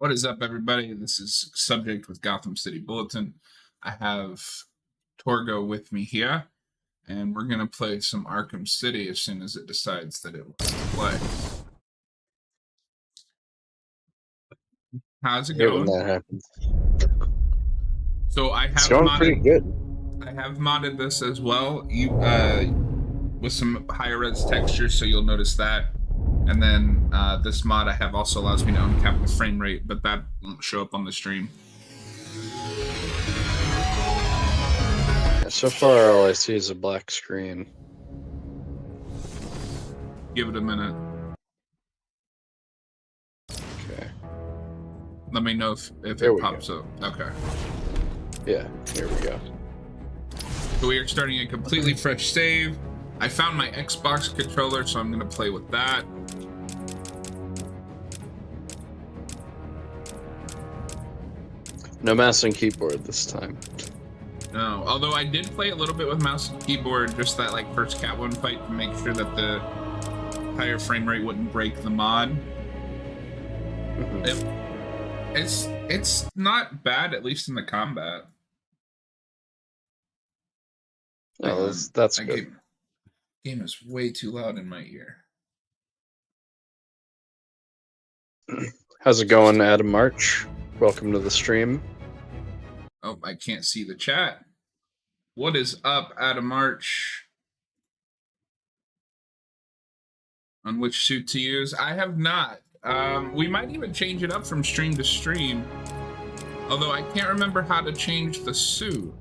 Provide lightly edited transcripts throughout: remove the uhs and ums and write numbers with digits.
What is up, everybody? This is Subject with Gotham City Bulletin. I have Torgo with me here, and we're going to play some Arkham City as soon as it decides that it wants to play. How's it going? When that happens. So I have it's going pretty good. I have modded this as well, with some higher res textures, so you'll notice that. And then this mod I have also allows me to uncap the frame rate, but that won't show up on the stream. Yeah, so far, all I see is a black screen. Give it a minute. Okay. Let me know if it pops up. Okay. Yeah, here we go. So we are starting a completely fresh save. I found my Xbox controller, so I'm going to play with that. No mouse and keyboard this time. No, although I did play a little bit with mouse and keyboard, just that like first Catwoman fight to make sure that the higher frame rate wouldn't break the mod. It's not bad, at least in the combat. Oh, that's good. Game is way too loud in my ear. How's it going, Adam March? Welcome to the stream. Oh, I can't see the chat. What is up, Adam March? On which suit to use? I have not. We might even change it up from stream to stream. Although I can't remember how to change the suit.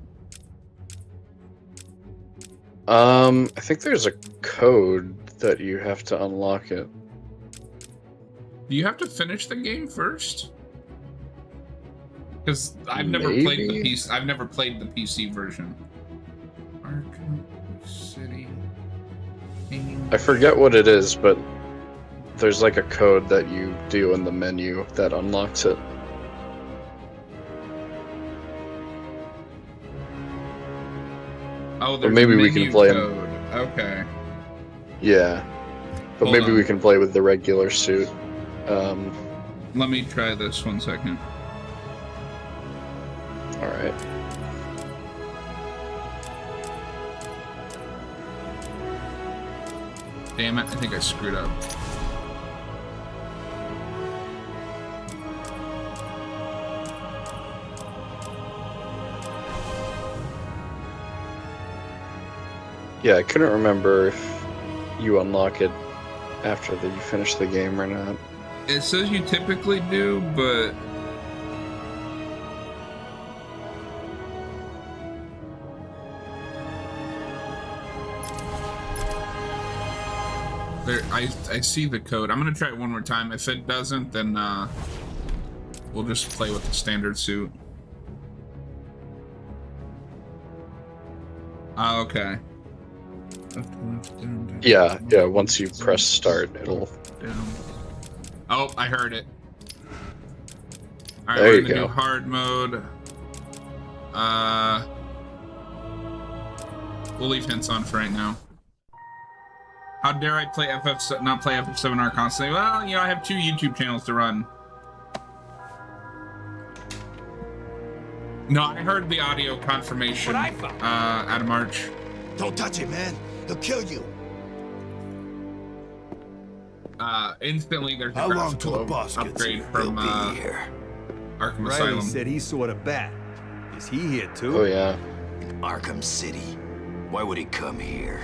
I think there's a code that you have to unlock it. Do you have to finish the game first? Because I've never played the PC. I've never played the PC version. Arkham City. I forget what it is, but there's like a code that you do in the menu that unlocks it. Oh, there's maybe we can play code. Okay. Yeah, but Hold maybe on. we can play with the regular suit. Let me try this 1 second. All right. Damn it! I think I screwed up. Yeah, I couldn't remember if you unlock it after you finish the game or not. It says you typically do, but I see the code. I'm gonna try it one more time. If it doesn't, then we'll just play with the standard suit. Okay. Yeah, once you press start, it'll... Oh, I heard it. Alright, There we're you gonna go. do hard mode. We'll leave hints on for right now. How dare I play not play FF7R constantly? Well, you know, I have 2 YouTube channels to run. No, I heard the audio confirmation, Adam March. Don't touch it, man. He'll kill you. Instantly there's a How long till the graphical boss gets upgrade here? from He'll be here. Arkham Riley Asylum. said he saw the bat. Is he here too? Oh yeah. In Arkham City. Why would he come here?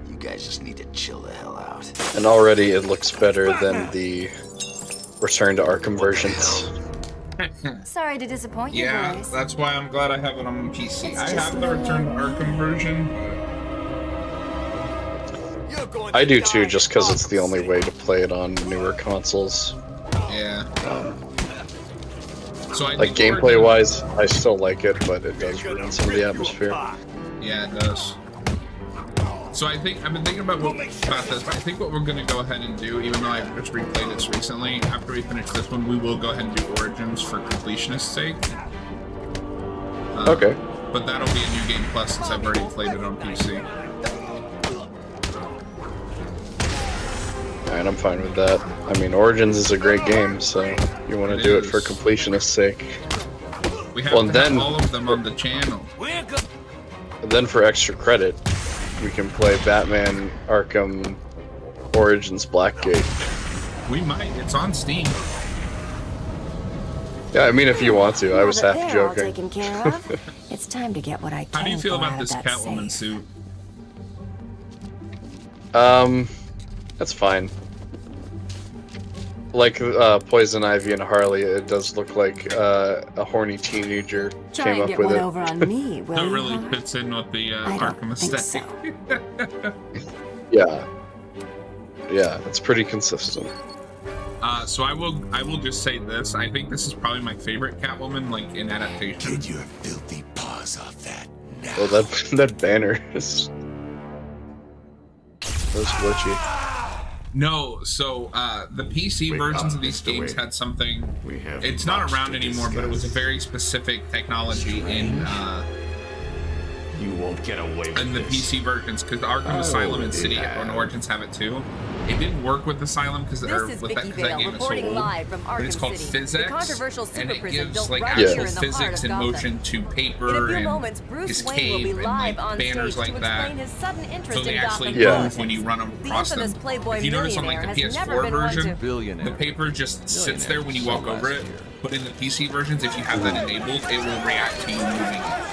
You guys just need to chill the hell out. And already it looks better than the Return to Arkham versions. Sorry to disappoint you, Yeah, boys. that's why I'm glad I have it on PC. It's I just have the Return to Arkham version, I do too, just because it's the only way to play it on newer consoles. yeah. So I Like think gameplay-wise, I still like it, but it does ruin some of the atmosphere. Yeah, it does. So I've been thinking about this. I think what we're gonna go ahead and do, even though I've just replayed this recently, after we finish this one, we will go ahead and do Origins for completionist's sake. Okay. But that'll be a new game plus since I've already played it on PC. Alright, I'm fine with that. I mean, Origins is a great game, so you want to do it for completionist's sake. We have Well, to then- have all of them on the channel. And then for extra credit, we can play Batman Arkham Origins Blackgate. We might. It's on Steam. Yeah, I mean, if you want to. I was Now that half they're all joking. taken care of, it's time to get what I can. How do you feel for about out of this that Catwoman safe. suit? That's fine. Like Poison Ivy and Harley, it does look like a horny teenager Try came and up get with one it. over on me, will That you? really huh? fits in with the I don't Arkham think aesthetic. Yeah. Yeah, it's pretty consistent. So I will just say this. I think this is probably my favorite Catwoman, like in adaptation. Get your filthy paws off that now. Oh, that banner is... That's glitchy. No, so the PC Wake versions up, of these Mr. games Wade. had something. We have It's not much around to anymore, but it was a discuss. very specific technology in You won't get away with the this. PC versions, because Arkham Asylum and City and Origins have it too. It didn't work with Asylum because This is with that, Vicky 'cause that Vale game is so reporting old. live from But it's Arkham called City, the physics, controversial and super it prison gives built like right here actual in the heart physics of and Gotham. motion to In a paper few and moments, his Bruce Wayne will cape be and live like on banners stage to like that. explain his sudden interest So they in actually Gotham Yeah. move politics. when you run The across them. infamous Playboy If you notice on like the millionaire has PS4 never been one version, to- Billionaire. the paper just sits there when you walk over it. But in the PC versions, if you have that enabled, it will react to you moving it.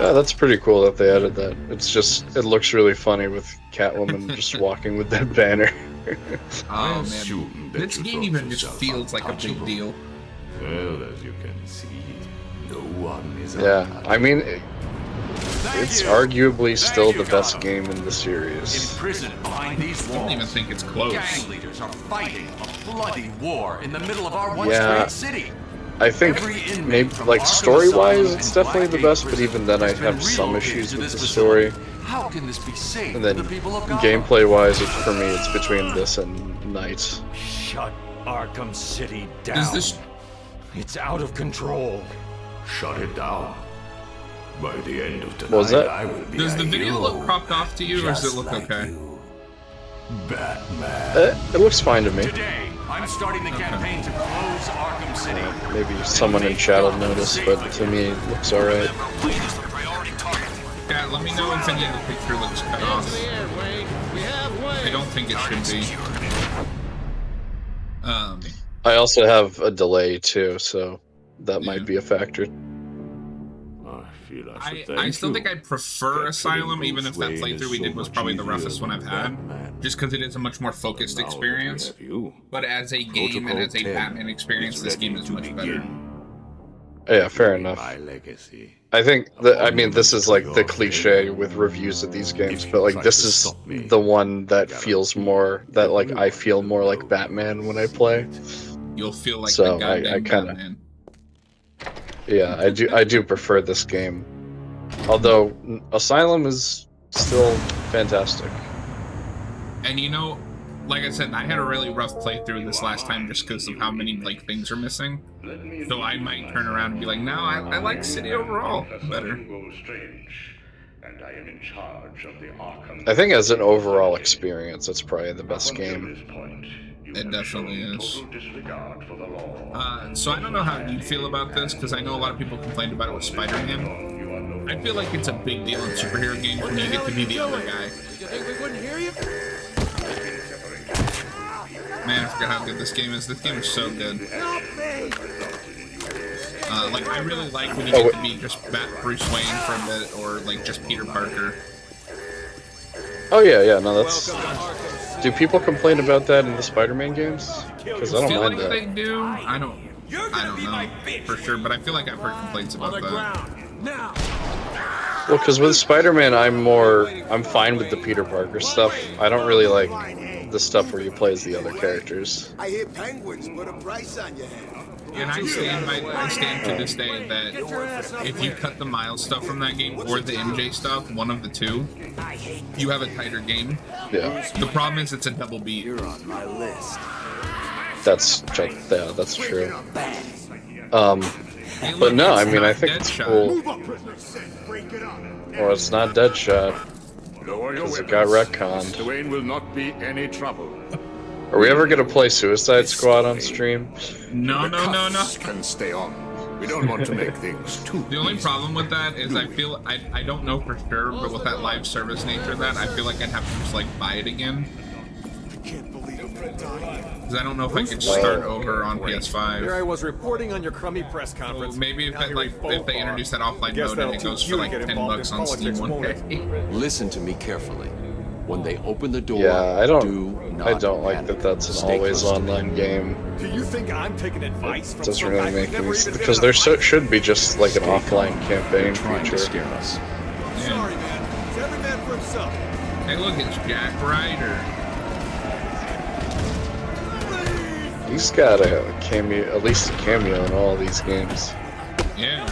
Yeah, that's pretty cool that they added that. It's just, it looks really funny with Catwoman just walking with that banner. Oh man, this game even just feels like a big deal. Well, as you can see, no one is Yeah, I mean, it's arguably still you, the best Gotham. game in the series. Imprisoned behind these I don't even walls. think it's close. Gang leaders are fighting a bloody war in the middle of our once Yeah. great city. I think Every inmate maybe from like Arkham story-wise, Asylum it's and definitely the Blackgate best, but Prison even then I has been have some relocated issues to with this the story. facility. How can this be safe And for then the people of Gotham? gameplay-wise, for me, it's between this and Night. Shut Arkham City down. Does this It's out of control. Shut it down. By the end of tonight, What was that? I will be does the a video hero, look cropped off to you, or does it just look like okay? you. Batman. It looks fine to me. Today, I'm starting the campaign to close Arkham City. Maybe someone in chat will notice, but to me, it looks alright. Yeah, let me know if any of the picture looks cut off. I don't think it should be. I also have a delay too, so that might be a factor. I still think I prefer Asylum, even if that playthrough we did was probably the roughest one I've had, just because it is a much more focused experience. But as a game and as a Batman experience, this game is much better. Yeah, fair enough. My legacy. I think that, I mean, this is like the cliche with reviews of these games, but like this is the one that feels more, that like I feel more like Batman when I play. You'll feel like So, the goddamn I kinda- Batman. Yeah, I do prefer this game. Although Asylum is still fantastic. And you know, like I said, I had a really rough playthrough this last time just because of how many like things are missing. So I might turn around and be like, no, I like City overall better. I think as an overall experience, it's probably the best game. It definitely is. So I don't know how you feel about this, because I know a lot of people complained about it with Spider-Man. I feel like it's a big deal in superhero games when you get to be the other guy. Man, I forgot how good this game is. This game is so good. Like, I really like when you get to be just Bruce Wayne for a bit, or like just Peter Parker. Oh yeah, no, that's... Do people complain about that in the Spider-Man games? Because I I feel don't mind like that. they do. I don't know for sure, but I feel like I've heard complaints about that. Well, because with Spider-Man, I'm fine with the Peter Parker stuff. I don't really like the stuff where you play as the other characters. I hear penguins put a price on your head. And I stand to this day that if you cut the Miles stuff from that game or the MJ stuff, one of the two, you have a tighter game. Yeah, The problem is it's a double beat. You're on my list. that's true. Hey, But look, no, I it's mean, I not think it's Deadshot. cool. Well, it's not Deadshot. Lower your Because it weapons. got retconned. Mr. Wayne will not be any trouble. Are we ever gonna play Suicide Squad on stream? No, no, no, no. Cuffs can stay on. We don't want to make things too The only easy. problem with that is I feel I don't know for sure, but with that live service nature of that, I feel like I'd have to just like buy it again. Because I don't know if I could start over on Here I PS5. was reporting on your crummy press So conference. maybe if Now that, you're like a faux if they pas. introduce that offline Guess mode and that'll it goes teach for you to like get $10 involved in on Steam politics, one won't day. it? Listen to me carefully. When they open the door, Yeah, I do don't not like panic. that that's an Stay always close to me. online game. Do you think I'm taking advice from Doesn't some really guy make who's never any even been because in a there fight? should be just like an Stay offline calm. campaign They're trying to feature. scare us. Sorry, man. It's every man for himself. Hey, look, it's Jack Ryder. He's got a cameo, at least a cameo in all these games. Yeah.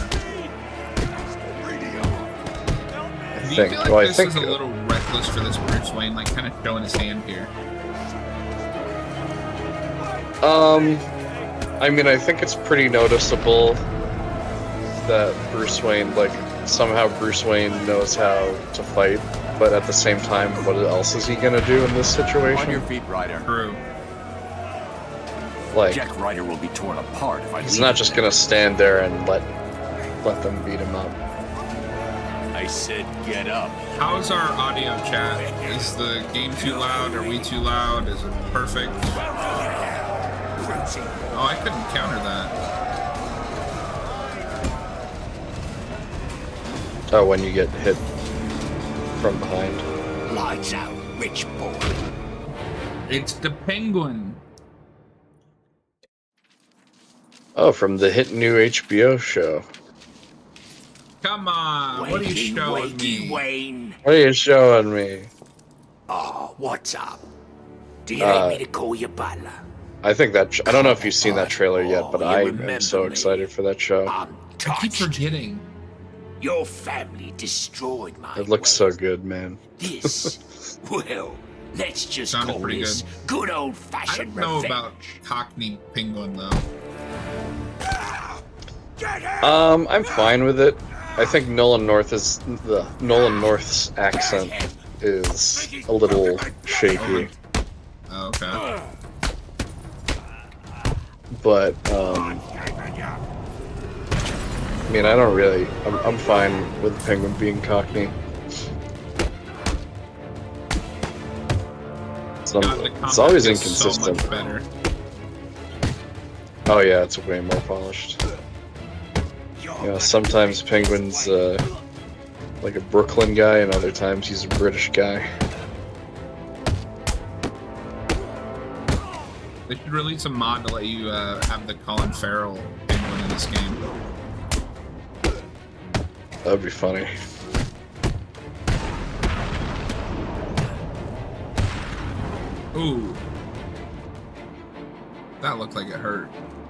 I Do you think. feel like Well, I this think. is a little reckless for this Bruce Wayne, like kind of showing his hand here? I mean, I think it's pretty noticeable that Bruce Wayne, like, somehow Bruce Wayne knows how to fight, but at the same time, what else is he gonna do in this On your situation? feet, Ryder. True. Like, Jack Ryder will be torn apart if I he's leave not him just there. gonna stand there and let them beat him up. I said get up. How's our audio chat? Is the game too loud? Are we too loud? Is it perfect? Oh, I couldn't counter that. Oh, when you get hit from behind. Lights out, rich boy. It's the Penguin. Oh, from the hit new HBO show. Come on, what are you showing me? Wayne. What are you showing me? Oh, what's up? Do you need me to call your butler? I think that I don't know if you've seen that trailer yet, but Oh, I you am remember so me. excited for that show. I'm I keep touched. forgetting. Your family destroyed my It looks so wealth. good, man. This, well, let's just Sounded call pretty this good I old-fashioned don't know revenge. about Cockney Penguin though. I'm fine with it. I think Nolan North's accent is a little shaky, Oh, okay. but I mean, I don't really. I'm fine with the Penguin being Cockney. God, the It's always combat is inconsistent. So much better. Oh yeah, it's way more polished. You know, sometimes Penguin's like a Brooklyn guy, and other times he's a British guy. They should release a mod to let you have the Colin Farrell Penguin in this game. That'd be funny. Ooh. That looked like it hurt.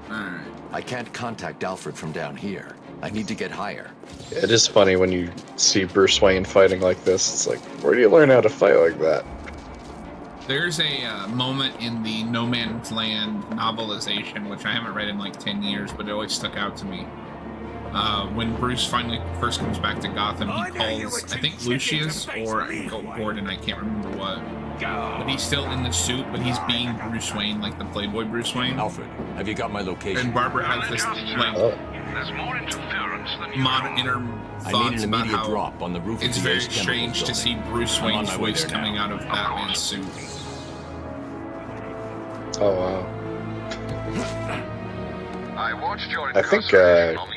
Alright. I can't contact Alfred from down here. I need to get higher. It is funny when you see Bruce Wayne fighting like this. It's like, where do you learn how to fight like that? There's a moment in the No Man's Land novelization, which I haven't read in like 10 years, but it always stuck out to me. When Bruce finally first comes back to Gotham, he calls, I think, Lucius or Gordon, I can't remember what. But he's still in the suit, but he's being Bruce Wayne, like the Playboy Bruce Wayne. Alfred, have you got my location? And Barbara has this, like, Oh, inner I need thoughts an about immediate how drop on the roof it's of the very Ace Chemicals strange to see building. Bruce I'm on Wayne's my way voice there coming now. out of Batman's suit. oh wow. I think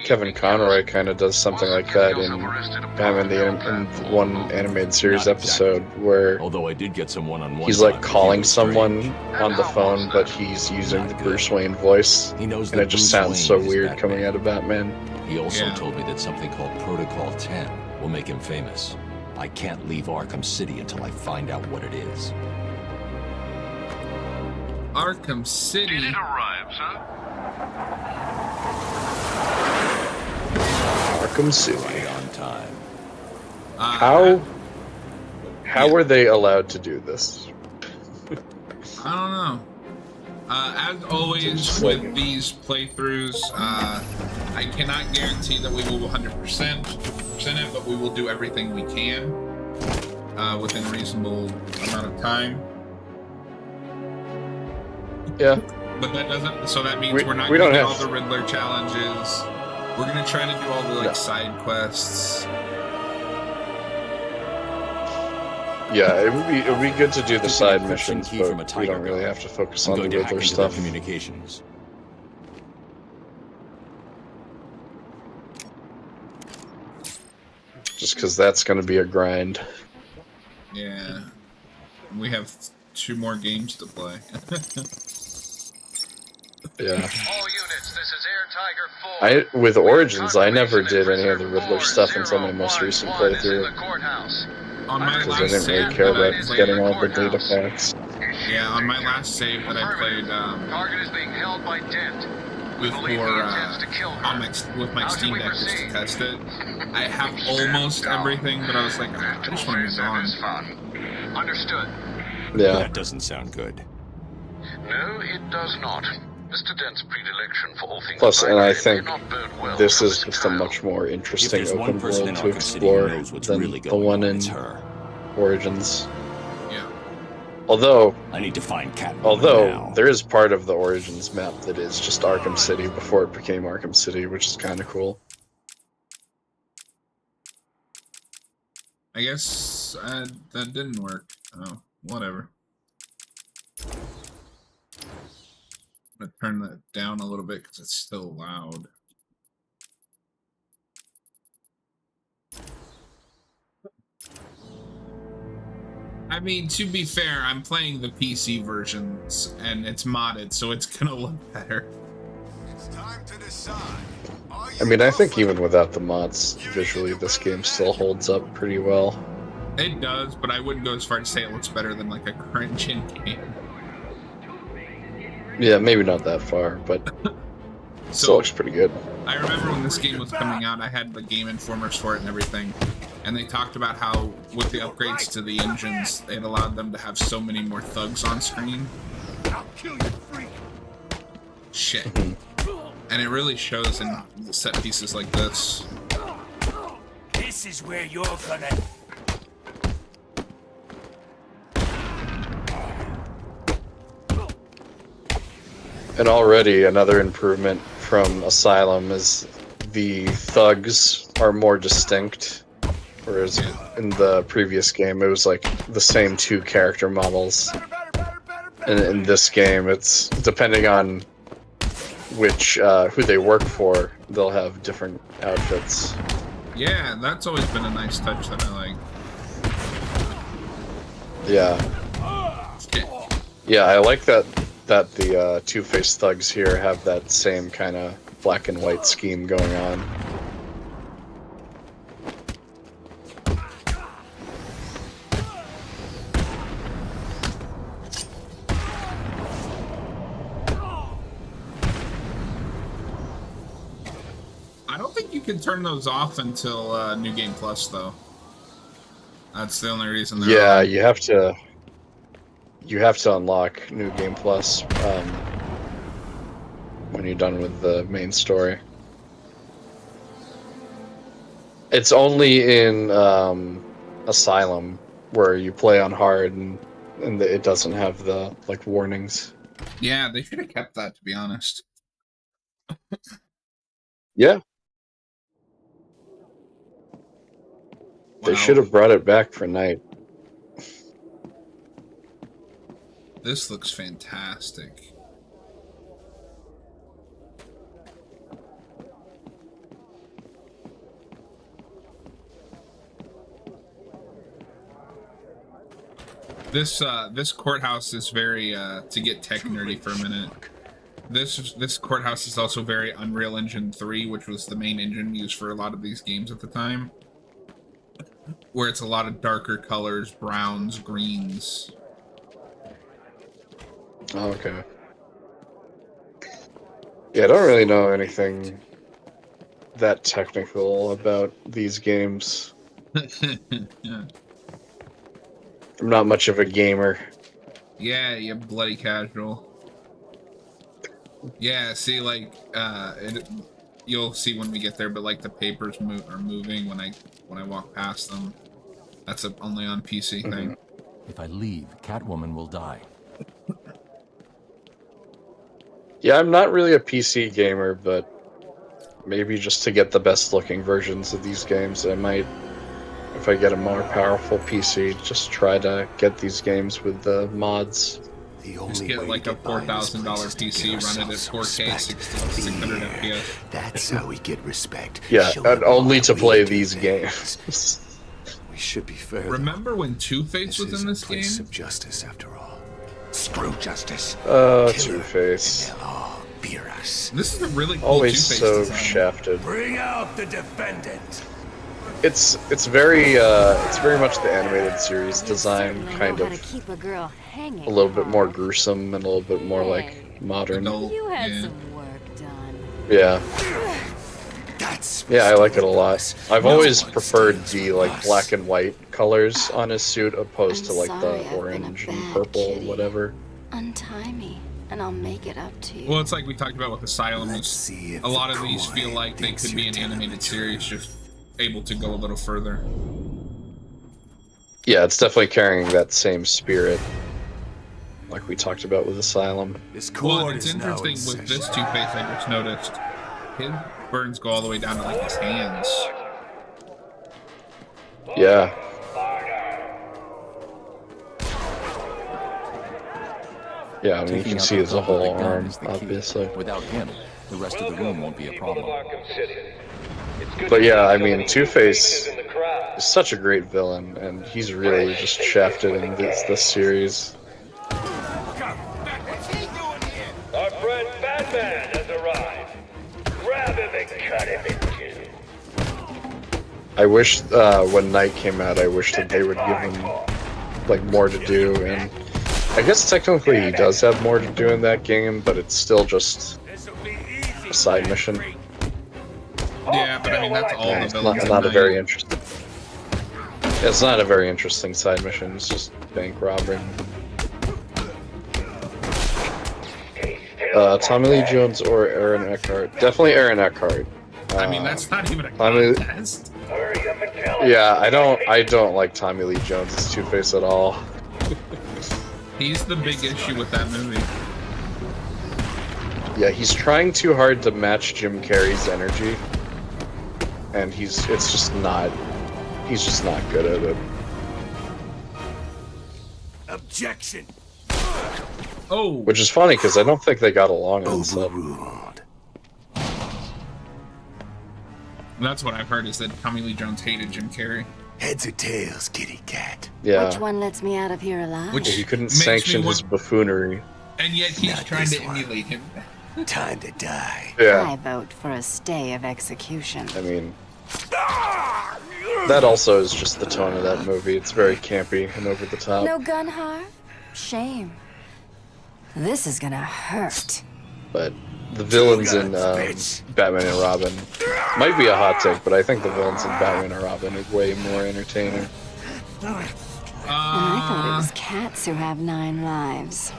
Kevin Conroy kind of does something like that in Batman in one animated series Not exactly. episode where Although I did get some one-on-one. he's like calling someone on the phone, but he's using the Bruce Wayne voice, He knows and that it just Bruce sounds so Wayne is weird Batman. coming out of Batman. He also Yeah. told me that something called Protocol 10 will make him famous. I can't leave Arkham City until I find out what it is. Arkham City. Arkham City. Right on time. How were they allowed to do this? I don't know. As always with these playthroughs, I cannot guarantee that we will 100% it, but we will do everything we can. within a reasonable amount of time. Yeah. But that doesn't. So that means we're not we going to don't do have- all the Riddler challenges. We're going to try to do all the like No. side quests. Yeah, it would be good to do the Took an side encryption missions, key from a but we tiger don't really gun. have to focus I'm on the going to hack Riddler into their stuff. communications. Just because that's going to be a grind. Yeah. We have 2 more games to play. Yeah. All units, this is Air Tiger 4. With Origins, I never Confirmation did any of that the Riddler Prisoner stuff until my most recent 401 is in playthrough. the courthouse. On my Because I last didn't really save care that I about played, getting all the data packs. yeah, on my last save that I played, Target is being held by Dent. We with believe more, he intends to kill her. on my, with my How should Steam we Deck just to proceed? test it. I have almost everything, but I was like, I just want to move on. Fun. Understood. Yeah. That doesn't sound good. No, it does not. Mr. Dent's predilection for all things Plus, and I binary think may not bode well this for is Mr. just a Kyle. much more If interesting there's open one person in world to Arkham City who explore knows what's than really the going one on, in it's her. Origins. Yeah. Although I need to find Catwoman Although now. there is part of the Origins map that is just Arkham City before it became Arkham City, which is kind of cool. I guess that didn't work. Oh, whatever. I'm gonna turn that down a little bit because it's still loud. I mean, to be fair, I'm playing the PC versions and it's modded, so it's gonna look better. It's time to decide. I mean, I think even without the mods, visually, this game still holds up pretty well. It does, but I wouldn't go as far to say it looks better than like a current gen game. Yeah, maybe not that far, but still looks pretty good. I remember when this game was coming out, I had the Game Informers for it and everything, and they talked about how with the upgrades to the engines, it allowed them to have so many more thugs on screen. I'll kill you, freak. Shit. And it really shows in set pieces like this. This is where you're gonna. And already another improvement from Asylum is the thugs are more distinct, whereas in the previous game it was like the same 2 character models. And in this game, it's depending on which who they work for, they'll have different outfits. Yeah, that's always been a nice touch that I like. Yeah. Shit. Yeah, I like that the Two-Face thugs here have that same kind of black and white scheme going on. I don't think you can turn those off until New Game Plus, though. That's the only reason. Yeah, you have to unlock New Game Plus when you're done with the main story. It's only in Asylum where you play on hard and it doesn't have the like warnings. Yeah, they should have kept that, to be honest. Yeah. They Wow. should have brought it back for night. This looks fantastic. This courthouse is very to get tech nerdy for a minute. This courthouse is also very Unreal Engine 3, which was the main engine used for a lot of these games at the time. Where it's a lot of darker colors, browns, greens. Oh, okay. Yeah, I don't really know anything that technical about these games. Yeah. I'm not much of a gamer. Yeah, you bloody casual. Yeah, see, like, you'll see when we get there, but like the papers are moving when I walk past them. That's a only on PC thing. If I leave, Catwoman will die. Yeah, I'm not really a PC gamer, but maybe just to get the best looking versions of these games, I might, if I get a more powerful PC, just try to get these games with the mods. Just get like a $4,000 PC, run it at 4K, 600 FPS. That's how we get respect. Yeah, Show and them all only to we play do these things. games. We should be fair. Remember when Two-Face was in this game? Place of justice, after all. Screw justice. Two-Face. They'll all beer us. This is a really cool Always Two-Face so design. shafted. Bring out the defendant. It's very much the animated series design, kind of keep a girl hanging. a little bit more gruesome and a little bit more like modern. Adult, You had yeah. some work done. Yeah. That's Yeah, I like it a lot. I've No always one preferred steals the from like us. black and white colors on his suit opposed to I'm like sorry the I've been a orange and bad purple, kitty. whatever. Untie me, and I'll make it up to you. Well, it's like we talked about with Asylum. Let's see if A lot the of these coin feel like they thinks could be you're an telling animated the series, truth. just able to go a little further. Yeah, it's definitely carrying that same spirit, like we talked about with Asylum. This Well, court it's is now interesting in with this session. Two-Face, I just noticed, his burns go all the way down to like his hands. Yeah. Yeah, I mean, you Taking can out see the his thug with whole Oh, the gun arm, is the key. obviously. Without him, the rest of the room won't be a problem. But yeah, I mean, Two-Face is such a great villain, and he's really just shafted in this series. What's he doing here? Our friend Batman has arrived. Grab him and cut him in two. I wish when Night came out, I wish that they would give him like more to do, and I guess technically he does have more to do in that game, but it's still just This'll be easy. a side mission. Yeah, but I mean, that's all Yeah, the it's villains not, in not a Night. very interesting. It's not a very interesting side mission. It's just bank robbing. Tommy Lee Jones or Aaron Eckhart? Definitely Aaron Eckhart. I mean, that's not even a Tommy- contest. Hurry up and tell him. Yeah, I don't like Tommy Lee Jones as Two-Face at all. He's the big issue with that movie. Yeah, he's trying too hard to match Jim Carrey's energy, and he's just not good at it. Objection. Oh, Which is funny because I don't think they got along on set. Overruled. that's what I've heard, is that Tommy Lee Jones hated Jim Carrey. Heads or tails, kitty cat. Yeah, Which one lets me out of here alive? Which he couldn't makes me sanction his want- buffoonery. And yet he's Not trying this to one. emulate him. Time to die. I Yeah, vote for a stay of execution. I mean, that also is just the tone of that movie. It's very campy and over the top. No gun harm? Shame. This is gonna hurt. But the villains in bitch. Batman and Robin might be a hot take, but I think the villains in Batman and Robin are way more entertaining. And I thought it was cats who have 9 lives.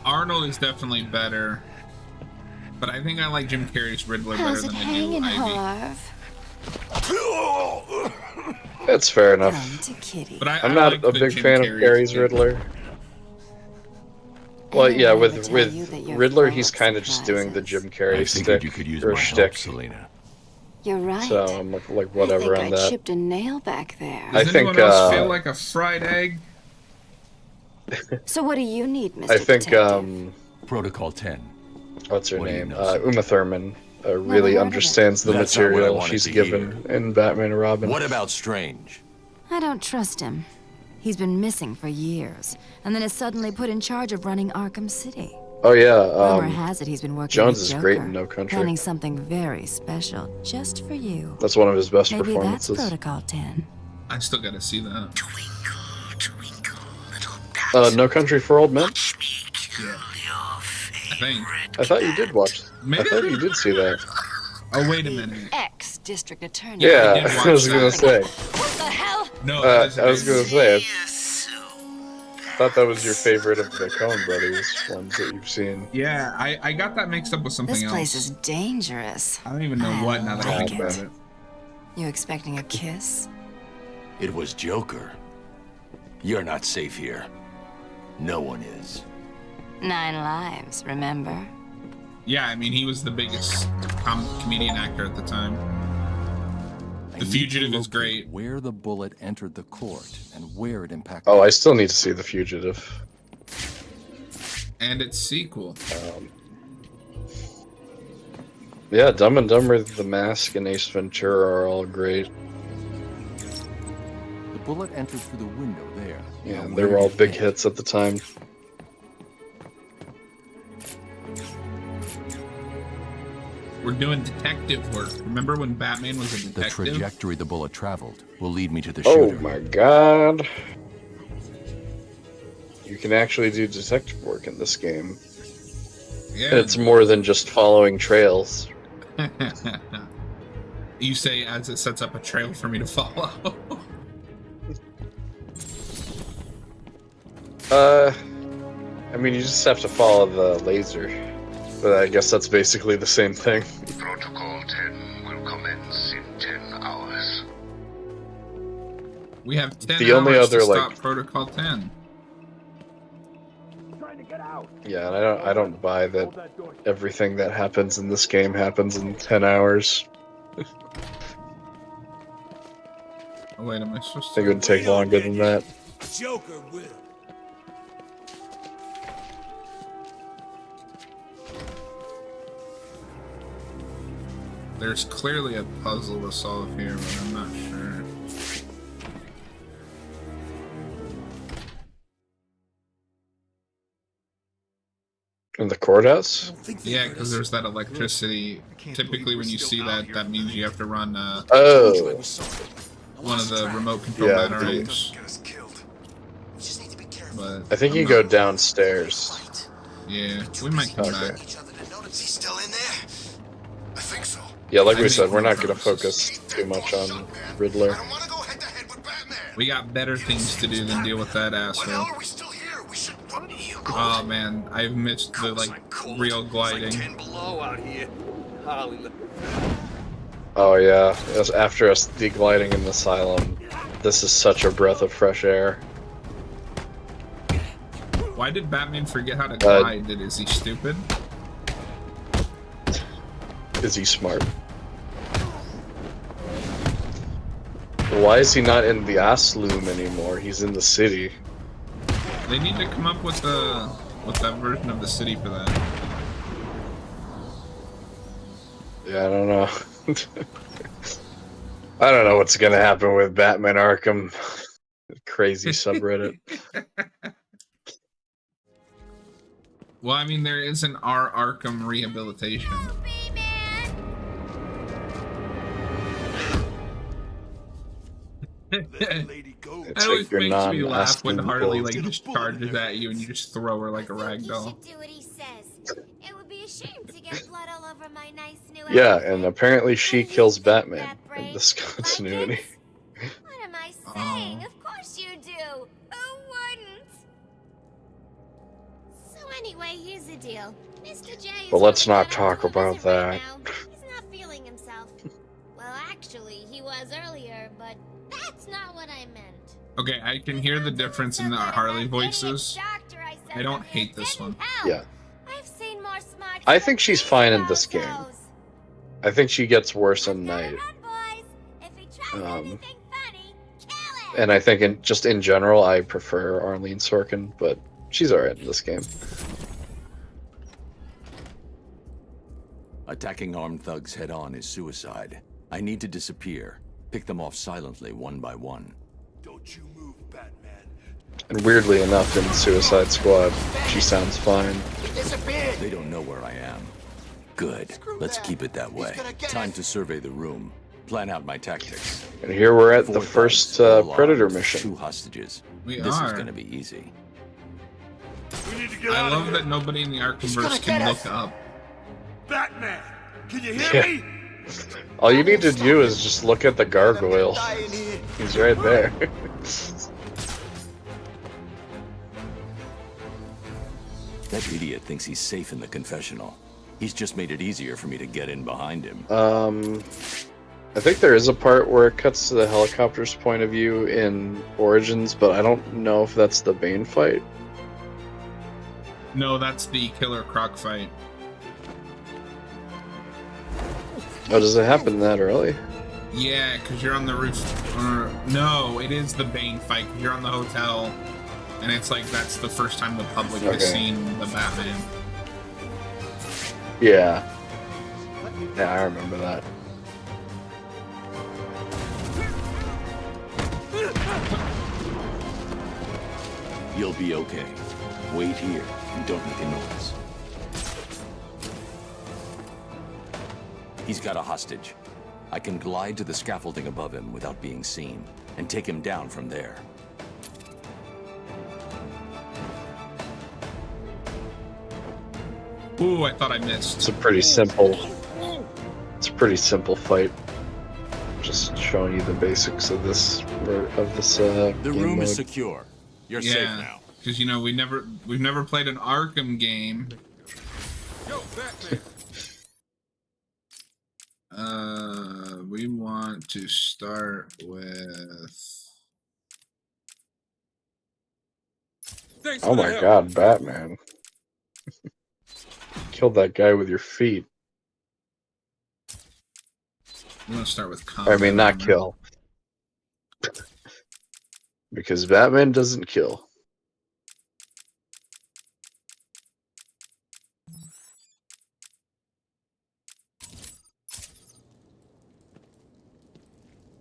Arnold is definitely better, but I think I like Jim Carrey's Riddler How's better it than I do hanging, Ivy. Harv? That's fair enough. Come to Kitty. But I'm not like a the big Jim fan of Carrey's Carrey's Riddler. Well, Anyone yeah, would with tell you that you're Riddler, full he's of kind of just doing the surprises. Jim Carrey I figured stick you could use or my help, shtick. Selena. You're right. So I'm like I whatever think on I that. chipped a nail back there. I Does think, anyone else feel like a fried egg? So what do you need, Mr. I think Detective? Protocol 10. what's her What do you name? know, sir? Uma Thurman really heard of it. understands the That's not what I material wanted she's to given in Batman and Robin. What about Strange? I don't trust him. He's been missing for years, and then is suddenly put in charge of running Arkham City. Oh Rumor yeah, has it he's been working Jones with is Joker, great in No Country. planning something very special just for you. that's one of his best Maybe that's performances. Protocol 10. I still gotta see that. No Country for Old Men. I think. I thought you did watch. Maybe I thought you did see that. Oh, wait a minute. Ex-district attorney. Yeah, did watch I was gonna that. say. What the hell? No, that is I was gonna say. thought that was your favorite of the Coen Brothers ones that you've seen. Yeah, I got that mixed up with something This else. place is dangerous. I don't even know what now that I like think about it. it. You expecting a kiss? It was Joker. You're not safe here. No one is. 9 lives, remember? Yeah, I mean, he was the biggest comedian actor at the time. The Fugitive is great. Where the bullet entered the court and where it impacted. Oh, I still need to see The Fugitive. And its sequel. Yeah, Dumb and Dumber, The Mask, and Ace Ventura are all great. The bullet entered through the window there. Yeah, Now they where were all did it big hit? hits at the time. We're doing detective work. Remember when Batman was a The detective? trajectory the bullet traveled will lead me to the Oh shooter. my god. You can actually do detective work in this game. Yeah. It's more than just following trails. You say as it sets up a trail for me to follow. I mean, you just have to follow the laser. But I guess that's basically the same thing. Protocol 10 will commence in 10 hours. We have 10 The only hours other, to like- stop Protocol 10. Yeah, and I don't buy that everything that happens in this game happens in 10 hours. Oh wait, am I supposed I to? think it would take longer than that. Joker will. There's clearly a puzzle to solve here, but I'm not sure. In the courthouse? Yeah, because there's that electricity. Typically, when you see that, that means you have to run Oh. one of the remote control Yeah, batarangs. But I think you go downstairs. yeah, we might come Okay. back. Is he still in there? I think so. Yeah, like I we make said, we're no not going to promises. focus too much on Riddler. I don't want to go head to head with Batman. We got better things to do than deal with that What the asshole. hell are we still here? We should. Oh man, I've missed the like real gliding. below out here. Hollywood. Oh yeah, as after us degliding in the asylum, this is such a breath of fresh air. Why did Batman forget how to glide? Is he stupid? Is he smart? Why is he not in the Asloom anymore? He's in the city. They need to come up with that version of the city for that. Yeah, I don't know. I don't know what's gonna happen with Batman Arkham. Crazy subreddit. Well, I mean, there is an R Arkham rehabilitation. Lady go. It always Take your makes me laugh when non-asking Harley clothes. like just charges at you and you just throw her like a rag doll. Do what he says. It would be a shame to get blood all over my nice new Yeah, outfit. and apparently she And you kills think Batman that in brave this like continuity. it? What am I saying? Of course you do. Who wouldn't? So anyway, here's the deal. Mr. J is But let's really not not talk up to a about visit right that. now. He's not feeling himself. Well, actually, he was earlier, but that's not what I meant. Okay, I can hear the difference in the Harley voices. I don't hate this one. Yeah. I've seen more smart I think she's fine in this photos. game. I think she gets worse at I've got a night. run, boys. If he tries Um, anything funny, kill him. And I think in general, I prefer Arlene Sorkin, but she's alright in this game. Attacking armed thugs head-on is suicide. I need to disappear. Pick them off silently, one by one. Don't you move, Batman. And weirdly enough, in Suicide Squad, she sounds fine. They don't know where I am. Good. Let's keep it that way. Time to survey the room. Plan out my tactics. And here we're at the 4 first thugs, all Predator armed, mission. 2 hostages. We This is are. gonna be easy. We need to get I out of love here. that nobody in the Arkhamverse can look up. Batman, can you hear Yeah. me? All you need to do is just look at the gargoyle. He's right there. That idiot thinks he's safe in the confessional. He's just made it easier for me to get in behind him. I think there is a part where it cuts to the helicopter's point of view in Origins, but I don't know if that's the Bane fight. No, that's the Killer Croc fight. Oh, does it happen that early? Yeah, because you're on the roof. No, it is the Bane fight. You're on the hotel, and it's like that's the first time the public has seen the Batman. Yeah. Yeah, I remember that. You'll be okay. Wait here and don't make a noise. He's got a hostage. I can glide to the scaffolding above him without being seen, and take him down from there. Ooh, I thought I missed. It's a pretty simple. It's a pretty simple fight. Just showing you the basics of this The room mode. is secure. You're safe now. Because you know we've never played an Arkham game. Yo, Batman. We want to start with. Thanks Oh for the my help. god, Batman. Killed that guy with your feet. I'm gonna start with I combat. mean, not armor. kill. Because Batman doesn't kill.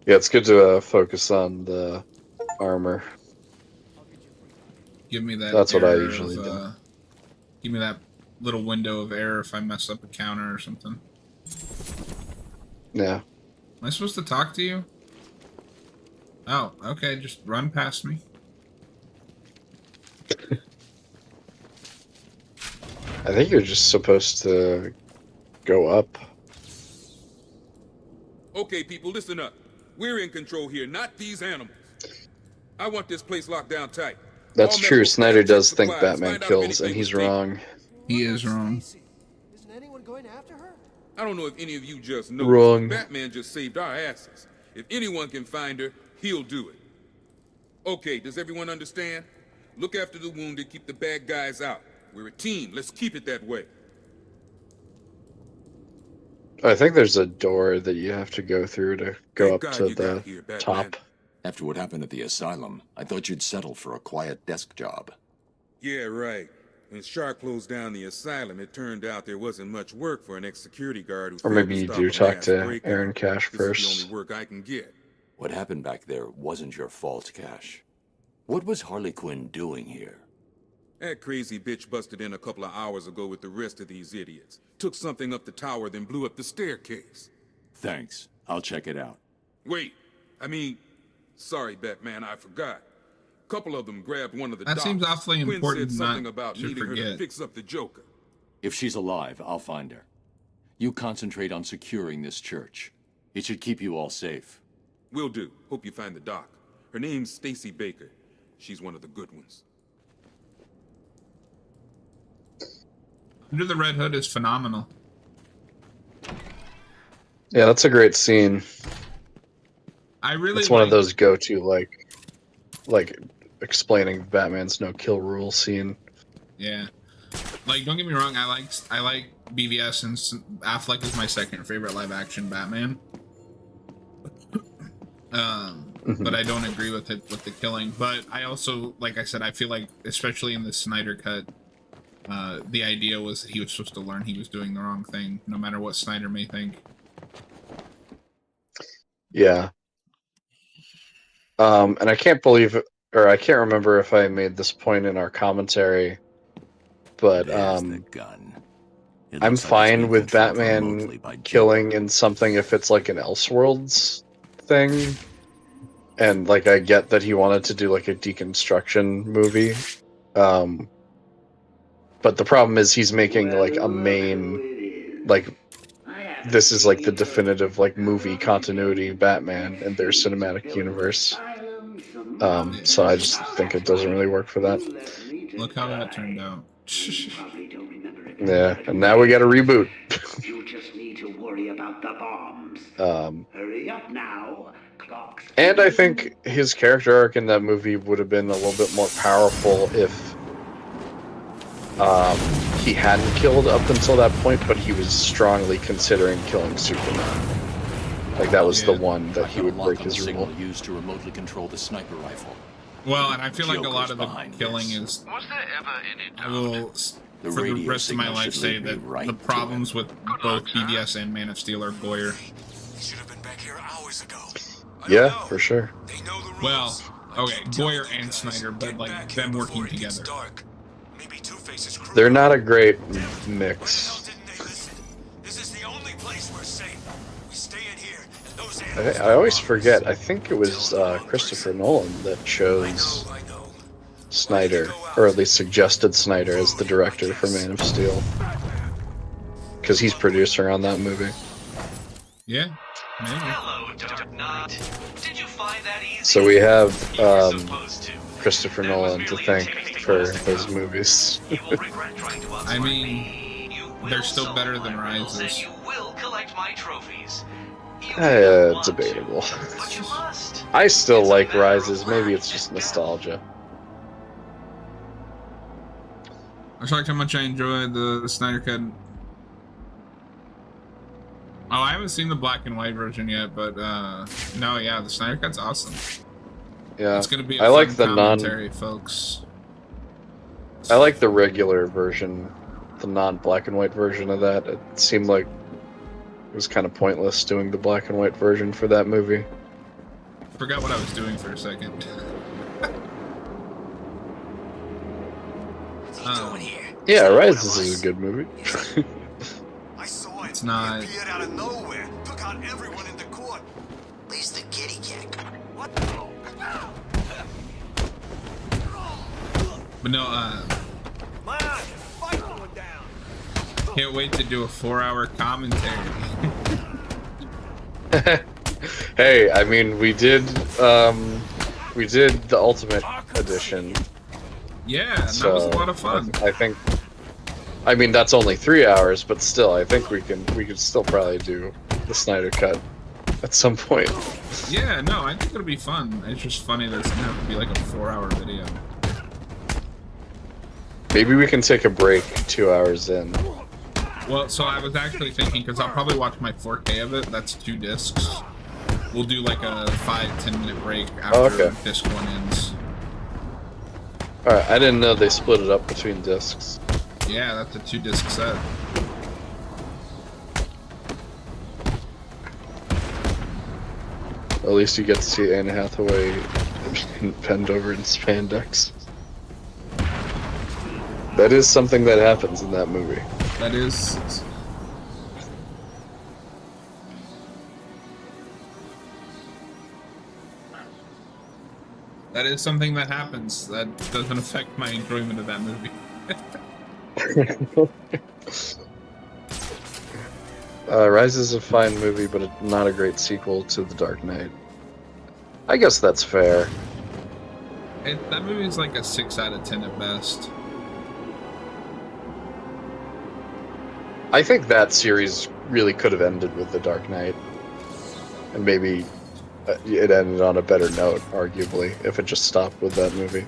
Yeah, it's good to focus on the armor. Give me that. That's what I error usually of, do. Give me that little window of error if I mess up a counter or something. Yeah. Am I supposed to talk to you? Oh, okay. Just run past me. I think you're just supposed to go up. Okay, people, listen up. We're in control here, not these animals. I want this place locked down tight. That's All true. medical Snyder staff, does check think supplies, Batman find out if kills, and anything he's was taken. wrong. He is wrong. Isn't anyone going after her? I don't know if any of you just know. Wrong. Batman just saved our asses. If anyone can find her, he'll do it. Okay, does everyone understand? Look after the wounded, keep the bad guys out. We're a team. Let's keep it that way. I think there's a door that you have to go through to go Thank up God to you got the here, Batman. top. After what happened at the asylum, I thought you'd settle for a quiet desk job. Yeah, right. When Shark closed down the asylum, it turned out there wasn't much work for an ex-security guard who Or failed maybe to you stop do a talk mass to breakout. Aaron Cash This is first. the only work I can get. What happened back there wasn't your fault, Cash. What was Harley Quinn doing here? That crazy bitch busted in a couple of hours ago with the rest of these idiots. Took something up the tower, then blew up the staircase. Thanks. I'll check it out. Wait, sorry, Batman, I forgot. Couple of them grabbed one of the That docks. seems awfully Quinn important said something not about to needing her to forget. fix up the Joker. If she's alive, I'll find her. You concentrate on securing this church. It should keep you all safe. Will do. Hope you find the doc. Her name's Stacy Baker. She's one of the good ones. Under the Red Hood is phenomenal. Yeah, that's a great scene. I really. It's one of those go-to like explaining Batman's no-kill rule scene. Yeah, like don't get me wrong. I like BVS, and Affleck is my second favorite live-action Batman. But I don't agree with it with the killing. But I also, like I said, I feel like, especially in the Snyder cut, the idea was that he was supposed to learn he was doing the wrong thing, no matter what Snyder may think. Yeah. And I can't believe, or I can't remember if I made this point in our commentary, but There's the gun. It I'm looks like it's fine being with controlled remotely Batman by killing in something if it's like an Elseworlds thing. And like I get that he wanted to do like a deconstruction movie. But the problem is he's making like a main, like, this is like the definitive like movie continuity Batman in their cinematic universe. So I just think it doesn't really work for that. Look how that turned out. You probably don't remember it. Yeah, and now we got a reboot. You just need to worry about the bombs. Hurry up now. Clock's And I think his character arc in that movie would have been a little bit more powerful if he hadn't killed up until that point, but he was strongly considering killing Superman. Like that was the one that he would break his rule. Used to remotely control the sniper rifle. Well, and I feel like a lot of the killing is. I will, for the rest of my life, say that the problems with both BVS and Man of Steel are Goyer. Yeah, for sure. Well, okay, Goyer and Snyder, but like them working together. They're not a great mix. I always forget. I think it was Christopher Nolan that chose Snyder, or at least suggested Snyder as the director for Man of Steel, because he's producer on that movie. Yeah, maybe. Hello, Dark Knight. Did you find that easy? So we have Christopher Nolan to thank for those movies. I mean, they're still better than Rises. You will collect my trophies. Debatable. I still like Rises. Maybe it's just nostalgia. I talked how much I enjoyed the Snyder Cut. Oh, I haven't seen the black and white version yet, but no, yeah, the Snyder Cut's awesome. Yeah, it's gonna be a I like fun the commentary, folks. I like the regular version, the non-black and white version of that. It seemed like it was kind of pointless doing the black and white version for that movie. I forgot what I was doing for a second. Yeah, Rises is a good movie. I saw it. It's not. It appeared out of nowhere. Took out everyone in the court. At least the kitty cat. What? But no, can't wait to do a 4-hour commentary. Hey, I mean, we did the Ultimate Edition. Yeah, that was a lot of fun. I think. I mean, that's only 3 hours, but still, I think we could still probably do the Snyder Cut at some point. Yeah, no, I think it'll be fun. It's just funny that it's gonna have to be like a 4-hour video. Maybe we can take a break 2 hours in. Well, so I was actually thinking, because I'll probably watch my 4K of it. That's 2 discs. We'll do like a 5-10 minute break after disc 1 ends. Alright, I didn't know they split it up between discs. Yeah, that's a 2-disc set. At least you get to see Anne Hathaway bend over in spandex. That is something that happens in that movie. That is. That is something that happens. That doesn't affect my enjoyment of that movie. Rise is a fine movie, but not a great sequel to The Dark Knight. I guess that's fair. That movie is like a 6 out of 10 at best. I think that series really could have ended with The Dark Knight. And maybe it ended on a better note, arguably, if it just stopped with that movie.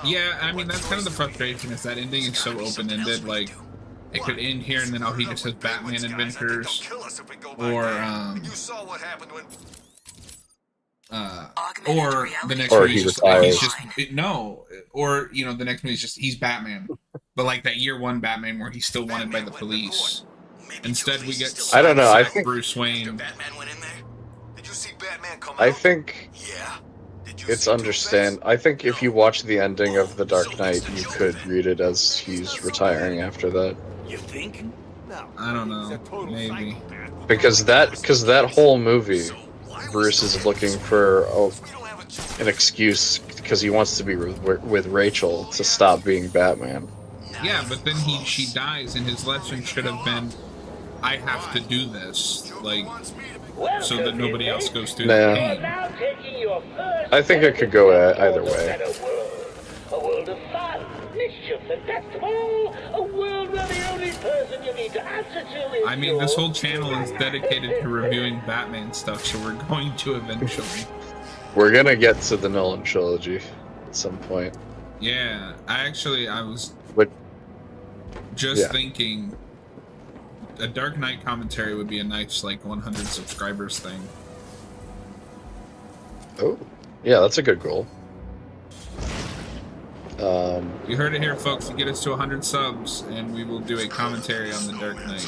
Yeah, I mean, that's kind of the frustration, is that ending is so open-ended, like, it could end here and then, oh, he just has Batman adventures, or the next movie he's the next movie is just, he's Batman. But like that year 1 Batman where he's still wanted by the police. Instead we get I don't know, I think Bruce Wayne. I think it's I think if you watch the ending of The Dark Knight, you could read it as he's retiring after that. You think? No. I don't know. Maybe. Because that whole movie, Bruce is looking for an excuse because he wants to be with Rachel to stop being Batman. Yeah, but then she dies, and his lesson should have been, I have to do this, like, so that nobody else goes through the pain. I think it could go either way. A world of I mean, this whole channel is dedicated to reviewing Batman stuff, so we're going to eventually. We're gonna get to the Nolan trilogy at some point. Yeah, I was But, just thinking a Dark Knight commentary would be a nice, like, 100 subscribers thing. Oh, yeah, that's a good goal. You heard it here, folks. You get us to 100 subs, and we will do a commentary on the Dark Knight.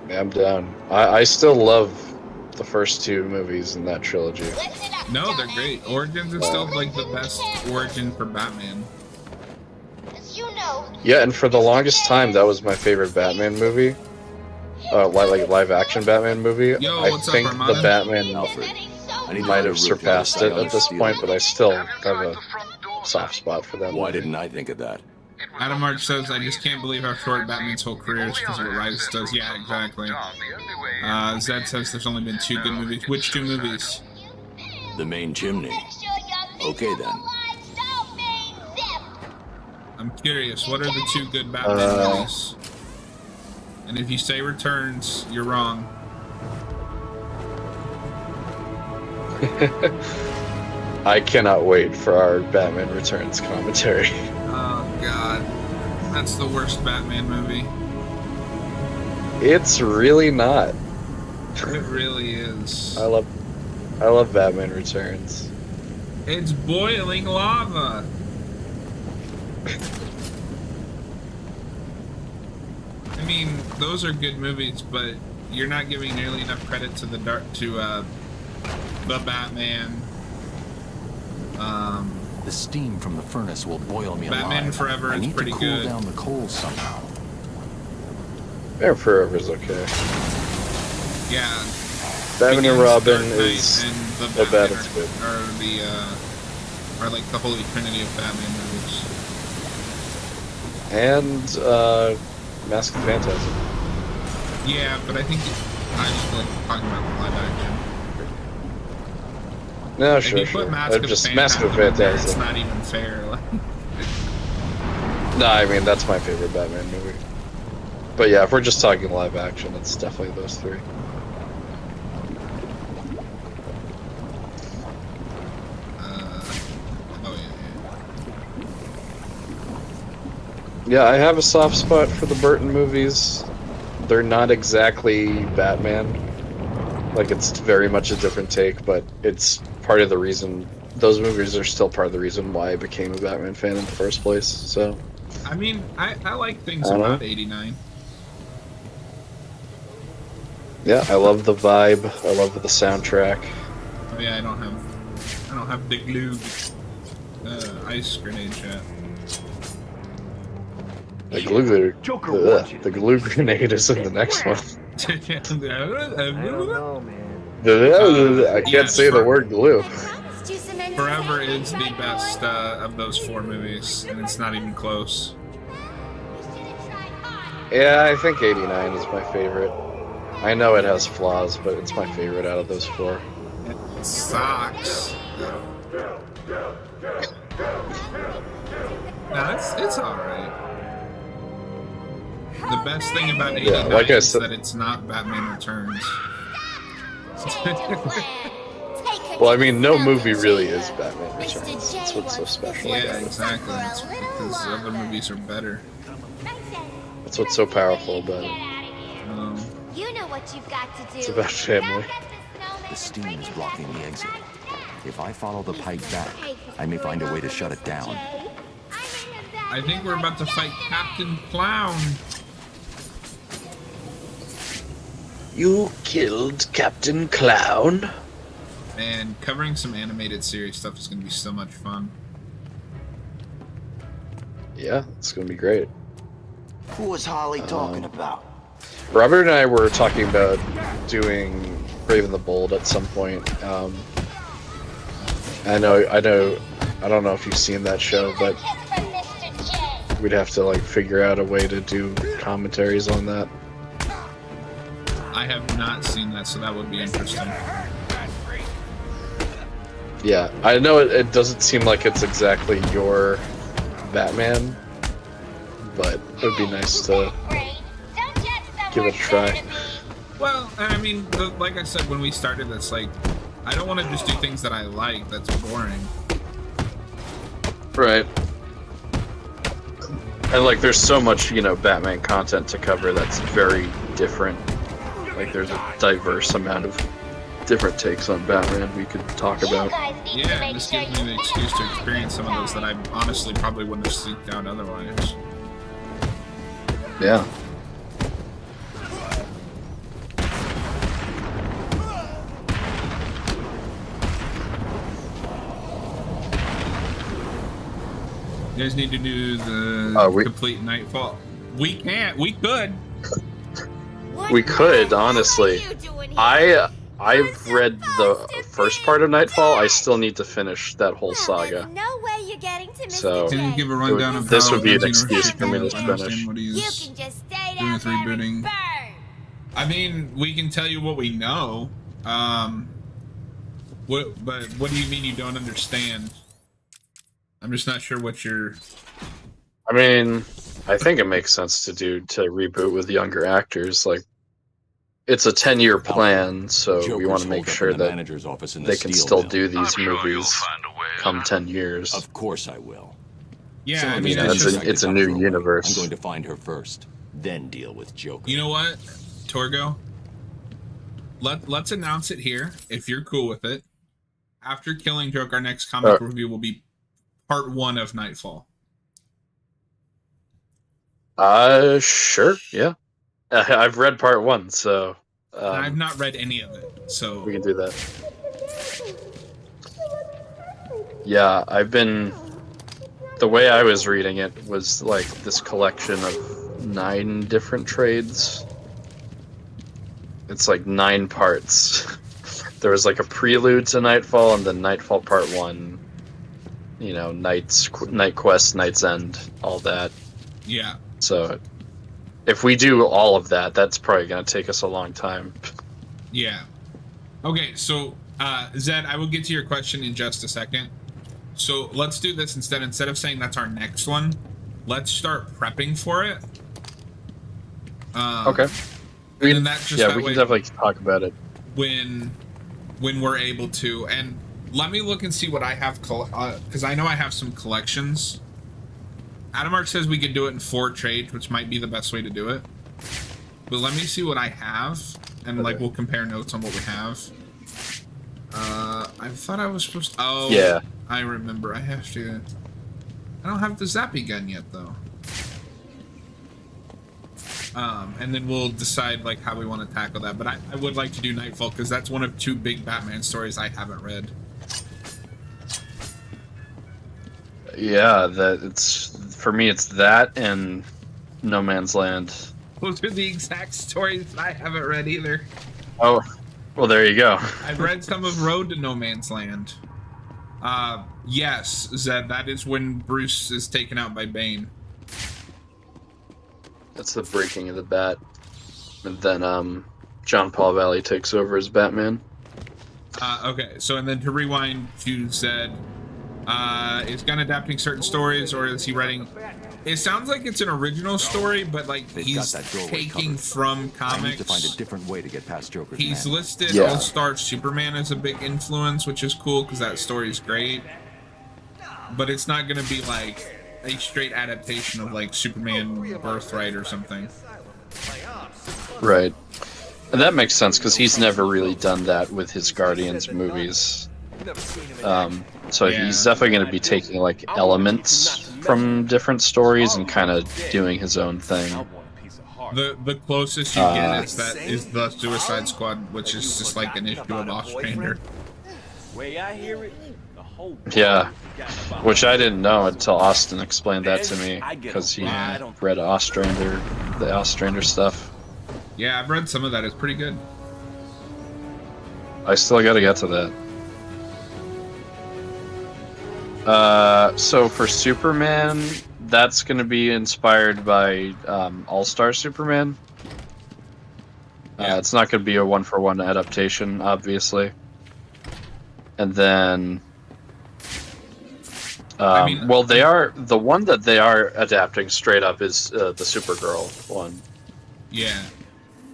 Yeah, I'm down. I still love the first two movies in that trilogy. No, they're great. Origins is still, like, the best origin for Batman. Yeah, and for the longest time, that was my favorite Batman movie. Like live-action Batman movie. Yo, I think the Batman might have surpassed it at this point, but I still have a soft spot for that. Why didn't I think of that? Adam Arch says, I just can't believe how short Batman's whole career is because of what Rise does. Yeah, exactly. Zed says there's only been 2 good movies. Which 2 movies? The main chimney. Okay, then. I'm curious, what are the 2 good Batman movies? And if you say Returns, you're wrong. I cannot wait for our Batman Returns commentary. Oh god, that's the worst Batman movie. It's really not. It really is. I love Batman Returns. It's boiling lava. I mean, those are good movies, but you're not giving nearly enough credit to the Batman. The steam from the furnace will boil me alive. Batman Forever is pretty good. I need to cool down the coals somehow. Batman Forever's okay. Yeah. Batman and Robin is and the baddest bit. Are like the holy trinity of Batman movies. And Mask of Phantasm. Yeah, but I think I just like talking about the live action. No, if sure, you sure. Put Mask of Phantasm. There, it's not even fair. No, I mean that's my favorite Batman movie. But yeah, if we're just talking live action, it's definitely those 3. Yeah, I have a soft spot for the Burton movies. They're not exactly Batman. Like, it's very much a different take, but it's part of the reason. Those movies are still part of the reason why I became a Batman fan in the first place, so. I mean, I like things about 89. Yeah, I love the vibe. I love the soundtrack. Oh yeah, I don't have the glue ice grenade yet. The glue grenade is in the next one. I don't know, man. I can't say the word glue. Forever is the best of those 4 movies, and it's not even close. Yeah, I think 89 is my favorite. I know it has flaws, but it's my favorite out of those 4. It sucks. No, it's alright. The best thing about 89 like I is said, that it's not Batman Returns. Well, I mean, no movie really is Batman Returns. That's what's so special. Yeah, exactly. It's because the other movies are better. That's what's so powerful about it. You know what you've got to do. It's about family. The steam is blocking the exit. If I follow the pipe back, I may find a way to shut it down. I think we're about to fight Captain Clown. You killed Captain Clown? Man, covering some animated series stuff is going to be so much fun. Yeah, it's going to be great. Who was Holly talking about? Robert and I were talking about doing Brave and the Bold at some point. I don't know if you've seen that show, but we'd have to like figure out a way to do commentaries on that. I have not seen that, so that would be interesting. Yeah, I know it doesn't seem like it's exactly your Batman, but it would be nice to give it a try. Well, I mean, like I said when we started this, like, I don't want to just do things that I like. That's boring. Right. And like, there's so much, you know, Batman content to cover that's very different. Like, there's a diverse amount of different takes on Batman we could talk about. Yeah, and this gives me the excuse to experience some of those that I honestly probably wouldn't have seeked out otherwise. Yeah. You guys need to do the complete Nightfall. We can't. We could. We could, honestly. I've read the first part of Nightfall. I still need to finish that whole saga. No way you're getting to Mr. So can you give a rundown of this how would be an Universe excuse for me to understand finish. what You he's can just stay doing down with there and rebooting? burn. I mean, we can tell you what we know. But what do you mean you don't understand? I'm just not sure what you're. I mean, I think it makes sense to reboot with younger actors. Like, it's a 10-year plan, so we want to make sure that they can still do these movies come 10 years. Of course I will. Yeah, I You mean, know, it's a new universe. I'm going to find her first, then deal with Joker. You know what, Torgo? Let's announce it here, if you're cool with it. After Killing Joke, our next comic review will be part 1 of Nightfall. Sure, yeah. I've read part 1, so... I've not read any of it, so... We can do that. Yeah, the way I was reading it was like this collection of 9 different trades. It's like 9 parts. There was like a prelude to Nightfall, and then Nightfall Part 1. You know, Night Quest, Night's End, all that. Yeah. So, if we do all of that, that's probably going to take us a long time. Yeah. Okay, so, Zed, I will get to your question in just a second. So, let's do this instead. Instead of saying that's our next one, let's start prepping for it. Okay. And then that's just we can definitely talk about it. When we're able to. And let me look and see what I have, because I know I have some collections. Adamark says we could do it in 4 trades, which might be the best way to do it. But let me see what I have, and like we'll compare notes on what we have. I thought I was supposed to... Oh, yeah. I remember. I have to... I don't have the Zappy gun yet, though. And then we'll decide like how we want to tackle that. But I would like to do Nightfall, because that's one of 2 big Batman stories I haven't read. Yeah, for me it's that and No Man's Land. Those are the exact stories that I haven't read either. Oh, well, there you go. I've read some of Road to No Man's Land. Yes, Zed, that is when Bruce is taken out by Bane. That's the breaking of the bat. And then John Paul Valley takes over as Batman. Okay, so and then to rewind, you said, is Gunn adapting certain stories, or is he writing... It sounds like it's an original story, but like he's taking from comics. I need to find a different way to get past Joker's He's man. listed All-Star Superman as a big influence, which is cool because that story's great. But it's not going to be like a straight adaptation of like Superman Birthright or something. Right. And that makes sense because he's never really done that with his Guardians movies. So he's definitely going to be taking like elements from different stories and kind of doing his own thing. The closest you get is the Suicide Squad, which is just like an issue of Ostrander. Yeah, which I didn't know until Austin explained that to me, because he read the Ostrander stuff. Yeah, I've read some of that. It's pretty good. I still got to get to that. So for Superman, that's going to be inspired by All-Star Superman. It's not going to be a one-for-one adaptation, obviously. And then, well, the one that they are adapting straight up is the Supergirl one. Yeah.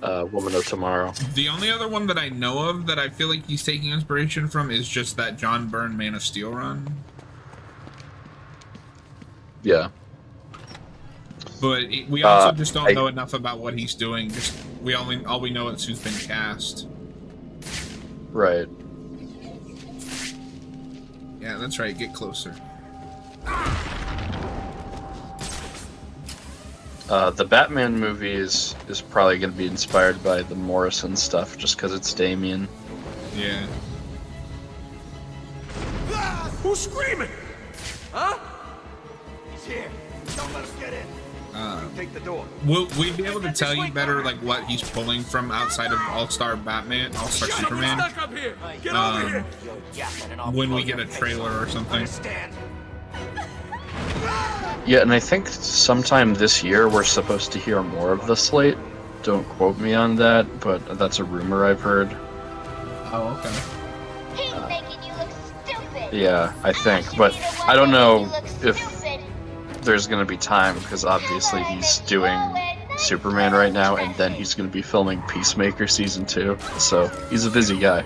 Woman of Tomorrow. The only other one that I know of that I feel like he's taking inspiration from is just that John Byrne Man of Steel run. Yeah. But we also just don't know enough about what he's doing. Just all we know is who's been cast. Right. Yeah, that's right. Get closer. The Batman movie is probably going to be inspired by the Morrison stuff, just because it's Damien. Yeah. Who's screaming? Huh? He's here. Don't let him get in. Take the door. We'd be able to tell you better, like, what he's pulling from outside of All-Star Batman, All-Star Superman. Stuck up here. Get over here. When we get a trailer or something. Yeah, and I think sometime this year we're supposed to hear more of the slate. Don't quote me on that, but that's a rumor I've heard. Oh, okay. He's making you look stupid. Yeah, I think, but I don't know if there's going to be time, because obviously he's doing Superman right now, and then he's going to be filming Peacemaker Season 2, so he's a busy guy.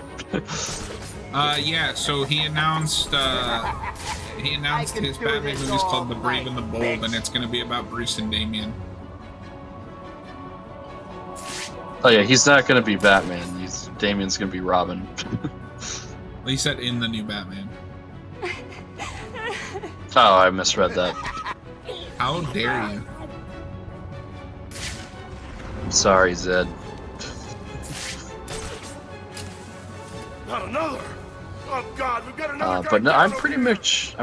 Yeah, so he announced his Batman movie is called The Brave and the Bold, and it's going to be about Bruce and Damian. Oh yeah, he's not going to be Batman. Damian's going to be Robin. He said in the new Batman. Oh, I misread that. How dare you? Sorry, Zed. Not another. Oh God, we've got another. But no, I'm pretty much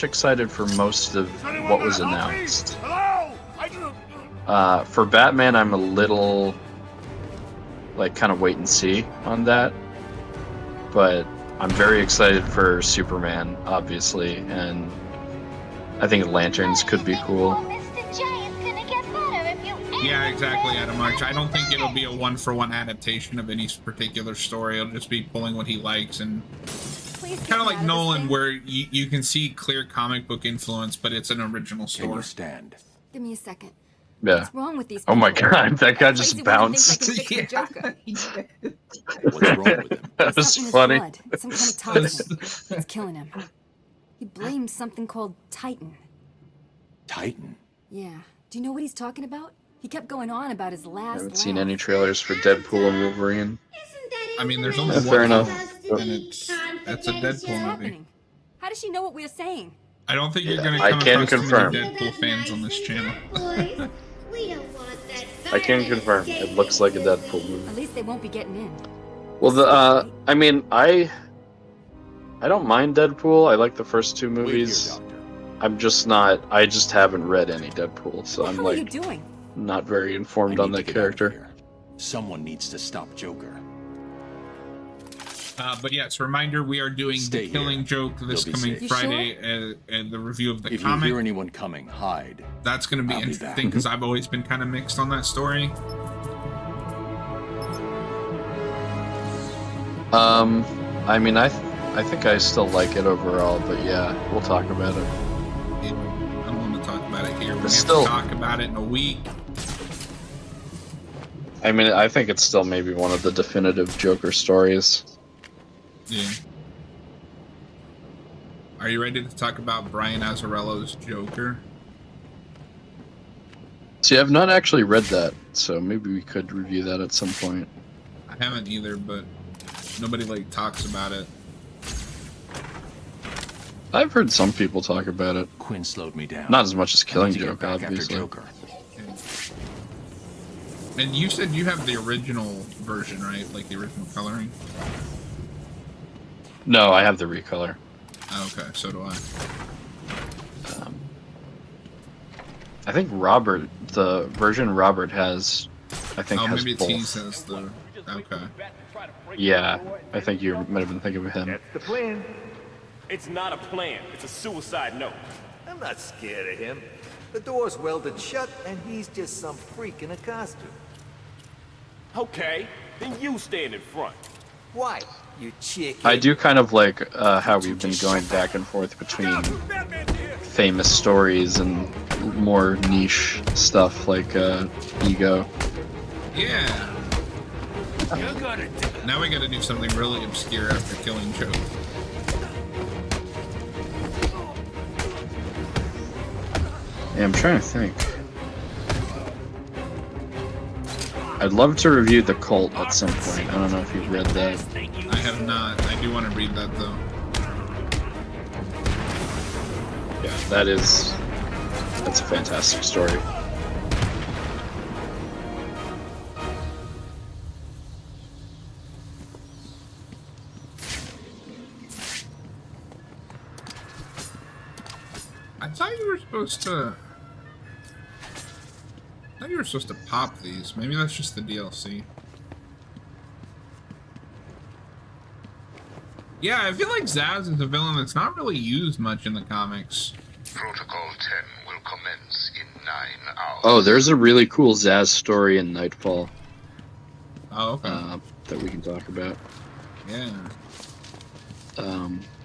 excited for most of what was announced. Hello? For Batman, I'm a little kind of wait and see on that, but I'm very excited for Superman, obviously, and I think Lanterns could be cool. Yeah, exactly, Adam Arch. I don't think it'll be a one-for-one adaptation of any particular story. It'll just be pulling what he likes, and kind of like Nolan, where you can see clear comic book influence, but it's an original story. Can you stand? Give me a second. Yeah. What's wrong with these Oh my people? God, that guy Crazy just woman bounced. thinks I can fix the Joker. What's wrong with him? That was Something in his funny. blood. Some kind of toxin. It's killing him. He blames something called Titan. Titan? Yeah. Do you know what he's talking about? He kept going on about his I last haven't seen laugh. any trailers for Deadpool and Wolverine. I mean, there's only Yeah, one, fair enough. and that's a Deadpool What's movie. happening? How does she know what we're saying? I don't think you're Yeah, going to I come can across confirm. too many Deadpool fans on this channel. I can confirm. It looks like a Deadpool movie. At least they won't be getting in. Well, I mean, I don't mind Deadpool. I like the first two Wait here, movies. Doctor. I just haven't read any Deadpool, so What I'm the hell are you like doing? not very I informed on need that to get out of character. here. Someone needs to stop Joker. But yes, reminder, we are doing Stay The Killing here. Joke this You'll be coming safe. You Friday, and the review of the If you comic. hear anyone coming, hide. That's going to be I'll be interesting back. because I've always been kind of mixed on that story. I mean, I think I still like it overall, but yeah, we'll talk about it. I don't want to talk about it here. We're going to Still- talk about it in a week. I mean, I think it's still maybe one of the definitive Joker stories. Yeah. Are you ready to talk about Brian Azzarello's Joker? See, I've not actually read that, so maybe we could review that at some point. I haven't either, but nobody talks about it. I've heard some people talk about it. Quinn slowed me down. Not as much as I Killing need to get Joke, back after obviously. Joker. And you said you have the original version, right? Like the original coloring? No, I have the recolor. Oh, okay, so do I. I think Robert, the version Robert has, I think Oh, has maybe both. T says the... Okay. Yeah, I think you might have been thinking of him. That's the plan. It's not a plan. It's a suicide note. I'm not scared of him. The door's welded shut, and he's just some freak in a costume. Okay, then you stand in front. Why, you chick? I do kind of like how we've been going back and forth between famous stories and more niche stuff like Ego. Yeah. Now we gotta do something really obscure after killing Joe. Yeah, I'm trying to think. I'd love to review The Cult at some point. I don't know if you've read that. I have not. I do want to read that though. Yeah, that's a fantastic story. I thought you were supposed to. I thought you were supposed to pop these. Maybe that's just the DLC. Yeah, I feel like Zaz is a villain that's not really used much in the comics. Protocol 10 will commence in 9 hours. Oh, there's a really cool Zaz story in Nightfall. Oh, okay. That we can talk about. Yeah.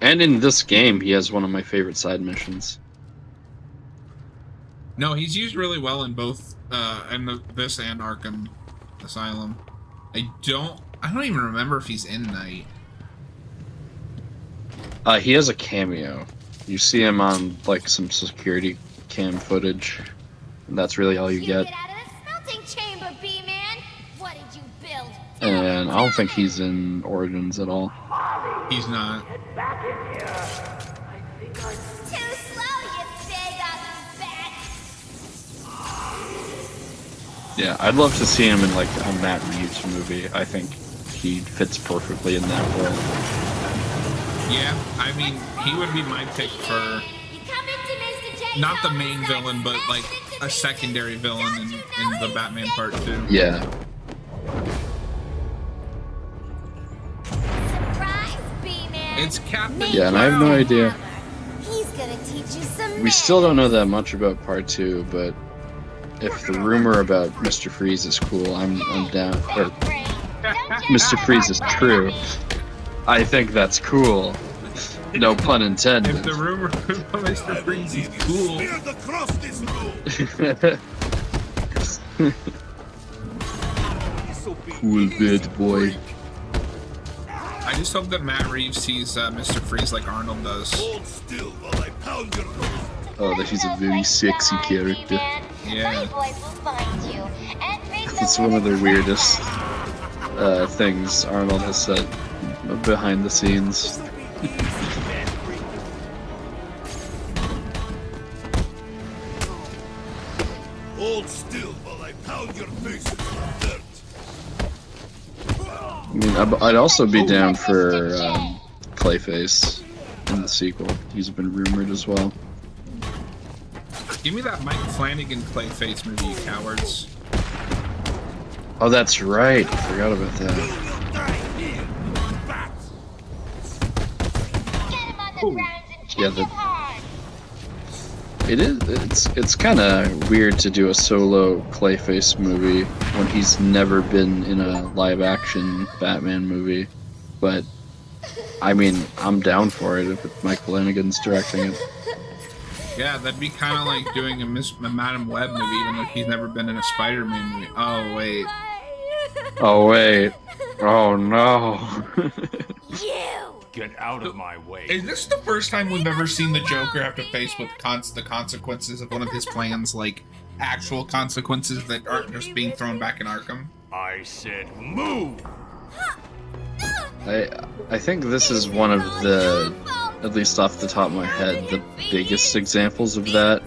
And in this game, he has one of my favorite side missions. No, he's used really well in both, this and Arkham Asylum. I don't even remember if he's in Night. He has a cameo. You see him on like some security cam footage. And that's really all you get. Get out of the smelting chamber, B-Man. What did you build? And I don't think he's in Origins at all. He's not. Too slow, you big ugly bat. Yeah, I'd love to see him in like a Matt Reeves movie. I think he fits perfectly in that role. Yeah, I mean, he would be my pick for not the main villain, but like a secondary villain in the Batman Part 2. Yeah. It's Captain. Yeah, and I have no idea. He's gonna teach you some. We still don't know that much about Part 2, but if the rumor about Mr. Freeze is cool, I'm down. Or Mr. Freeze is true. I think that's cool. No pun intended. If the rumor about Mr. Freeze is cool. Cool bad boy. I just hope that Matt Reeves sees Mr. Freeze like Arnold does. Oh, that he's a very sexy character. Yeah. It's one of the weirdest things Arnold has said behind the scenes. Hold still while I pound your faces with dirt. I mean, I'd also be down for Clayface in the sequel. He's been rumored as well. Give me that Mike Flanagan Clayface movie, you cowards. Oh, that's right. I forgot about that. Yeah, it's kind of weird to do a solo Clayface movie when he's never been in a live-action Batman movie. But I mean, I'm down for it if Mike Flanagan's directing it. Yeah, that'd be kind of like doing a Madam Web movie, even though he's never been in a Spider-Man movie. Oh wait. Oh wait. Oh no. Get out of my way. Is this the first time we've ever seen the Joker have to face with the consequences of one of his plans, like actual consequences that aren't just being thrown back in Arkham? I said move! I think this is one of the, at least off the top of my head, the biggest examples of that,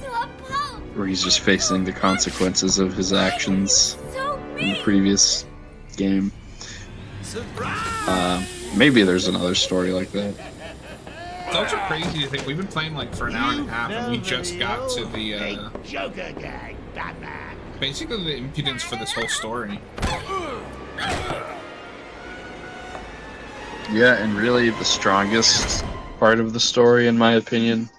where he's just facing the consequences of his actions in the previous game. Maybe there's another story like that. It's also crazy to think we've been playing like for an hour and a half, and we just got to the basically the impudence for this whole story. Yeah, and really the strongest part of the story, in my opinion,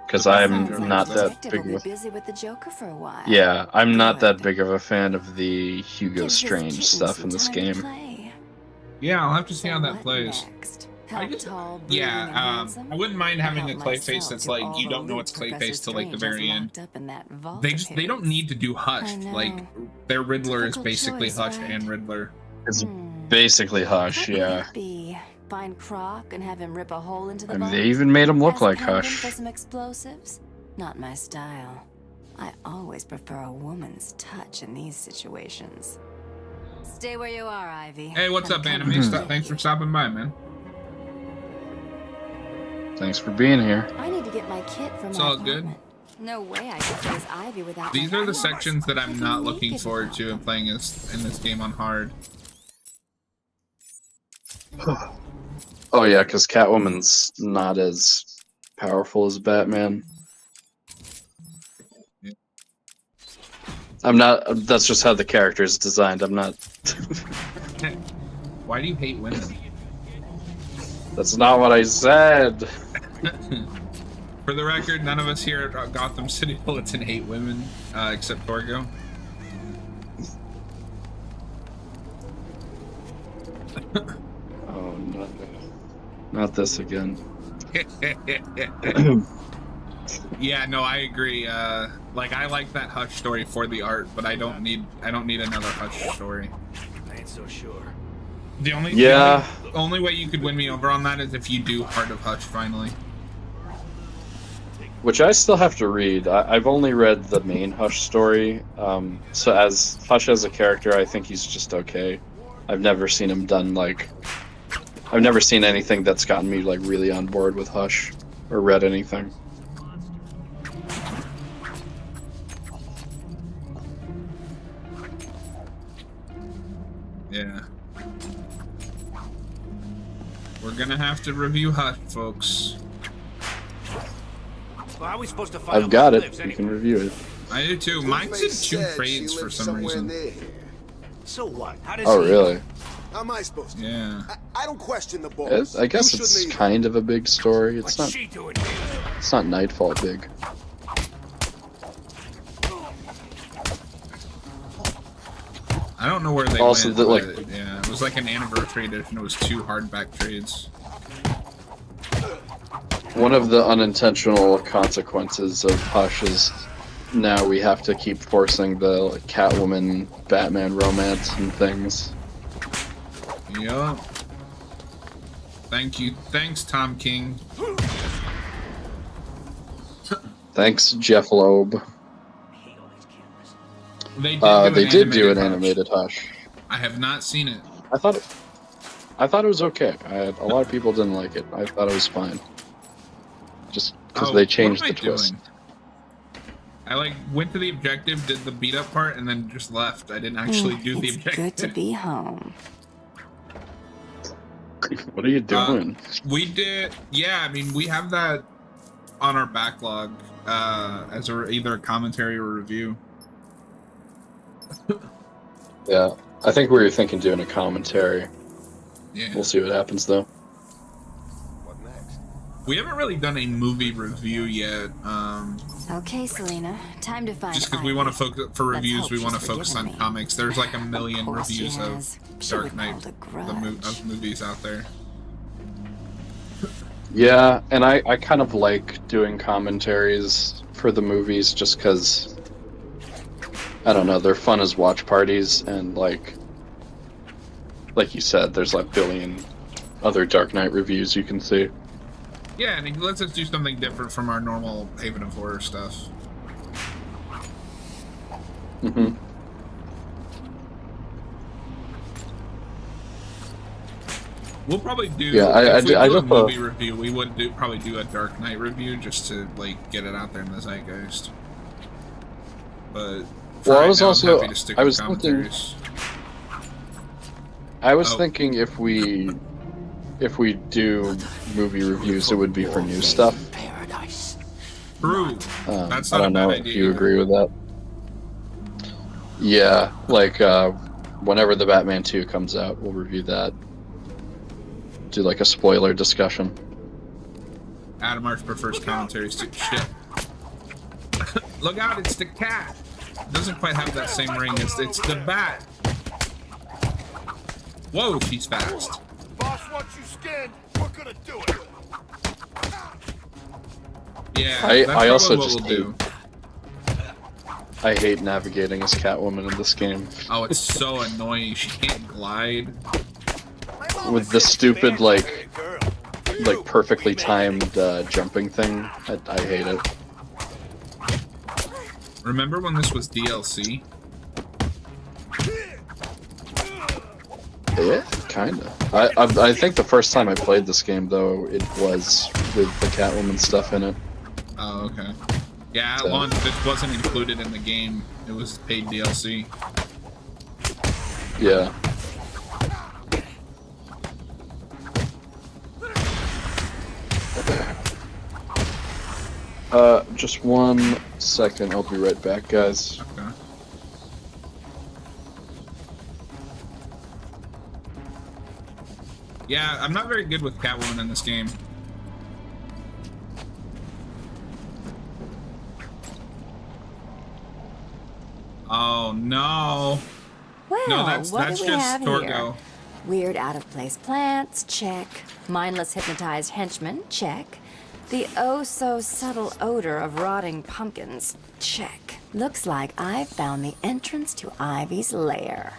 because I'm not that big of busy with the Joker for a while. Yeah, I'm not that big of a fan of the Hugo Strange stuff in this game. Yeah, I'll have to see how that plays. I wouldn't mind having a Clayface that's like, you don't know it's Clayface till like the very end. They don't need to do Hushed. Like, their Riddler is basically Hushed and Riddler. Basically Hush, yeah. Be find Croc and have him rip a hole into the I mean, box? they even made him look Ask like Penguin Hush. for some explosives? Not my style. I always prefer a woman's touch in these situations. Stay where you are, Ivy. Hey, what's up, Anime? Thanks for stopping by, man. Thanks for being here. I need to get my kit from It's my all apartment. good. No way I could face Ivy without. These my are the arms. sections that I'm I not can looking make it forward to in happen. playing in this game on hard. Oh yeah, because Catwoman's not as powerful as Batman. Yeah. I'm not. That's just how the character is designed. I'm not. Why do you hate women? That's not what I said. For the record, none of us here at Gotham City Bulletin hate women, except Torgo. Oh, not this again. Yeah, no, I agree. Like, I like that Hush story for the art, but I don't need another Hush story. I ain't so sure. The only way you could win me over on that is if you do Heart of Hush finally. Which I still have to read. I've only read the main Hush story. So as Hush as a character, I think he's just okay. I've never seen him done like. I've never seen anything that's gotten me like really on board with Hush, or read anything. Yeah. We're gonna have to review Hush, folks. Well, how are we supposed to find I've got it. You can review it. I do too. Mine's in 2 trades for some reason. So what? How does Oh he... really? How am I supposed to? Yeah. I don't question the boss. I guess it's kind of a big story. It's not. she doing here? It's not Nightfall big. I don't know where they Also, went, the, like, but, yeah, it was like an anniversary edition. It was 2 hardback trades. One of the unintentional consequences of Hush is now we have to keep forcing the like, Catwoman Batman romance and things. Yup. Thank you. Thanks, Tom King. Thanks, Jeff Loeb. They They did do an Hush. animated Hush. I have not seen it. I thought it was okay. A lot of people didn't like it. I thought it was fine. Just because they changed the twist. I like went to the objective, did the beat up part, and then just left. I didn't actually do the objective. Good to be home. What are you doing? We did, yeah. I mean, we have that on our backlog as either a commentary or a review. Yeah, I think we were thinking doing a commentary. Yeah. We'll see what happens though. We haven't really done a movie review yet. Okay, Selena, time to find. Just because we want to focus for Let's reviews, hope we she's want to focus on forgiven me. comics. There's like a million Of course she reviews has. of She Dark would Knight, hold a of movies out there. Yeah, and I kind of like doing commentaries for the movies just because, I don't know, they're fun as watch parties, and like you said, there's like billion other Dark Knight reviews you can see. Yeah, and it lets us do something different from our normal Haven of Horror stuff. Mm-hmm. We'll probably do. Yeah, if we do I a just movie review. We would probably do a Dark Knight review just to like get it out there in the zeitgeist. But well, right I was now, also I'm happy to stick I with was thinking. commentaries. I was thinking if we do movie reviews, it would be for new stuff. True. That's I not a don't bad know idea. if you agree with that. Yeah, like whenever the Batman 2 comes out, we'll review that. Do like a spoiler discussion. Adam Arch prefers commentaries to shit. Look out! It's the cat. It doesn't quite have that same ring. It's the bat. Whoa, she's fast. Boss wants you skinned. We're gonna do it. Yeah, I also what just we'll do. I hate navigating as Catwoman in this game. Oh, it's so annoying. She can't glide. with the stupid like perfectly timed jumping thing. I hate it. Remember when this was DLC? Yeah, kinda. I think the first time I played this game though, it was with the Catwoman stuff in it. Oh, okay. Yeah, at launch, this wasn't included in the game. It was paid DLC. Yeah. Just 1 second. I'll be right back, guys. Okay. Yeah, I'm not very good with Catwoman in this game. Oh no. Well, no, that's what just do we have Torgo. here? Weird out-of-place plants, check. Mindless hypnotized henchmen, check. The oh-so-subtle odor of rotting pumpkins, check. Looks like I found the entrance to Ivy's lair.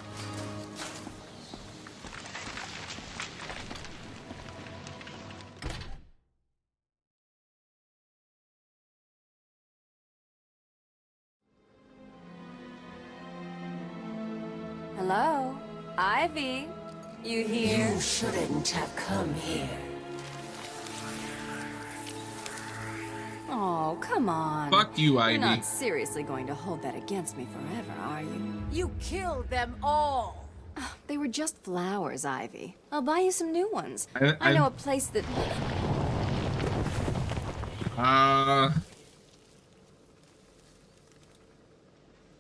Hello? Ivy? You here? You shouldn't have come here. Oh, come on. Fuck you, Ivy. You're not seriously going to hold that against me forever, are you? You killed them all. They were just flowers, Ivy. I'll buy you some new ones. I know a place that...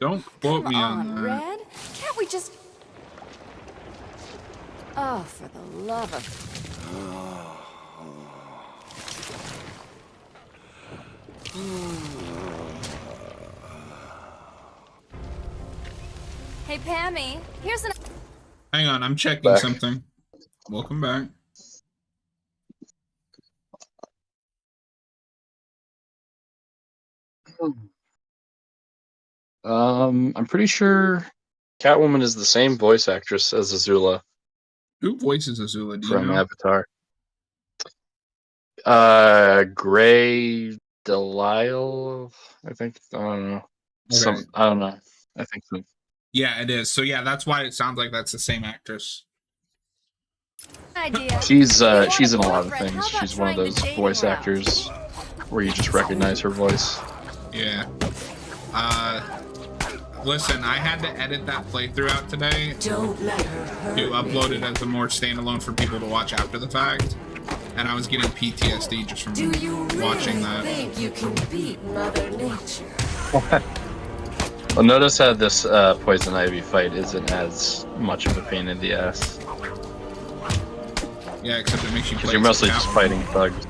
Don't quote me on Come on, Red. Can't we just... Oh, for the love of... Hey, Pammy, here's an... Hang on, I'm checking something. Welcome back. I'm pretty sure Catwoman is the same voice actress as Azula. Who voices Azula? Do you from know? Avatar? Gray Delisle, I think. I don't know. Okay. I don't know. I think so. Yeah, it is. So yeah, that's why it sounds like that's the same actress. idea. She's in a lot of things. She's one of those voice actors where you just recognize her voice. Yeah. Listen, I had to edit that playthrough out today to upload it as a more standalone for people to watch after the fact. And I was getting PTSD just from watching that. Think you can beat Mother Nature? Well, notice how this Poison Ivy fight isn't as much of a pain in the ass. Yeah, except it makes you play. Because you're mostly just fighting thugs.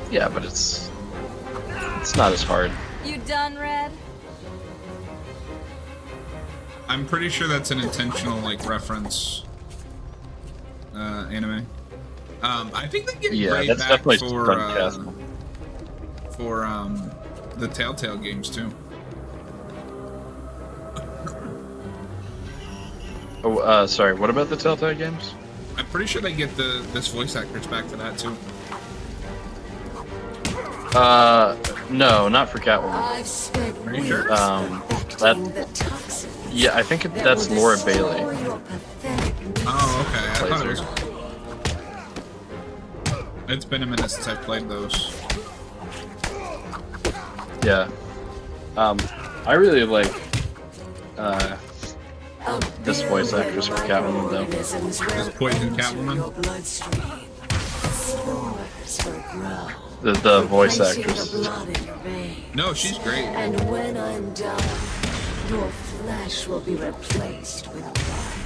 Yeah, but it's not as hard. You done, Red? I'm pretty sure that's an intentional like reference anime. I think they get right that's back definitely for the Telltale games too. Oh, sorry. What about the Telltale games? I'm pretty sure they get this voice actors back for that too. No, not for Catwoman. I've spent Are you sure? Yeah, I think that's Laura Bailey. Oh, okay. I thought it was... It's been a minute since I've played those. Yeah. I really like this voice actress for Catwoman though. Is Poison Catwoman? The voice actress. No, she's great. And when I'm done, your flesh will be replaced with blood.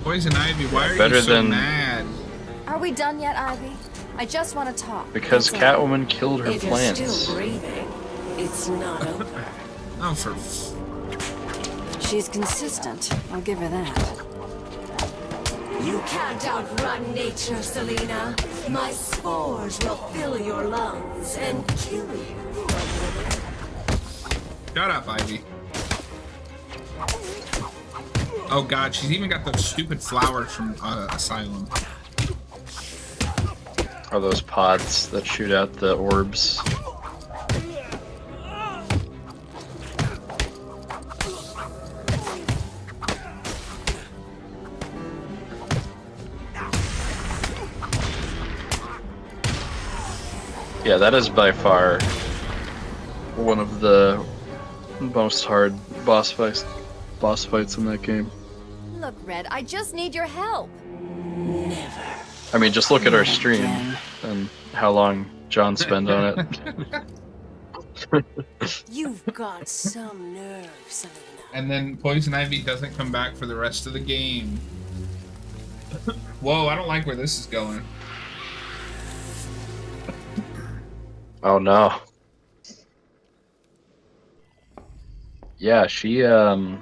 Poison Ivy, why are Better you so than- mad? Are we done yet, Ivy? I just want to talk. Because That's all. Catwoman killed her If you're plants. still breathing, it's not over. Oh, for... She's consistent. I'll give her that. You can't outrun nature, Selena. My spores will fill your lungs and kill you. Shut up, Ivy. Oh god, she's even got those stupid flowers from Asylum. Are those pods that shoot out the orbs? Yeah, that is by far one of the most hard boss fights in that game. Look, Red, I just need your help. I mean, just look at our stream and how long John spent on it. You've got some nerve, Selena. And then Poison Ivy doesn't come back for the rest of the game. Whoa, I don't like where this is going. Oh no. Yeah, she doesn't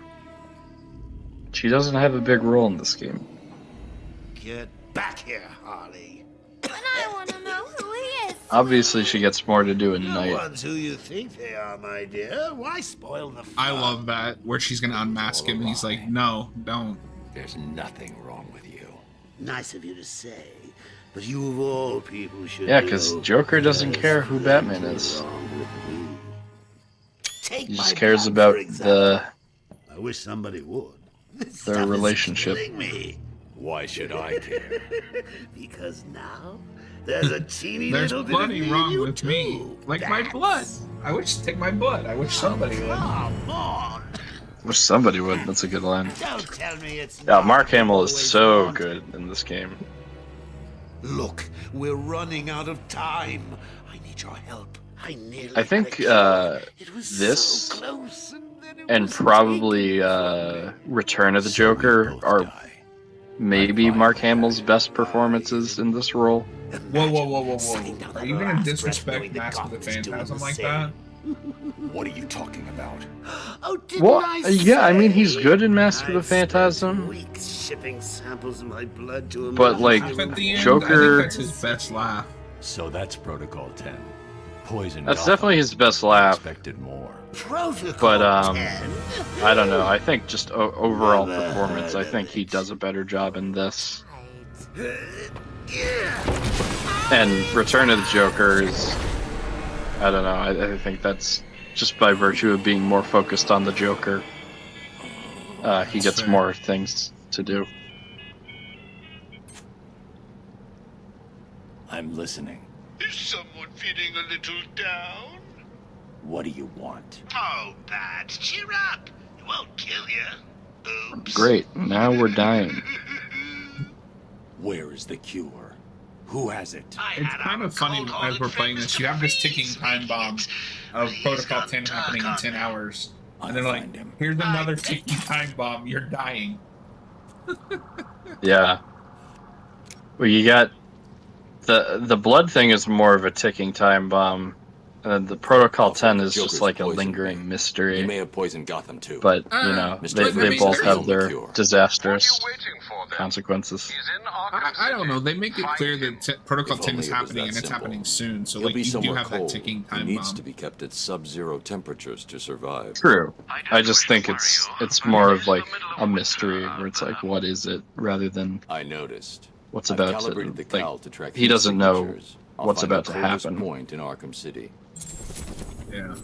have a big role in this game. Get back here, Harley. And I want to know who he is. Obviously, she gets more to do at No night. one's who you think they are, my dear. Why spoil the fun? I love that, where she's gonna unmask him and he's like, no, don't. There's nothing wrong with you. Nice of you to say, but you of all people should Yeah, because know Joker doesn't there's care who Batman nothing is. wrong with me. Take He my just cares plan, about for example. the I wish somebody would. This their stuff is relationship. killing me. Why should I care? Because now there's a teeny There's little bit of plenty me wrong in you with me. too. Like my blood. I wish to take my blood. I wish somebody would. Come on. Wish somebody would. That's a good line. Don't tell me it's Yeah, not Mark Hamill is always so wanted. good in this game. Look, we're running out of time. I need your help. I nearly I think had a cure. It was this so close, and then it and was probably Return of the Joker are maybe Mark Hamill's best performances in this role. Whoa, whoa, whoa, whoa, whoa. Are you gonna disrespect Mask of the Phantasm like that? What are you talking about? Oh, didn't Well, I yeah, I mean, he's say? good in Mask of the I've spent Phantasm, weeks shipping samples of my blood to him. but like At the end, I Joker, think that's his best laugh. So that's Protocol 10. Poison. that's Gotham. definitely his best laugh. Expected more. Protocol But 10? I don't know. I think just overall performance, I think he does a better job in this. And Return of the Joker is, I don't know. I think that's just by virtue of being more focused on the Joker. He gets fair. more things to do. I'm listening. Is someone feeling a little down? What do you want? Oh, Bats, cheer up. It won't kill you. Oops. Great. Now we're dying. Where is the cure? Who has it? It's kind of funny as we're playing this. You have this ticking time bomb of Protocol 10 happening in 10 hours. And they're like, here's another ticking time bomb. You're dying. Yeah. Well, you got the blood thing is more of a ticking time bomb. And the Protocol 10 is just like a lingering mystery. You may have poisoned Gotham too. But, you know, they both have their disastrous consequences. I don't know. They make it clear that Protocol 10 is happening and it's happening soon. So, like, you do have that ticking time He needs bomb. to be kept at sub-zero temperatures to survive. True. I just think it's more of like a mystery where it's like, what is it, rather than I noticed. what's I've about calibrated to the cal to track he doesn't know signatures. I'll what's find about the to coldest happen. point in Arkham City. Yeah.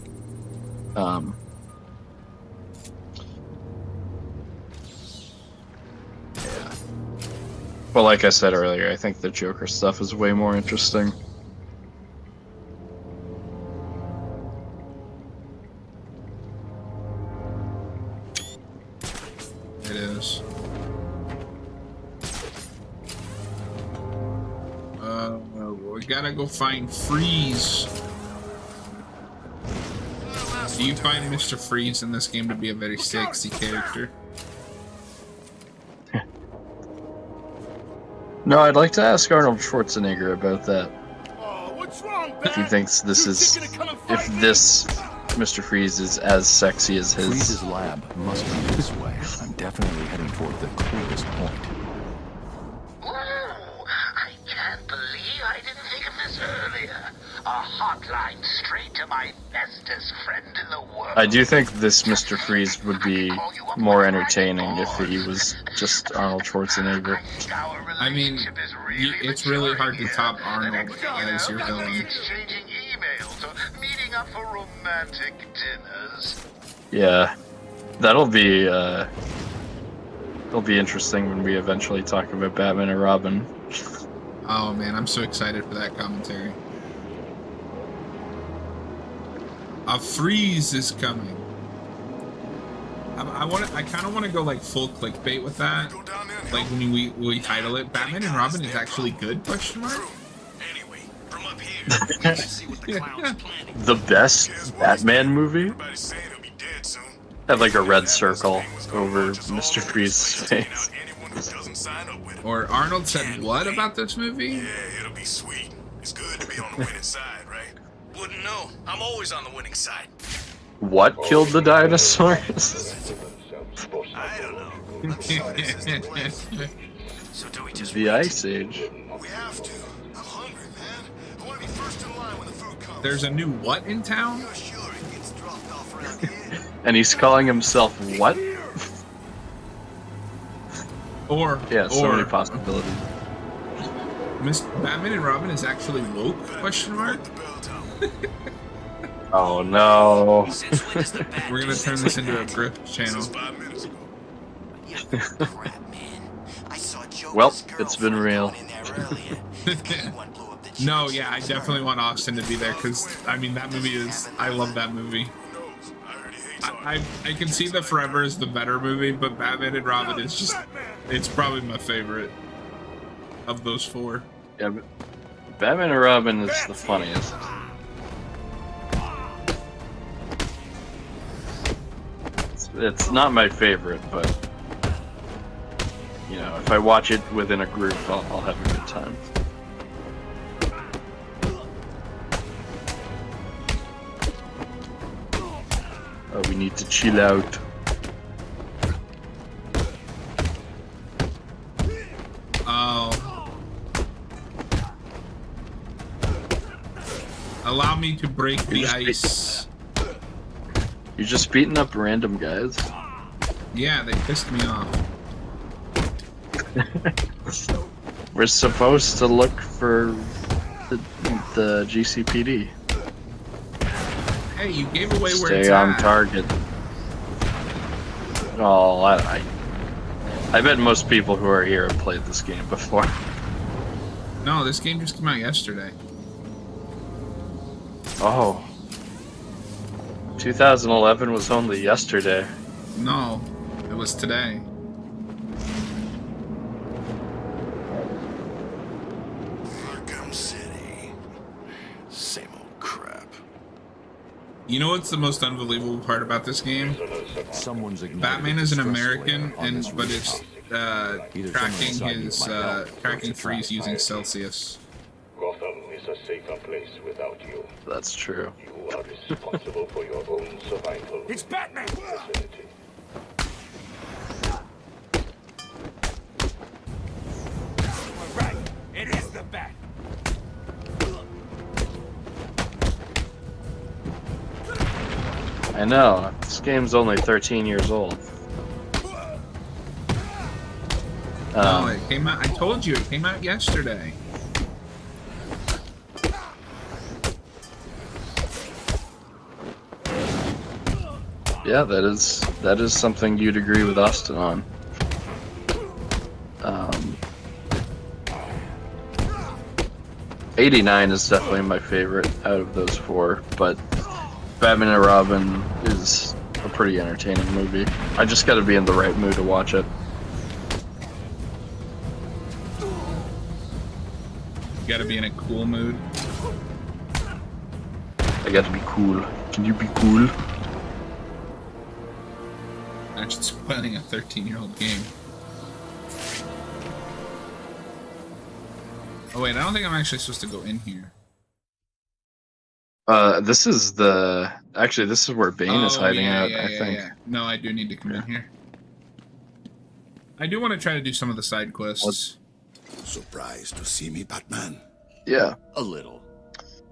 Yeah. Well, like I said earlier, I think the Joker stuff is way more interesting. It is. We gotta go find Freeze. Do you find Mr. Freeze in this game to be a very sexy character? No, I'd like to ask Arnold Schwarzenegger about that. Oh, what's wrong, If he thinks this is, if this Mr. Freeze is as sexy as his. Freeze's lab must be this way. I'm definitely heading toward the coolest point. I can't believe I didn't think of this earlier. A hotline straight to my bestest friend in the world. I do think this Mr. Freeze would be more entertaining if he was just Arnold Schwarzenegger. I mean, it's really hard to top Arnold as your villain. Exchanging emails or meeting up for romantic dinners. Yeah, that'll be it'll be interesting when we eventually talk about Batman and Robin. Oh man, I'm so excited for that commentary. A freeze is coming. I kind of want to go like full clickbait with that. Like when we title it, Batman and Robin is actually good? Question mark. Anyway, from up here, we can see what the clown's planning. The best Batman movie? Had like a red circle over Mr. Freeze's face. Or Arnold said what about this movie? Yeah, it'll be sweet. It's good to be on the winning side, right? Wouldn't know. I'm always on the winning side. What killed the dinosaurs? I don't know. So do we just The Ice Age. We have to. I'm hungry, man. I want to be first in line when the food comes. There's a new what in town? You're sure it gets dropped off around here? And he's calling himself what? Yeah, so many possibilities. Batman and Robin is actually woke? Question mark. Oh no. We're gonna turn this into a grift channel. Well, it's been real. No, yeah, I definitely want Austin to be there because I mean that movie is. I love that movie. I can see that Forever is the better movie, but Batman and Robin is just. It's probably my favorite of those four. Yeah, but Batman and Robin is the funniest. It's not my favorite, but you know, if I watch it within a group, I'll have a good time. Oh, we need to chill out. Oh. Allow me to break the ice. You're just beating up random guys. Yeah, they pissed me off. We're supposed to look for the GCPD. Hey, you gave away where it's Stay on at. target. Oh, I bet most people who are here have played this game before. No, this game just came out yesterday. Oh. 2011 was only yesterday. No, it was today. Arkham City. Same old crap. You know what's the most unbelievable part about this game? Batman is an American, but it's tracking freeze using Celsius. Gotham is a safer place without you. That's true. You are responsible for your own survival. It's Batman! Right, it is the Bat. I know. This game's only 13 years old. No, it came out. I told you, it came out yesterday. Yeah, that is something you'd agree with Austin on. 89 is definitely my favorite out of those four, but Batman and Robin is a pretty entertaining movie. I just gotta be in the right mood to watch it. You gotta be in a cool mood. I gotta be cool. Can you be cool? Actually spoiling a 13-year-old game. Oh wait, I don't think I'm actually supposed to go in here. This is where Bane is hiding out, I think. Yeah. No, I do need to come in here. I do want to try to do some of the side quests. Surprised to see me, Batman? Yeah. A little.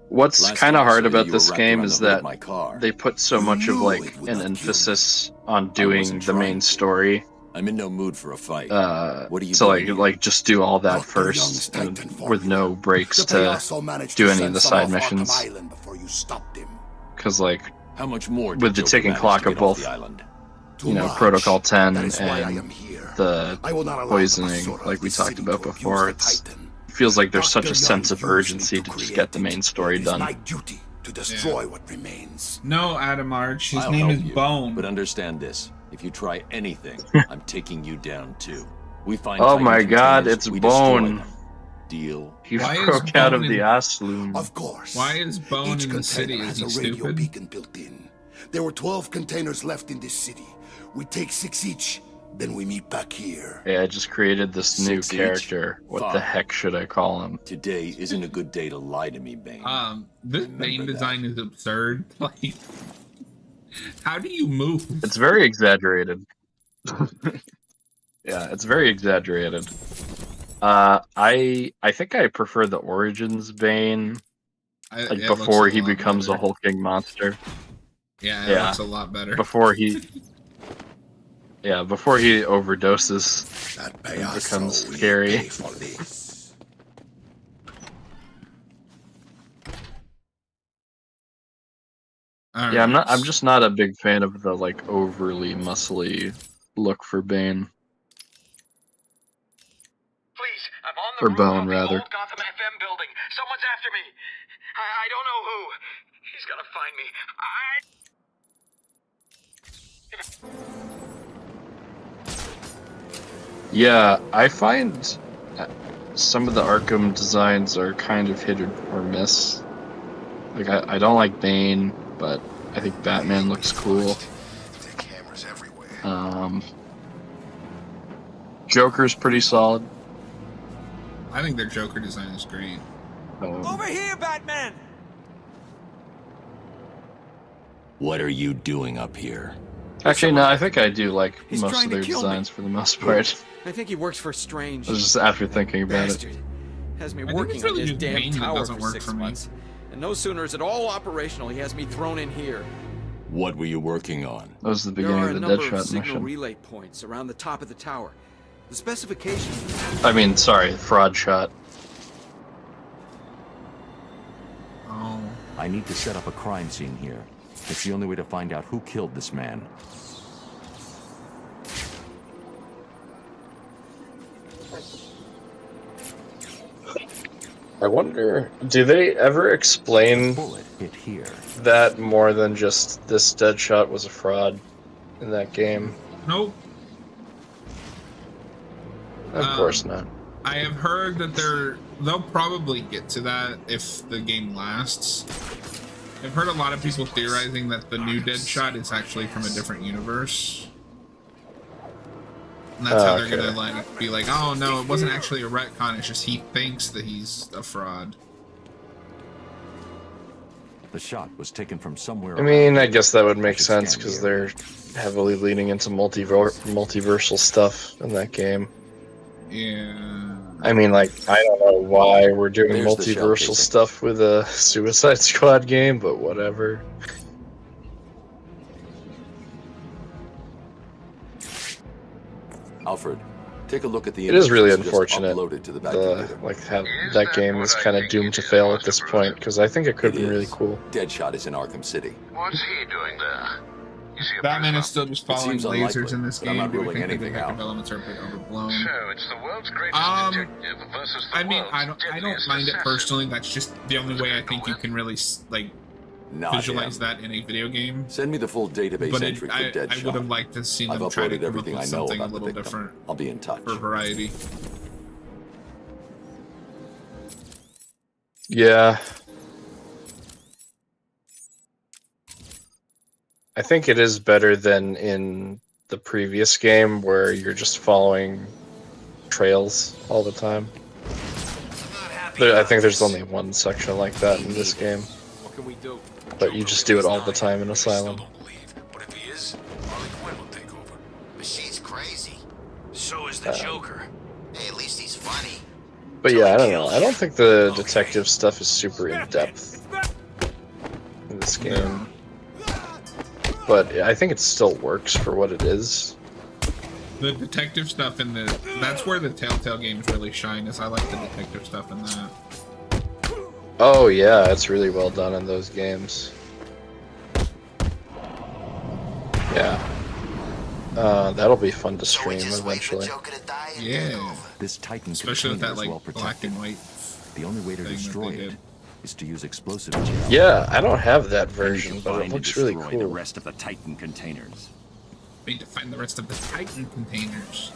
What's Last kind time of I hard saw you, about you this were wrapped game around is the hood of that my car. they put so much of like an emphasis on doing the main story. I'm in no mood for a fight. What are you So doing like just do all that Dr. first, Young's and titan for with you. no breaks The to Payaso managed do to any of send the some side off missions. Arkham Island before you stopped him. Because like How much more did with the Joker ticking manage clock to of get off both, the island? you know, much. Protocol 10 That is why I am and here. the I will not allow the poisoning, Basura like of we this talked city about to abuse before, the it Titan. feels like there's such Dr. a sense Young of used me urgency to just create get the it. main story It is done. my duty to destroy what remains. No, Adam Arch. His I'll name help is you, Bone. But understand this: if you try anything, I'm taking you down too. We find Oh Titan my god, containers, it's we destroy Bone. them. Deal. He Why is broke out Bone of the in- Asloom. Of course. Why is Bone Each in the city? container Is has he a radio stupid? beacon built in. There were 12 containers left in this city. We take 6 each, then we meet back here. Yeah, I just created this new 6 each? character. What the Fine. heck should I call him? Today isn't a good day to lie to me, Bane. This Bane design is absurd. Like, how do you move? It's very exaggerated. Yeah, it's very exaggerated. I think I prefer the Origins Bane, like it before looks a he lot becomes better. a hulking monster. Yeah, it looks a lot better. Before he overdoses and Payaso becomes will scary. pay for this. Yeah, I'm just not a big fan of the like overly muscly look for Bane. Please, I'm on the Or roof Bone, of the rather. old Gotham FM building. Someone's after me. I don't know who. He's gonna find me. Yeah, I find some of the Arkham designs are kind of hit or miss. Like I don't like Bane, but I think Batman looks cool. Joker's pretty solid. I think their Joker design is great. Over here, Batman! What are you doing up here? Actually, no, I think I do like He's most trying of to their kill me. designs for the most part. I think he works for Strange. It was just after thinking about Bastard. it. Has me I think working it's on really his just damn Bane that tower doesn't for work 6 for me. months. And no sooner is it all operational, he has me thrown in here. What were you working on? That was the There beginning are of a the number of Deadshot signal mission. relay points around the top of the tower. The specifications... I mean, sorry, Fraud Shot. Oh. I need to set up a crime scene here. It's the only way to find out who killed this man. I wonder, do they ever explain Bullet hit here. that more than just this Deadshot was a fraud in that game? Nope. Of course not. I have heard that they'll probably get to that if the game lasts. I've heard a lot of people theorizing that the new Deadshot is actually from a different universe. And that's how they're gonna like be like, oh no, it wasn't actually a retcon, it's just he thinks that he's a fraud. The shot was taken from somewhere. I mean, I guess that would make sense because they're heavily leaning into multiversal stuff in that game. Yeah. I mean, like, I don't know why we're doing There's the shell multiversal casing. stuff with a Suicide Squad game, but whatever. Alfred, take a look at the It is really images just unfortunate, uploaded to the back computer. like how that game is kind of doomed to fail at this point, because I think it could have been really cool. Deadshot is in Arkham City. What's he doing there? You see a Batman is still just It following seems lasers unlikely, in this but I'm game. not Do we ruling think the anything bigger out. developments are a bit overblown? So it's the world's greatest detective versus the I mean, world's I don't deadliest mind it assassin. personally. That's just the only way I think you can really like Not visualize him. that in a video game. Send me the full database But entry for I Deadshot. would have liked to see I've them try to uploaded come up everything with I know something a about the little victim. different I'll be in touch. for variety. Yeah. I think it is better than in the previous game where you're just following trails all the time. I think there's only one section like that in this game. What can we do? But you just do it all the time in Asylum. But if he is, Harley Quinn will take over. But she's crazy. So is the Joker. Hey, at least he's funny. But yeah, I don't know. I don't think the detective stuff is super in depth. this game. But I think it still works for what it is. The detective stuff in that's where the Telltale games really shine, is I like the detective stuff in that. Oh yeah, it's really well done in those games. Yeah. That'll be fun to stream eventually. Yeah. This Titan Especially with that container is like well black and white. The only way to thing that destroy they it did. is to use explosive gel. Yeah, I don't have that I need version, to but it find looks and really destroy cool. the rest of the Titan containers. We need to find the rest of the Titan containers.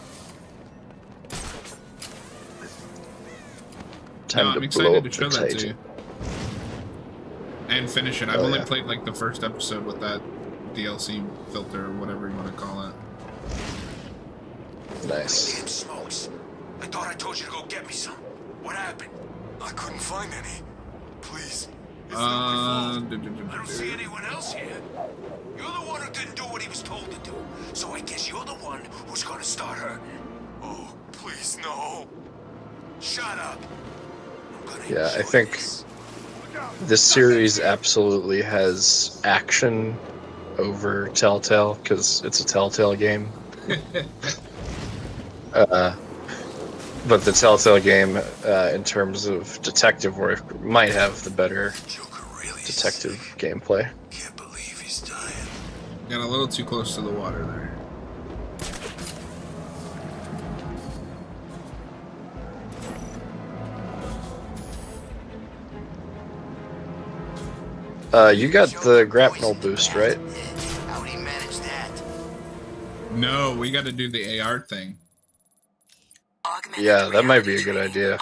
Time I'm to blow excited up to the show that to Titan. you. And finish it. I've Oh, only yeah. played like the first episode with that DLC filter or whatever you want to call it. Nice. Damn smokes. I thought I told you to go get me some. What happened? I couldn't find any. Please. I don't see anyone else here. You're the one who didn't do what he was told to do. So I guess you're the one who's gonna start hurting. Oh, please no. Shut up. Yeah, I think this series absolutely has action over Telltale because it's a Telltale game. But the Telltale game, in terms of detective work, might have the better detective gameplay. Got a little too close to the water there. You got the grapnel boost, right? How'd he manage that? No, we got to do the AR thing. Yeah, that might be a good idea.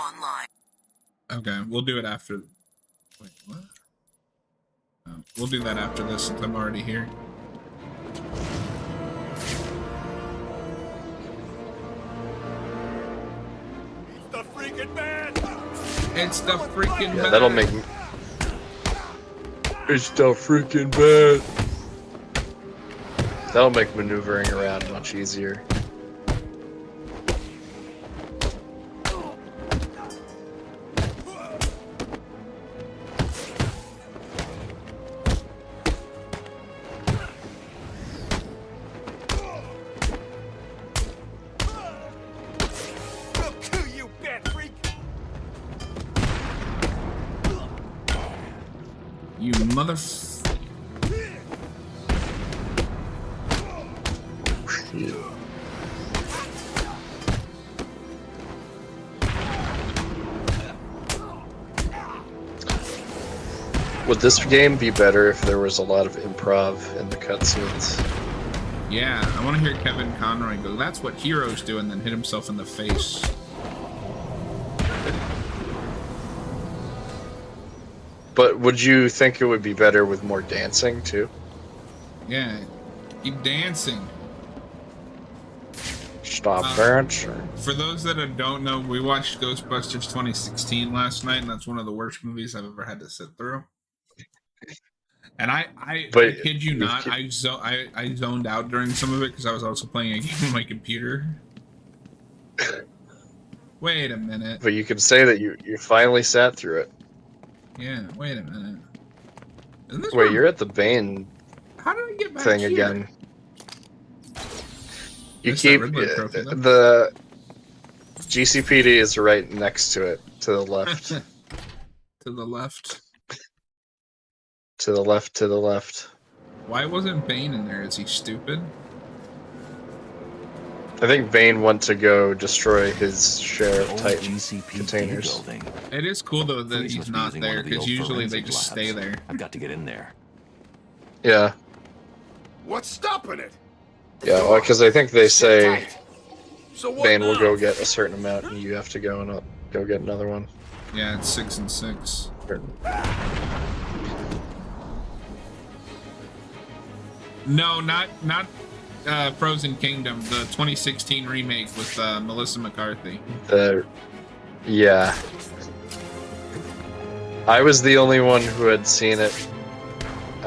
Okay, we'll do it after. Wait, what? Oh, we'll do that after this since I'm already here. The freaking man! It's the freaking Yeah, that'll make. It's the freaking bad. That'll make maneuvering around much easier. I'll kill you, bat freak! You mother. Would this game be better if there was a lot of improv in the cutscenes? Yeah, I want to hear Kevin Conroy go, "That's what heroes do," and then hit himself in the face. But would you think it would be better with more dancing too? Yeah, keep dancing. Stop dancing. For those that don't know, we watched Ghostbusters 2016 last night, and that's one of the worst movies I've ever had to sit through. And I kid you not, I zoned out during some of it because I was also playing a game on my computer. Wait a minute. But you could say that you finally sat through it. Yeah, wait a minute. Isn't this Wait, where- you're at the Bane How did I get back thing here? again. You Missed that keep Riddler trophy, though. the GCPD is right next to it, to the left, To the left. to the left, to the left. Why wasn't Bane in there? Is he stupid? I think Bane went to go destroy his share of Titan containers. Building. It is cool though that Police he's must be not using one there of the because old usually they forensic just labs. stay there. I've got to get in there. Yeah, What's stopping it? yeah. Well, because I think they say So what Bane will now? go get a certain amount, and you have to go and go get another one. Yeah, it's 6 and 6. No, not Frozen Kingdom, the 2016 remake with Melissa McCarthy. Yeah. I was the only one who had seen it,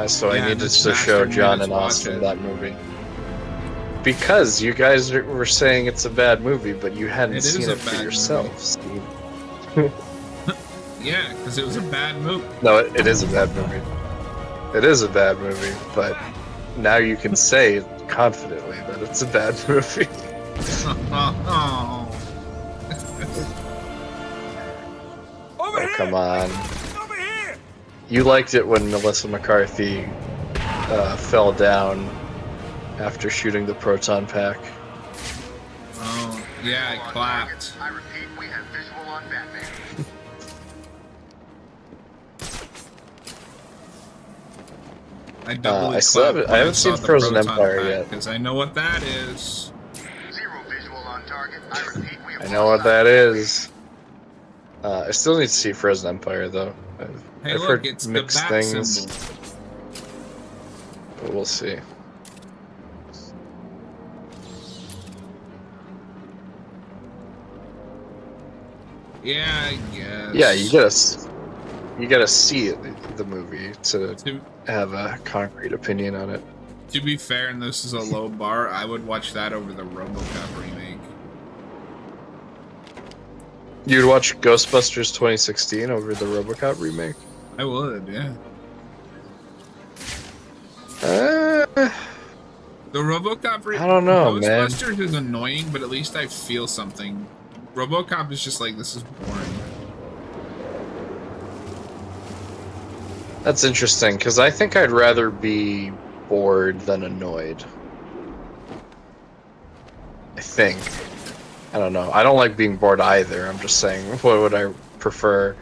so I Yeah, needed this to show bastard John made us and watch Austin it. that movie. Because you guys were saying it's a bad movie, but you hadn't It is seen a it for bad yourselves. Yeah, because it was a bad movie. No, it is a bad movie. It is a bad movie, but now you can say confidently that it's a bad movie. Oh, come on. You liked it when Melissa McCarthy fell down after shooting the proton pack. Oh, yeah, I clapped. I repeat, we have visual on Batman. I haven't seen Frozen Empire yet. Because I know what that is. Zero visual on target. I repeat, we have I know what that is. I still need to see Frozen Empire though. I've Look, heard it's mixed the bat things, symbol. but we'll see. Yeah, I guess. Yeah, you gotta see it, the movie to have a concrete opinion on it. To be fair, and this is a low bar, I would watch that over the RoboCop remake. You'd watch Ghostbusters 2016 over the RoboCop remake? I would, yeah. The RoboCop I don't know, man. Ghostbusters is annoying, but at least I feel something. RoboCop is just like, this is boring. That's interesting, because I think I'd rather be bored than annoyed. I think. I don't know. I don't like being bored either. I'm just saying, what would I prefer?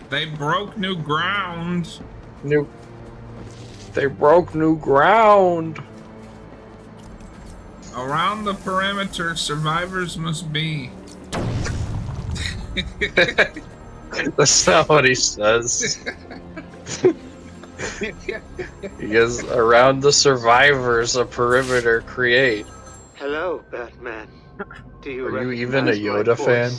They broke new ground. They broke new ground. Around the perimeter, survivors must be. That's not what he says. Because around the survivors, a perimeter create. Hello, Batman. Do you Are you even a Yoda fan?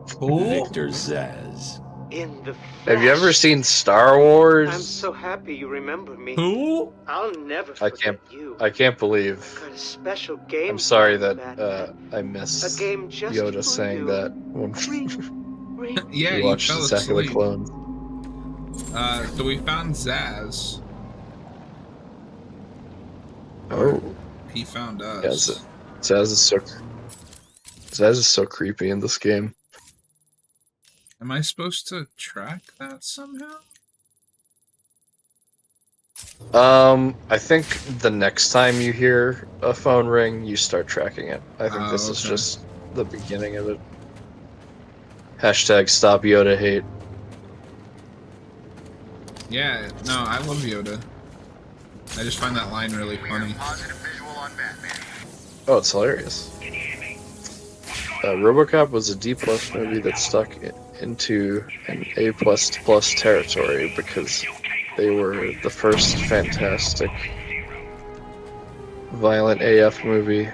Victor Zsasz. In the Have you ever seen Star Wars? I'm so happy you remember me. Who? I'll never I forget you. I can't believe. Got a special game. I'm sorry for you, that Batman. I missed A game just Yoda for saying you. that when Yeah, we you watched fell Attack of the asleep. Clones. So we found Zaz. Oh, He found us. yeah, Zaz is so creepy in this game. Am I supposed to track that somehow? I think the next time you hear a phone ring, you start tracking it. I think this is okay. just the beginning of it. Hashtag stop Yoda hate. Yeah, no, I love Yoda. I just find that line really funny. Oh, it's hilarious. RoboCop was a D+ movie that stuck into an A++ territory because they were the first fantastic violent AF movie.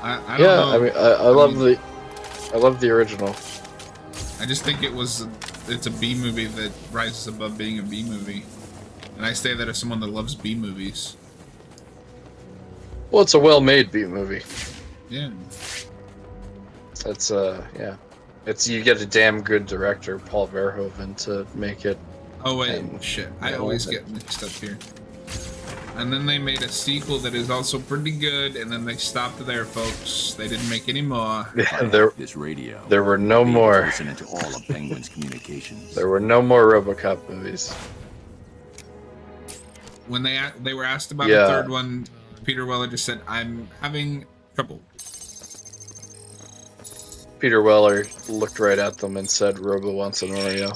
I don't know. I mean, I love the original. I just think it's a B movie that rises above being a B movie. And I say that as someone that loves B movies. Well, it's a well-made B movie. Yeah. It's yeah. You get a damn good director, Paul Verhoeven, to make it. Oh wait, shit. I always get mixed up here. And then they made a sequel that is also pretty good, and then they stopped there, folks. They didn't make any more. Yeah, this radio. There were no more. Listening to all of Penguin's communications. There were no more RoboCop movies. When they were asked about Yeah. the third one, Peter Weller just said, "I'm having trouble." Peter Weller looked right at them and said, "Robo wants an Oreo."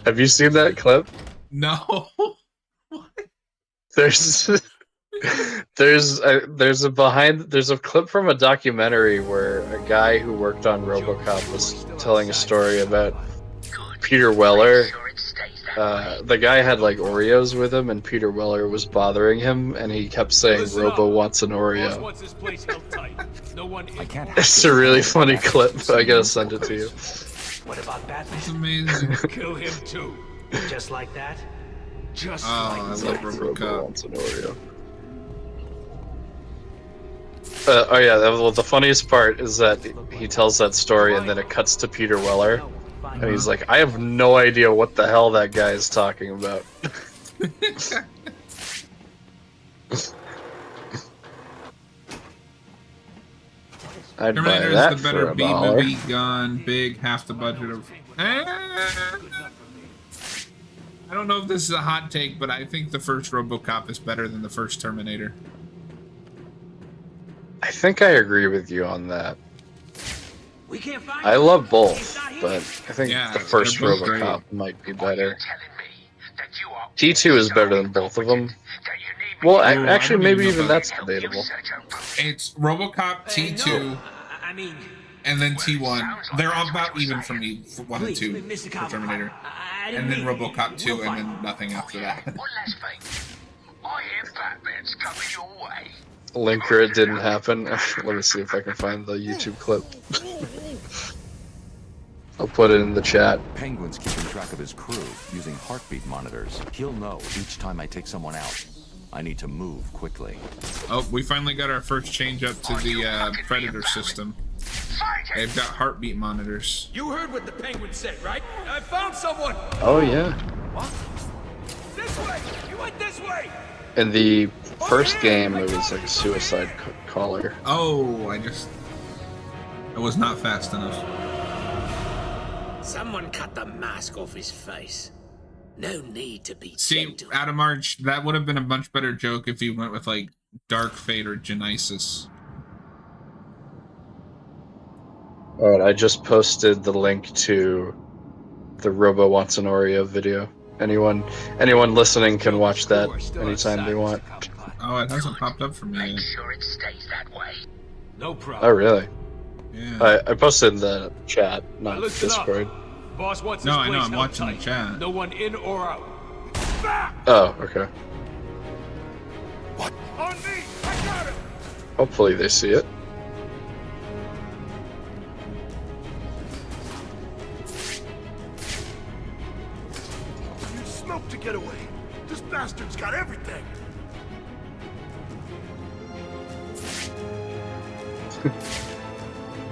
Have you seen that clip? No. There's a clip from a documentary where a guy who worked on RoboCop was telling a story about Peter Weller. The guy had like Oreos with him, and Peter Weller was bothering him, and he kept saying, "Robo wants an Oreo." It's a really funny clip. I gotta send it to you. What about Batman? It's amazing. Kill him too. Just like that? I love Robo RoboCop. wants an Oreo. Oh yeah, well, the funniest part is that he tells that story and then it cuts to Peter Weller. And he's like, I have no idea what the hell that guy is talking about. I'd buy Terminator's that the better for B $1. movie, gone big, half the budget of... I don't know if this is a hot take, but I think the first RoboCop is better than the first Terminator. I think I agree with you on that. I love both, but I think the first they're both RoboCop might be better. T2 is better than both of them. Well, actually, maybe even that's debatable. It's RoboCop, T2, and then T1. They're about even for me, for 1 and 2 for Terminator. And then RoboCop 2, and then nothing after that. I hear Batman's coming your way. Linker, it didn't happen. Let me see if I can find the YouTube clip. I'll put it in the chat. Penguin's keeping track of his crew using heartbeat monitors. He'll know each time I take someone out. I need to move quickly. Oh, we finally got our first change up to the Predator system. They've got heartbeat monitors. You heard what the Penguin said, right? I found someone! Oh, yeah. What? This way! You went this way! In the first game, it was like a suicide caller. Oh, I was not fast enough. Someone cut the mask off his face. No need to be See, gentle. Adam Arch, that would have been a much better joke if you went with, like, Dark Fate or Genesis. Alright, I just posted the link to the Robo Wants an Oreo video. Anyone listening can watch that anytime they want. Oh, it hasn't popped up for me yet. Sure it stays that way. No problem. Oh, really? Yeah. I posted in the chat, not Now listen Discord. Up. Boss wants No, his I know, place I'm held watching the tight. chat. No one in or out. Oh, okay. What? On me! I got it! Hopefully they see it. You smoke to get away. This bastard's got everything.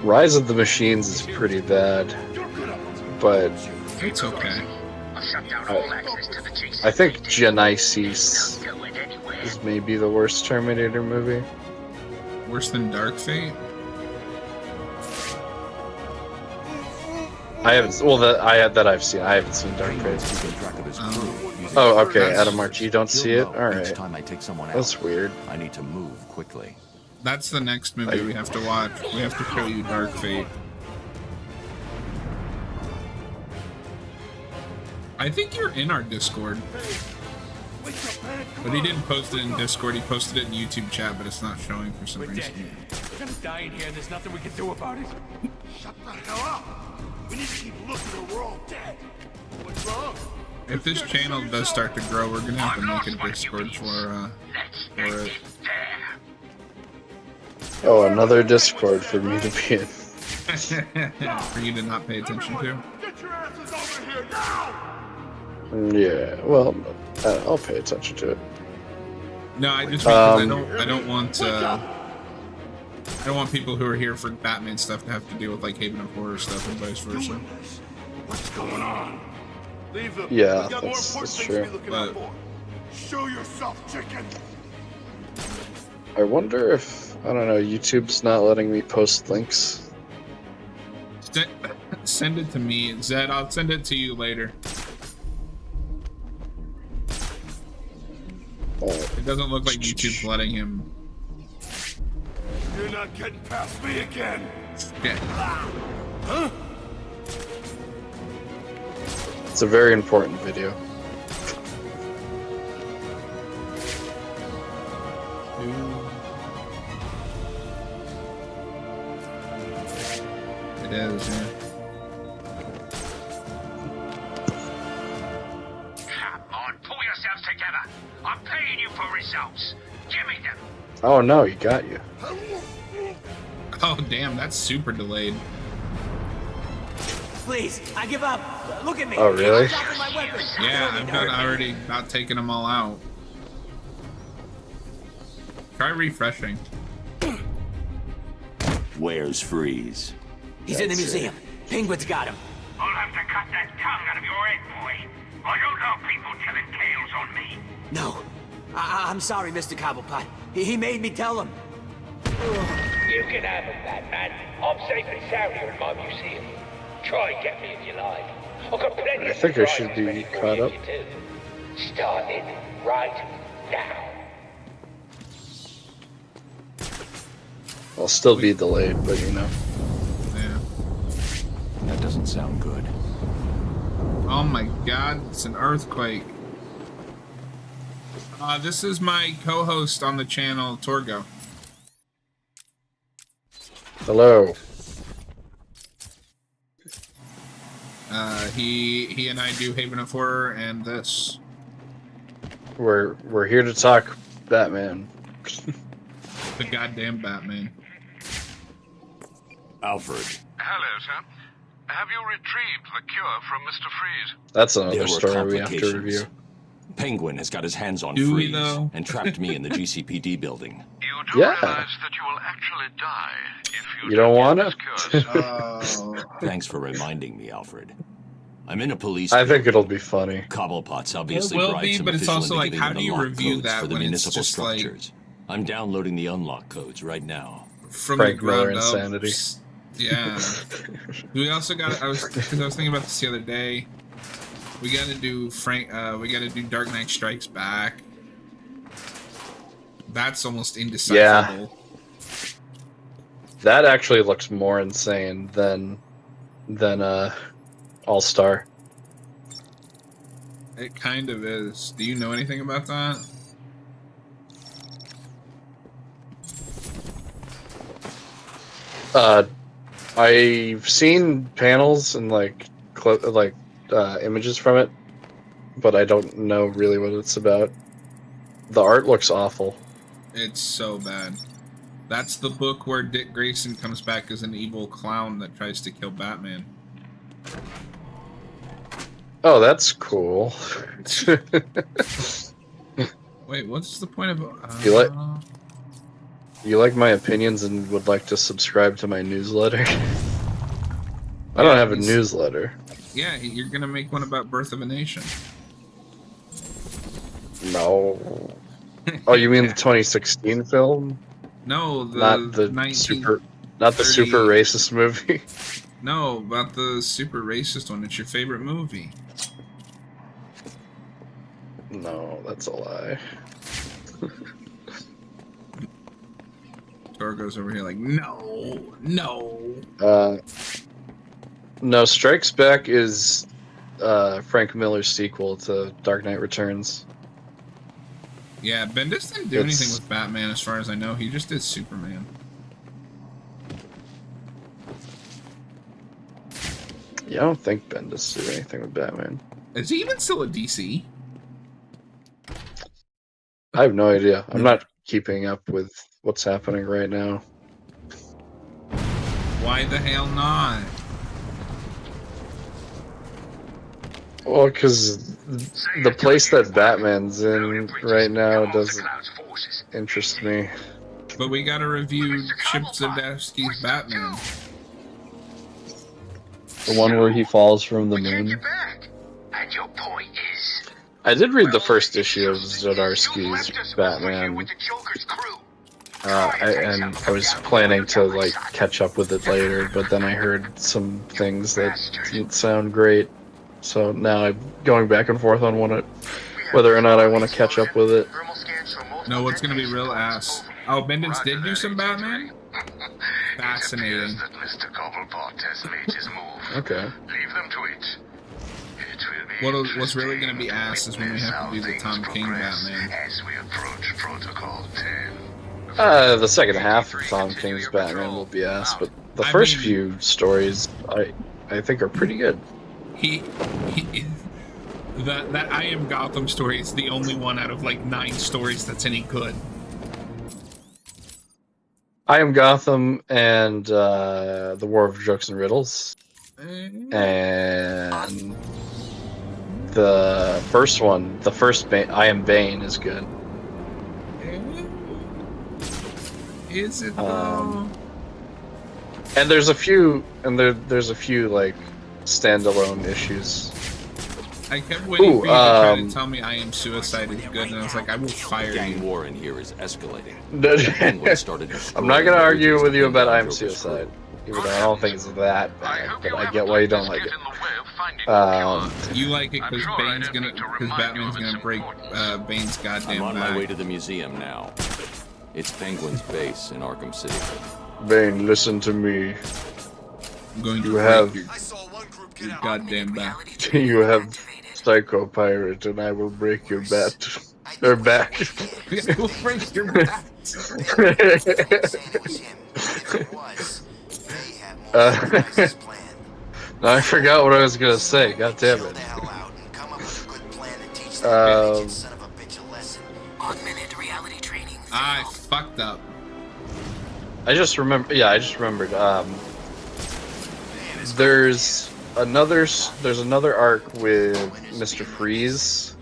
Rise of the Machines is pretty bad, but it's okay. I think Genesis is maybe the worst Terminator movie. Worse than Dark Fate? I haven't. Well, that I've seen. I haven't seen Dark Fate. Oh, okay. Adam Arch, you don't see it. All right. That's weird. I need to move quickly. That's the next movie we have to watch. We have to show you Dark Fate. I think you're in our Discord. But he didn't post it in Discord, he posted it in YouTube chat, but it's not showing for some reason. We're gonna die in here and there's nothing we can do about it. Shut the hell up! We need to keep looking or we're all dead. What's wrong? If this channel does start to grow, we're gonna have to make a Discord for it. Oh, another Discord for me to be in. For you to not pay attention to? Get your asses over here now! Yeah, well, I'll pay attention to it. No, I just because I don't want people who are here for Batman stuff to have to deal with like Haven of Horror stuff and vice versa. What's going on? Leave them. Yeah, We got more that's important things true. to be looking out for. Show yourself, chicken. I wonder if, I don't know, YouTube's not letting me post links. Send it to me, Zed. I'll send it to you later. It doesn't look like YouTube's letting him. You're not getting past me again. Okay. Huh? It's a very important video. It is, yeah. Come on, pull yourselves together. I'm paying you for results. Give me them. Oh no, he got you. Oh damn, that's super delayed. Please, I give up. Look at me. Oh really? Yeah, I've got already about taken them all out. Try refreshing. Where's Freeze? He's in the museum. Penguin's got him. I'll have to cut that tongue out of your head, boy. I don't know people telling tales on me. No. I'm sorry, Mr. Cobblepot. He made me tell him. You can have him, Batman. I'm safe and sound here in my museum. Try and get me if you like. I've got plenty I of think I should surprises be ready for caught you up. if you do. Starting right now. I'll still be delayed, but you know. Yeah. That doesn't sound good. Oh my god, it's an earthquake. This is my co-host on the channel, Torgo. Hello. He and I do Haven of Horror and this. We're here to talk Batman. The goddamn Batman. Alfred. Hello, sir. Have you retrieved the cure from Mr. Freeze? That's There another were story we have to complications. review. Penguin has got his hands on Do we, Freeze though? and trapped me in the GCPD building. You do Yeah. realize that you will actually die if you You don't get wanna? this cure, sir. Thanks for reminding me, Alfred. I'm in a police. I think it'll be funny. Cobblepot's It obviously will bribed be, some but it's official also into like, giving how him do you unlock review codes that for the when it's municipal just like structures? I'm downloading the unlock codes right now. from Frank the ground Miller up? insanity. Yeah. We also got. I was thinking about this the other day. We got to do we got to do Dark Knight Strikes Back. That's almost indecipherable. That actually looks more insane than All Star. It kind of is. Do you know anything about that? I've seen panels and images from it, but I don't know really what it's about. The art looks awful. It's so bad. That's the book where Dick Grayson comes back as an evil clown that tries to kill Batman. Oh, that's cool. Wait, what's the point of? You like my opinions and would like to subscribe to my newsletter? I don't have a newsletter. Yeah, you're gonna make one about Birth of a Nation. No. Oh, you mean the 2016 film? No, not the super racist movie. No, about the super racist one. It's your favorite movie. No, that's a lie. Torgo's over here like, no. No, Strikes Back is Frank Miller's sequel to Dark Knight Returns. Yeah, Bendis didn't do anything with Batman as far as I know. He just did Superman. Yeah, I don't think Bendis did anything with Batman. Is he even still a DC? I have no idea. I'm not keeping up with what's happening right now. Why the hell not? Well, because the place that Batman's in right now doesn't interest me. But we gotta review Chip Zdarsky's Batman. The one where he falls from the moon. And your point is, I did read the first issue of Zdarsky's Batman. And I was planning to catch up with it later, but then I heard some things that didn't sound great. So now I'm going back and forth on whether or not I want to catch up with it. No, what's gonna be real ass? Oh, Bendis did do some Batman? Fascinating. Mr. Cobblepot has made his move. Okay. Leave them to it. It will be What's really gonna be ass is when we have to do the Tom King Batman. as we approach Protocol 10. The second half of Tom King's Batman will be ass, but the first few stories I think are pretty good. That I Am Gotham story is the only one out of 9 stories that's any good. I Am Gotham and The War of Jokes and Riddles. And the first one, I Am Bane is good. Is it though? And there's a few, there's a few like standalone issues. I kept waiting for you to try to tell me I Am Suicide is good, and I was like, I will fire Gang you. war in here is escalating. I'm not gonna argue with you about I Am Suicide, even though I don't think it's that bad, but I get why you don't like it. You like it because Batman's gonna break Bane's goddamn I'm on back. my way to the museum now. It's Penguin's base in Arkham City. Bane, listen to me. I'm going to you have your goddamn back. you have Psycho Pirate, and I will break your back. We'll break your back. No, I forgot what I was gonna say. God damn it. I fucked up. I just remember. Yeah, I just remembered. There's another arc with Mr. Freeze,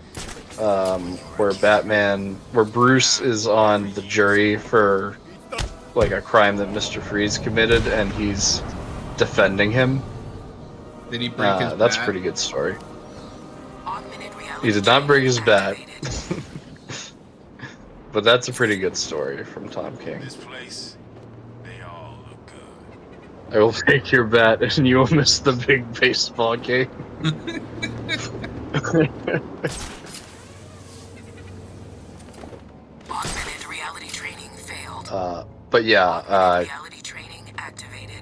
where Bruce is on the jury for like a crime that Mr. Freeze committed, and he's defending him. Did he break his That's bat? a pretty good story. He did not break his bat. But that's a pretty good story from Tom King. This place, they all look good. I will take your bat and you will miss the big baseball game. But yeah,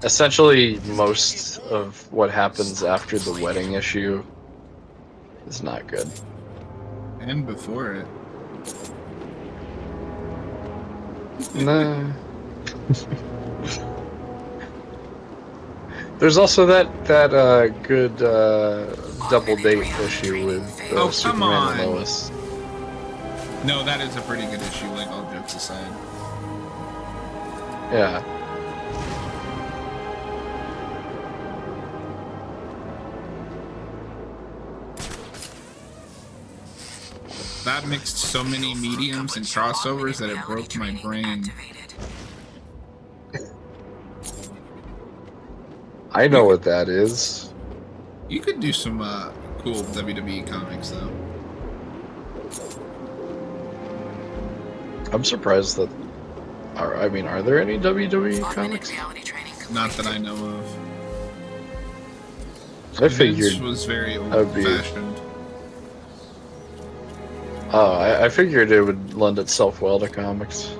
essentially most of what happens after the wedding issue is not good. And before it. Nah. There's also that good double date issue with Superman and Lois. No, that is a pretty good issue, like all jokes aside. Yeah. That mixed so many mediums and crossovers that it broke my brain. I know what that is. You could do some cool WWE comics, though. I'm surprised that. Are there any WWE comics? Not that I know of. I figured Vince was very that would be. old-fashioned. Oh, I figured it would lend itself well to comics.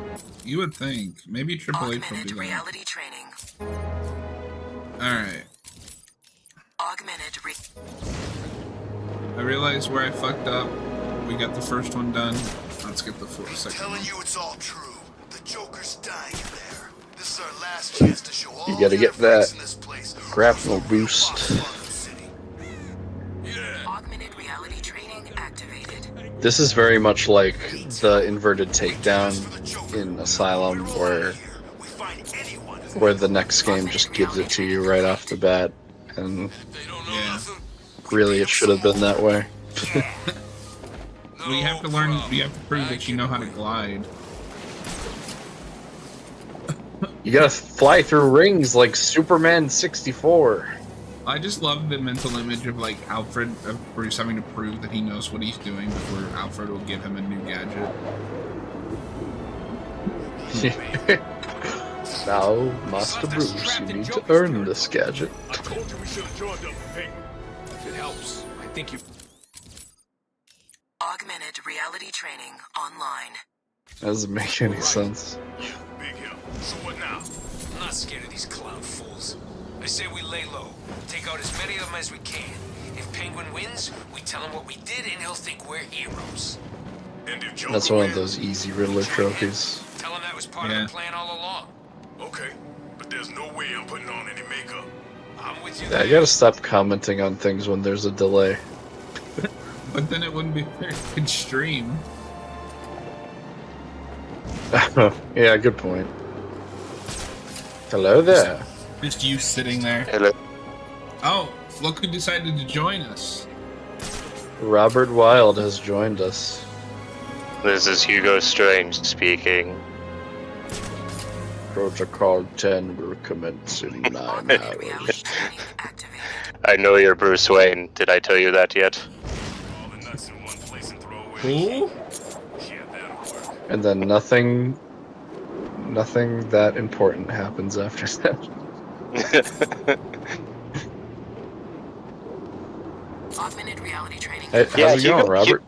You would think. Maybe Triple H will do that. Alright. I realized where I fucked up. We got the first one done. Let's get the second one. Telling you it's all true. The Joker's dying in there. This is our last chance to show all You gotta the get efforts that in this place. grapple boost. This is very much like the inverted takedown in Asylum, where the next game just gives it to you right off the bat, and really it should have been that way. Well, you have to learn. You have to prove that you know how to glide. You gotta fly through rings like Superman 64. I just love the mental image of like Alfred, of Bruce having to prove that he knows what he's doing before Alfred will give him a new gadget. Now, Master Bruce, you need to earn this gadget. I told you we should have joined up, Penguin. If it helps, I think you. Augmented reality training online. That doesn't make any sense. Big help. So what now? I'm not scared of these clown fools. I say we lay low, take out as many of them as we can. If Penguin wins, we tell him what we did and he'll think we're heroes. And if Joker That's one of those easy Riddler trophies. tell him that was part of the plan all along. Okay, but there's no way I'm putting on any makeup. I'm with you. Yeah, I gotta stop commenting on things when there's a delay. But then it wouldn't be very good stream. Yeah, good point. Hello there. Just you sitting there. Hello. Oh, look who decided to join us. Robert Wilde has joined us. This is Hugo Strange speaking. Protocol 10 will commence in 9 hours. I know you're Bruce Wayne. Did I tell you that yet? Who? And then nothing that important happens after that. Augmented reality training. Hey, how's it going, Robert?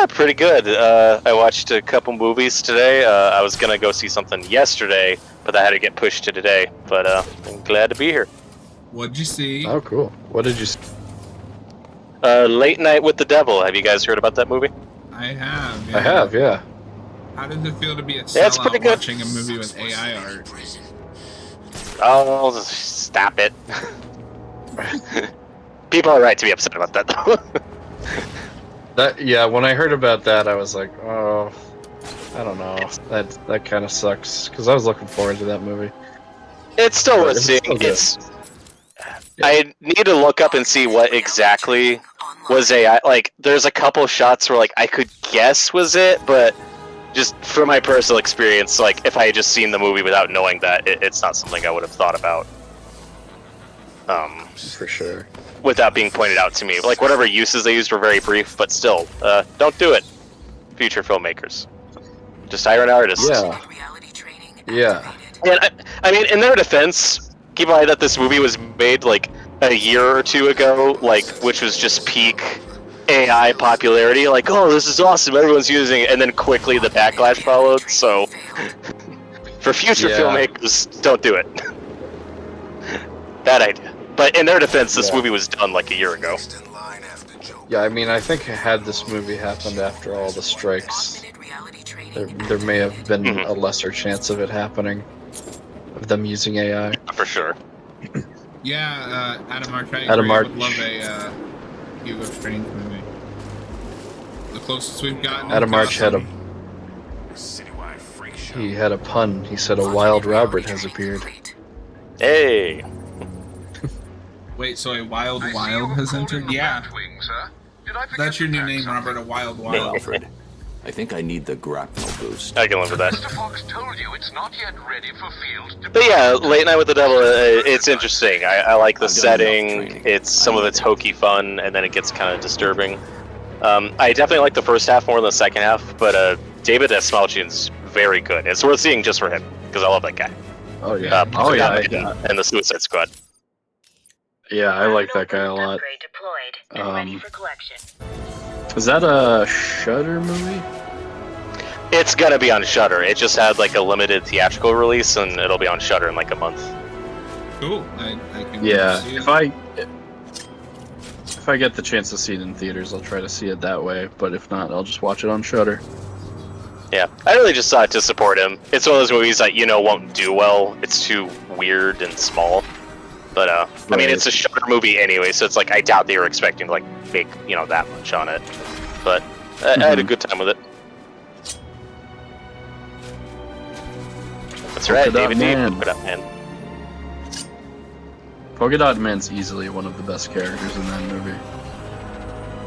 Pretty good. I watched a couple movies today. I was gonna go see something yesterday, but that had to get pushed to today. But I'm glad to be here. What'd you see? Oh, cool. What did you see? Late Night with the Devil. Have you guys heard about that movie? I have. Yeah. I have, yeah. How does it feel to be a Yeah, it's pretty sellout good. watching a movie with AI art? Oh, stop it. People are right to be upset about that, though. Yeah, when I heard about that, I was like, oh, I don't know. That kind of sucks, because I was looking forward to that movie. It's still But worth it's seeing. still good. I need to look up and see what exactly was AI. Like, there's a couple shots where, like, I could guess was it, but just from my personal experience, like, if I had just seen the movie without knowing that, it's not something I would have thought about. For sure. Without being pointed out to me. Like, whatever uses they used were very brief, but still, don't do it, future filmmakers. Just hire an artist. Yeah. Yeah. And I mean, in their defense, keep in mind that this movie was made like a year or two ago, like, which was just peak AI popularity. Like, oh, this is awesome, everyone's using it, and then quickly the backlash followed. So, for future filmmakers, don't do it. Bad idea. But in their defense, this movie was done like a year ago. Yeah, I mean, I think had this movie happened after all the strikes, there may have been a lesser chance of it happening, of them using AI. For sure. Yeah, Adam Arch, I Adam Arch. would love a Hugo Strange movie. The closest we've gotten. Adam Arch had he had a pun. He said a wild Robert has appeared. Hey. Wait, so a wild has entered? Yeah. That's your new name, Robert. A wild. Hey, Alfred. I think I need the grapnel boost. I can live with that. Mr. Fox told you it's not yet ready for field. But yeah, Late Night with the Devil, it's interesting. I like the setting. It's some of it's hokey fun, and then it gets kind of disturbing. I definitely like the first half more than the second half, but David S. Malchian's very good. It's worth seeing just for him, because I love that guy. Oh yeah. And the Suicide Squad. Yeah, I like that guy a lot. Is that a Shudder movie? It's gonna be on Shudder. It just had like a limited theatrical release, and it'll be on Shudder in like a month. Cool. I can see it. If I get the chance to see it in theaters, I'll try to see it that way. But if not, I'll just watch it on Shudder. Yeah, I really just saw it to support him. It's one of those movies that won't do well. It's too weird and small. But I mean, it's a Shudder movie anyway, so it's like I doubt they were expecting to like make that much on it. But I had a good time with it. That's right, David D. Polka Dot Man. Polka Dot Man's easily one of the best characters in that movie.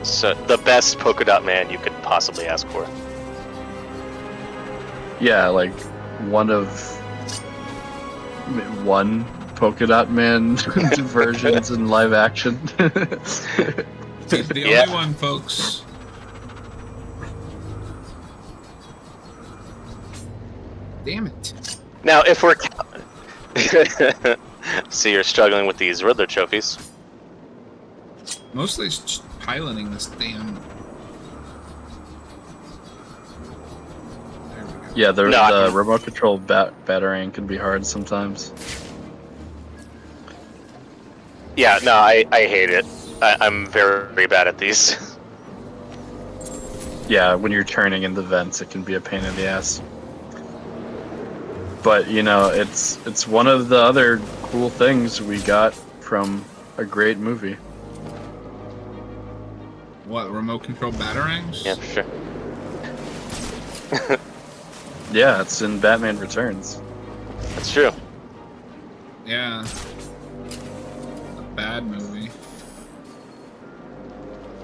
So the best Polka Dot Man you could possibly ask for. Yeah, like one Polka Dot Man versions in live action. He's the only one, folks. Damn it. Now, if we're... See, you're struggling with these Riddler trophies. Mostly it's just piloting this damn... Yeah, the remote control batarang can be hard sometimes. Yeah, no, I hate it. I'm very, very bad at these. Yeah, when you're turning in the vents, it can be a pain in the ass. But it's one of the other cool things we got from a great movie. What, remote control batarangs? Yeah, sure. Yeah, it's in Batman Returns. That's true. Yeah. A bad movie.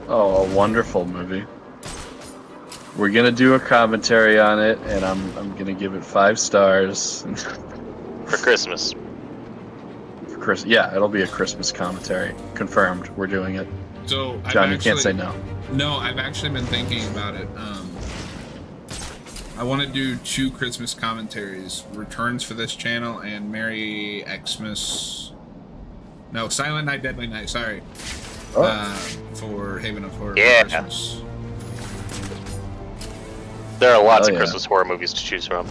Oh, a wonderful movie. We're gonna do a commentary on it, and I'm gonna give it 5 stars. For Christmas. Yeah, it'll be a Christmas commentary. Confirmed. We're doing it. So John, you can't say no. No, I've actually been thinking about it. I want to do 2 Christmas commentaries: Returns for this channel and Merry Xmas. No, Silent Night, Deadly Night. Sorry. For Haven of Horror. Yeah. Christmas. There are lots of Christmas horror movies to choose from.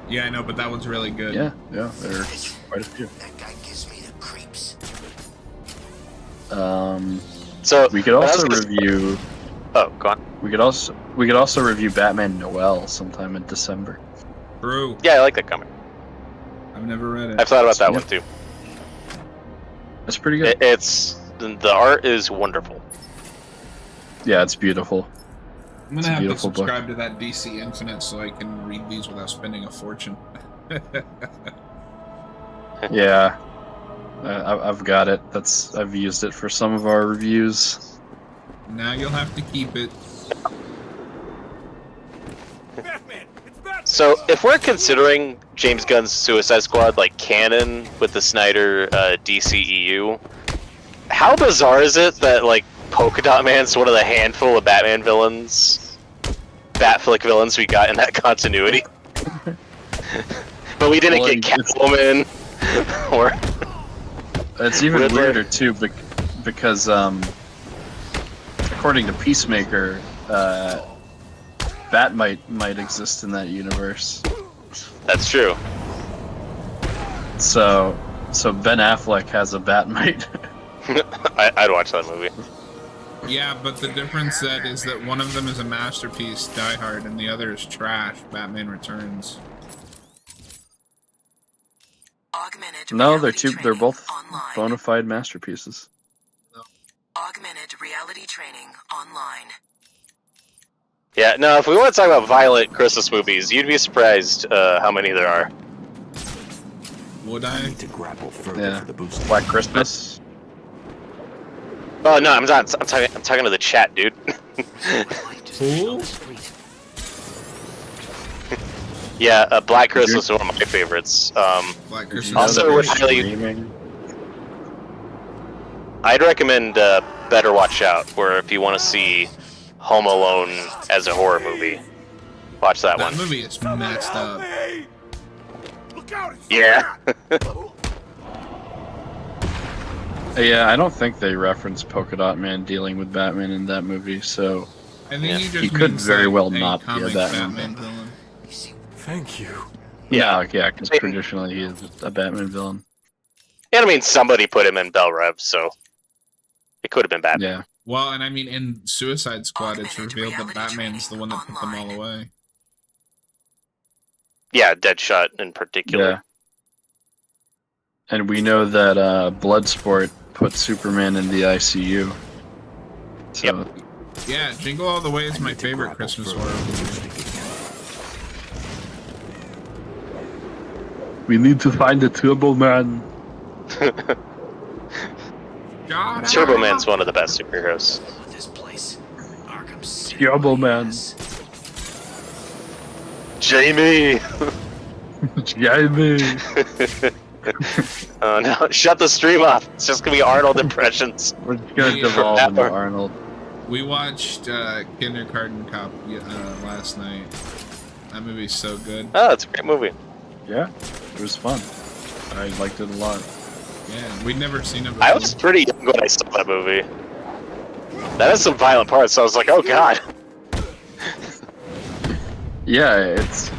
Yeah, I know, but that one's really good. Yeah, there are quite a few. That guy gives me the creeps. So we could also review. Oh, go on. We could also review Batman Noel sometime in December. True. Yeah, I like that comic. I've never read it. I've thought about that one too. It's pretty good. The art is wonderful. Yeah, it's beautiful. I'm gonna have to subscribe to that DC Infinite so I can read these without spending a fortune. Yeah, I've got it. I've used it for some of our reviews. Now you'll have to keep it. So, if we're considering James Gunn's Suicide Squad like canon with the Snyder DCEU, how bizarre is it that like Polka Dot Man's one of the handful of Batman villains, Batflick villains we got in that continuity? But we didn't get Catwoman or. It's even Riddler. weirder too, because according to Peacemaker, Bat might exist in that universe. That's true. So Ben Affleck has a Batmite. I'd watch that movie. Yeah, but the difference is that one of them is a masterpiece, Die Hard, and the other is trash, Batman Returns. No, they're both bona fide masterpieces. Augmented reality training online. Yeah, no, if we want to talk about violent Christmas movies, you'd be surprised how many there are. Would I? Need to grapple further Yeah. for the boost. Black Christmas. Oh no, I'm not. I'm talking to the chat, dude. Who? Yeah, Black Christmas is one of my favorites. Black Christmas. Also, would I'd recommend Better Watch Out, where if you want to see Home Alone as a horror movie, watch that one. That movie is messed up. Yeah. Yeah, I don't think they reference Polka Dot Man dealing with Batman in that movie, so I think he just could means, very like, well a not be a comic Batman. villain. Thank you. Yeah, because traditionally he is a Batman villain. And I mean, somebody put him in Bell Rev, so it could have been Batman. Yeah. Well, and I mean, in Suicide Squad, it's revealed that Batman's the one that put them all away. Yeah, Deadshot in particular. Yeah. And we know that Bloodsport put Superman in the ICU. So, Yeah, Jingle All the Way is my favorite Christmas horror movie. we need to find the Turbo Man. Turbo Man's one of the best superheroes. This place, Arkham City. Turbo Man. Jamie! Jamie! Oh no, shut the stream off. It's just gonna be Arnold impressions. We're gonna devolve into Arnold. We watched Kindergarten Cop last night. That movie's so good. Oh, it's a great movie. Yeah, it was fun. I liked it a lot. Yeah, we'd never seen it before. I was pretty young when I saw that movie. That has some violent parts, so I was like, oh god. Yeah, it's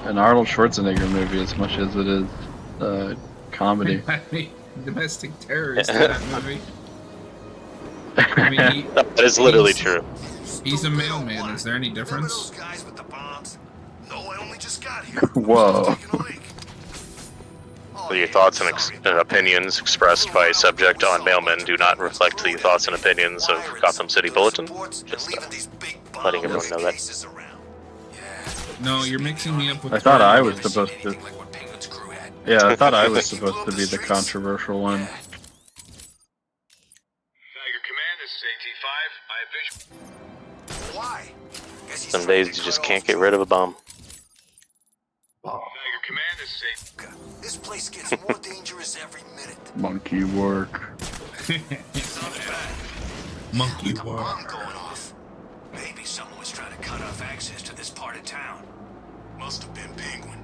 an Arnold Schwarzenegger movie as much as it is comedy. I mean, domestic terrorist in that movie. I mean, That is literally true. He's a mailman. Is there any difference? Whoa. The thoughts and opinions expressed by subject on mailmen do not reflect the thoughts and opinions of Gotham City Bulletin. Just letting everyone know that. No, you're mixing me up with. I thought I was supposed to. Yeah, I thought I was supposed to be the controversial one. Some days you just can't get rid of a bomb. This place gets more dangerous every minute. Monkey work. Monkey Bomb war. going off. Maybe someone was trying to cut off access to this part of town. Must have been Penguin.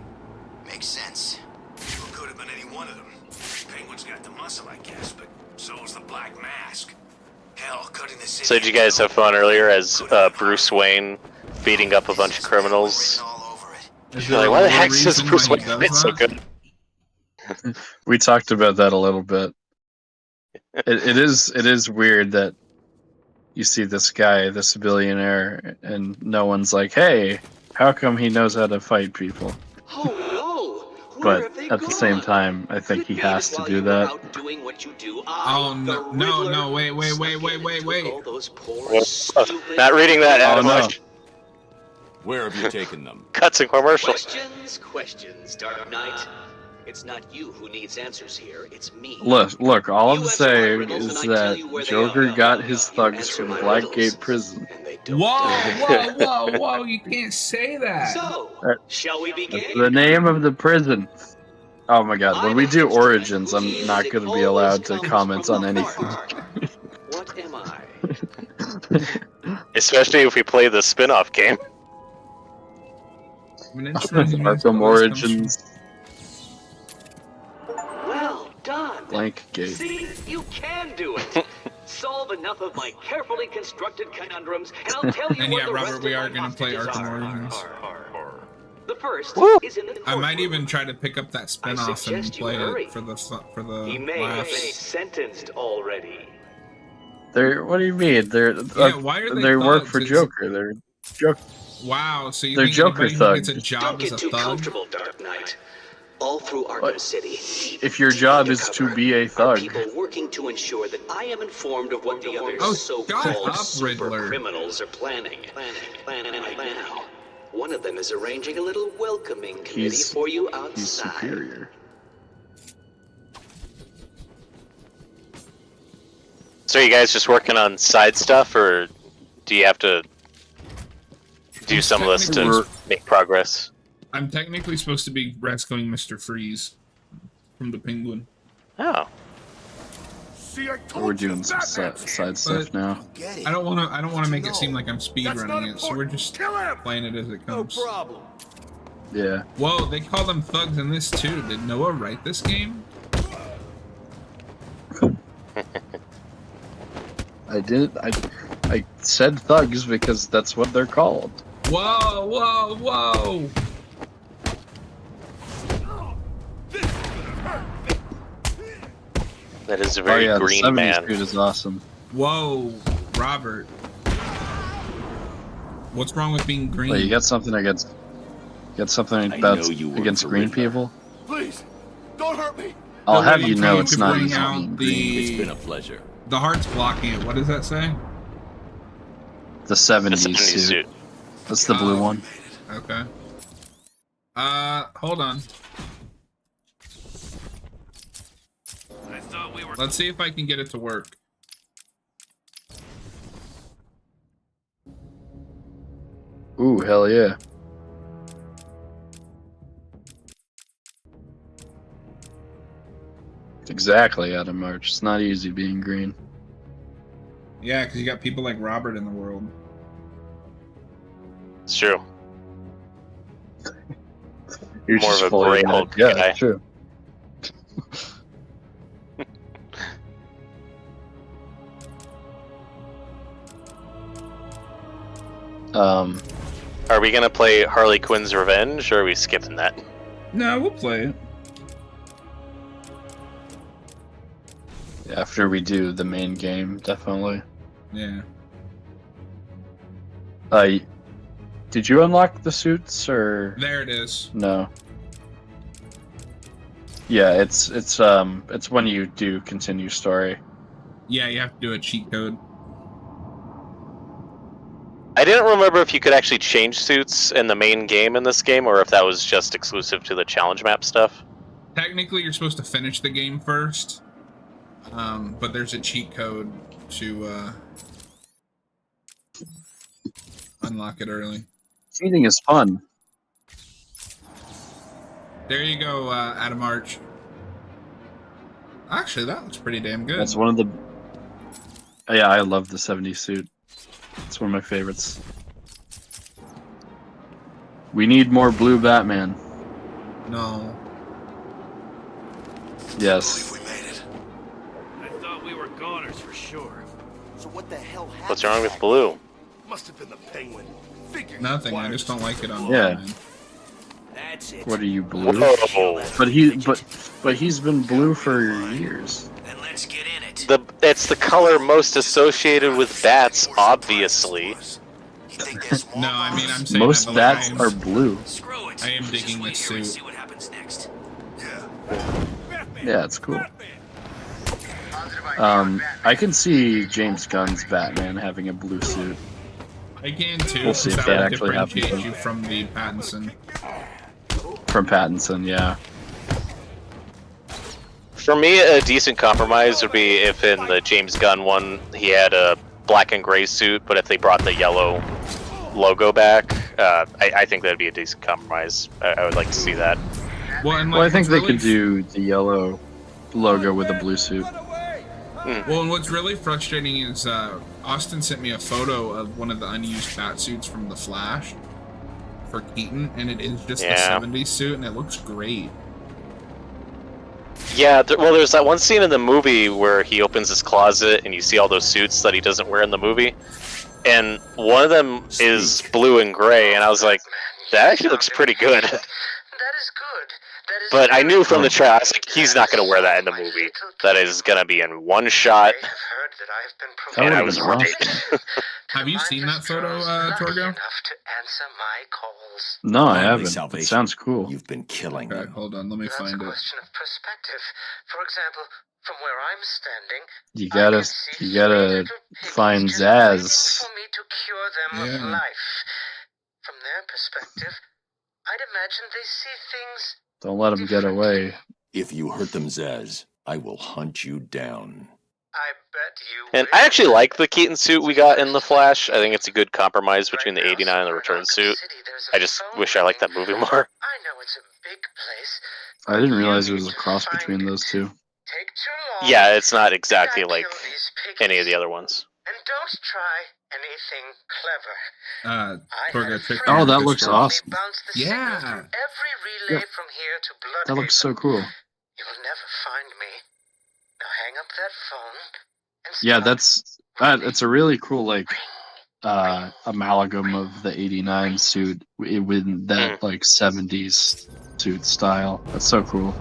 Makes sense. Or could have been any one of them. Penguin's got the muscle, I guess, but so's the Black Mask. Hell, cutting the city. So did you guys have fun earlier as Bruce Wayne beating up a bunch of criminals? You're like, why the heck does Bruce Wayne fit so good? We talked about that a little bit. It is weird that you see this guy, this billionaire, and no one's like, hey, how come he knows how to fight people? But at the same time, I think he has to do that. Oh no! Wait! Not reading that, Adam. no. Where have you taken them? Cuts and commercials. Questions, Dark Knight. It's not you who needs answers here, it's me. Look, all I'm saying is that Joker got his thugs from Blackgate Prison. Whoa! You can't say that. So, shall we begin? That's the name of the prison. Oh my god, when we do Origins, I'm not going to be allowed to comment on anything. What am I? Especially if we play the spin-off game. Arkham Origins. Well done. Blank gate. See, you can do it. Solve enough of my carefully constructed conundrums, and I'll tell you And what yeah, the Robert, rest we of are my going to play hostages Arkham are. Origins. The first is in the I might even try to pick up that spin-off and suggest you play hurry. it for the He may have been laughs. sentenced already. What do you mean? Why are they work thugs? for Joker. They're Joker. Wow, so you They're think Joker anybody who gets a thugs. job Don't as get a too thug? comfortable, Dark Knight. All through Arkham City, If your job is to be a thug, people working to ensure that I am informed of what the other Oh, so-called shut up, super Riddler. criminals are planning right now. One of them is arranging a little welcoming committee He's- for you he's outside. superior. So are you guys just working on side stuff, or do you have to do some of this to make progress? I'm technically supposed to be rescuing Mr. Freeze from the Penguin. Oh. See, I told We're you doing some side stuff now. I don't want to make it seem like I'm speedrunning it, so we're just playing it as it comes. No problem. Yeah. Whoa, they call them thugs in this too. Did Noah write this game? I did. I said thugs because that's what they're called. Whoa! That is a very the green 70s man. suit is awesome. Whoa, Robert. What's wrong with being green? Wait, you got something against? Got something I about know you work against for green Riddler. people? Please, don't hurt me. I'll have I'm you know trying it's to not bring easy out being green. It's been a pleasure. The heart's blocking it. What does that say? The 70s, The 70s suit. suit. That's the blue one. Okay. Hold on. Let's see if I can get it to work. Ooh, hell yeah. Exactly, Adam March. It's not easy being green. Yeah, because you got people like Robert in the world. It's true. You're More just of a fully gray red. Hulk Yeah, guy. true. Are we gonna play Harley Quinn's Revenge, or are we skipping that? No, we'll play it. After we do the main game, definitely. Yeah. Did you unlock the suits or There it is. no? Yeah, it's when you do continue story. Yeah, you have to do a cheat code. I didn't remember if you could actually change suits in the main game in this game, or if that was just exclusive to the challenge map stuff. Technically, you're supposed to finish the game first, but there's a cheat code to unlock it early. Cheating is fun. There you go, Adam Arch. Actually, that looks pretty damn good. That's one of the... Yeah, I love the 70s suit. It's one of my favorites. We need more blue Batman. No. Yes. I thought we were goners for sure. So what the hell happened? What's wrong with blue? Must have been the Penguin. Nothing. I just don't like it on Yeah. Batman. That's it. What are you, blue? Whoa. But he's been blue for years. Then let's get in it. It's the color most associated with bats, obviously. No, I mean I'm saying Most that, bats like, are blue. Screw it. I am Just digging wait this here and suit. see what happens next. Yeah, it's cool. I can see James Gunn's Batman having a blue suit. I can too. We'll see if that that would actually happens. differentiate you from the Pattinson. From Pattinson, yeah. For me, a decent compromise would be if in the James Gunn one, he had a black and gray suit, but if they brought the yellow logo back, I think that'd be a decent compromise. I would like to see that. Well, and Well, I like, think what's they really could do the yellow logo with a blue suit. Well, and what's really frustrating is Austin sent me a photo of one of the unused bat suits from The Flash for Keaton, and it is just the 70s suit, and it looks great. Yeah, well, there's that one scene in the movie where he opens his closet and you see all those suits that he doesn't wear in the movie, and one of them is blue and gray, and I was like, that actually looks pretty good. That is good. That is But I knew from the trailer, I was like, he's not going to wear that in the movie. That is going to be in one shot. I have heard that I have been That And I would've was been right. Have you seen that photo, Torgo? enough to answer my calls. No, I Finally, haven't. It Salvation. sounds cool. You've been killing Okay, them. hold on, let me That's a find it. question of perspective. For example, from where I'm standing, You I gotta, can see you three gotta little piggies find just waiting Zaz. for me to cure them of Yeah. life. From their perspective, I'd imagine they see things. Don't let him get away. If you hurt them, Zaz, I will hunt you down. I bet you. And I actually like the Keaton suit we got in The Flash. I think it's a good compromise between the 89 and the Return suit. I just wish I liked that movie more. I know it's a big place. I didn't realize there was a cross between those two. Take too long. Yeah, it's not exactly like any of the other ones. And don't try anything clever. Torgo, check Oh, out that this looks one. awesome. Every Yeah. relay Yeah. from here to Blood. That looks so cool. You'll never find me. Now hang up that phone. And Yeah, start it's a really cool like amalgam of the '89 suit with that like '70s suit style. That's so cool.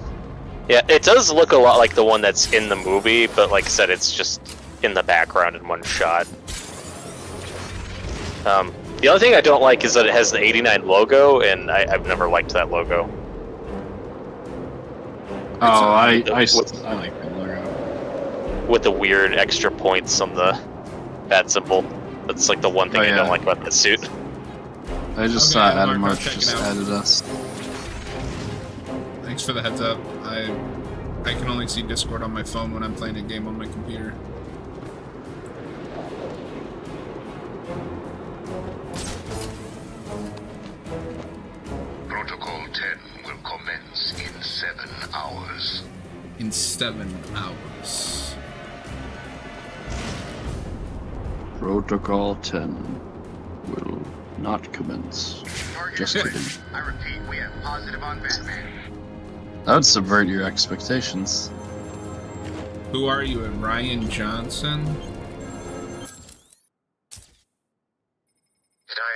Yeah, it does look a lot like the one that's in the movie, but like I said, it's just in the background in one shot. The only thing I don't like is that it has the 89 logo, and I've never liked that logo. Oh, I like that logo. With the weird extra points on the bat symbol. That's like the one thing I don't like about that suit. I just saw Adam March just added us. Thanks for the heads up. I can only see Discord on my phone when I'm playing a game on my computer. Protocol 10 will commence in 7 hours. In 7 hours. Protocol 10 will not commence. Just kidding. I repeat, we have positive on Batman. That would subvert your expectations. Who are you, and Ryan Johnson?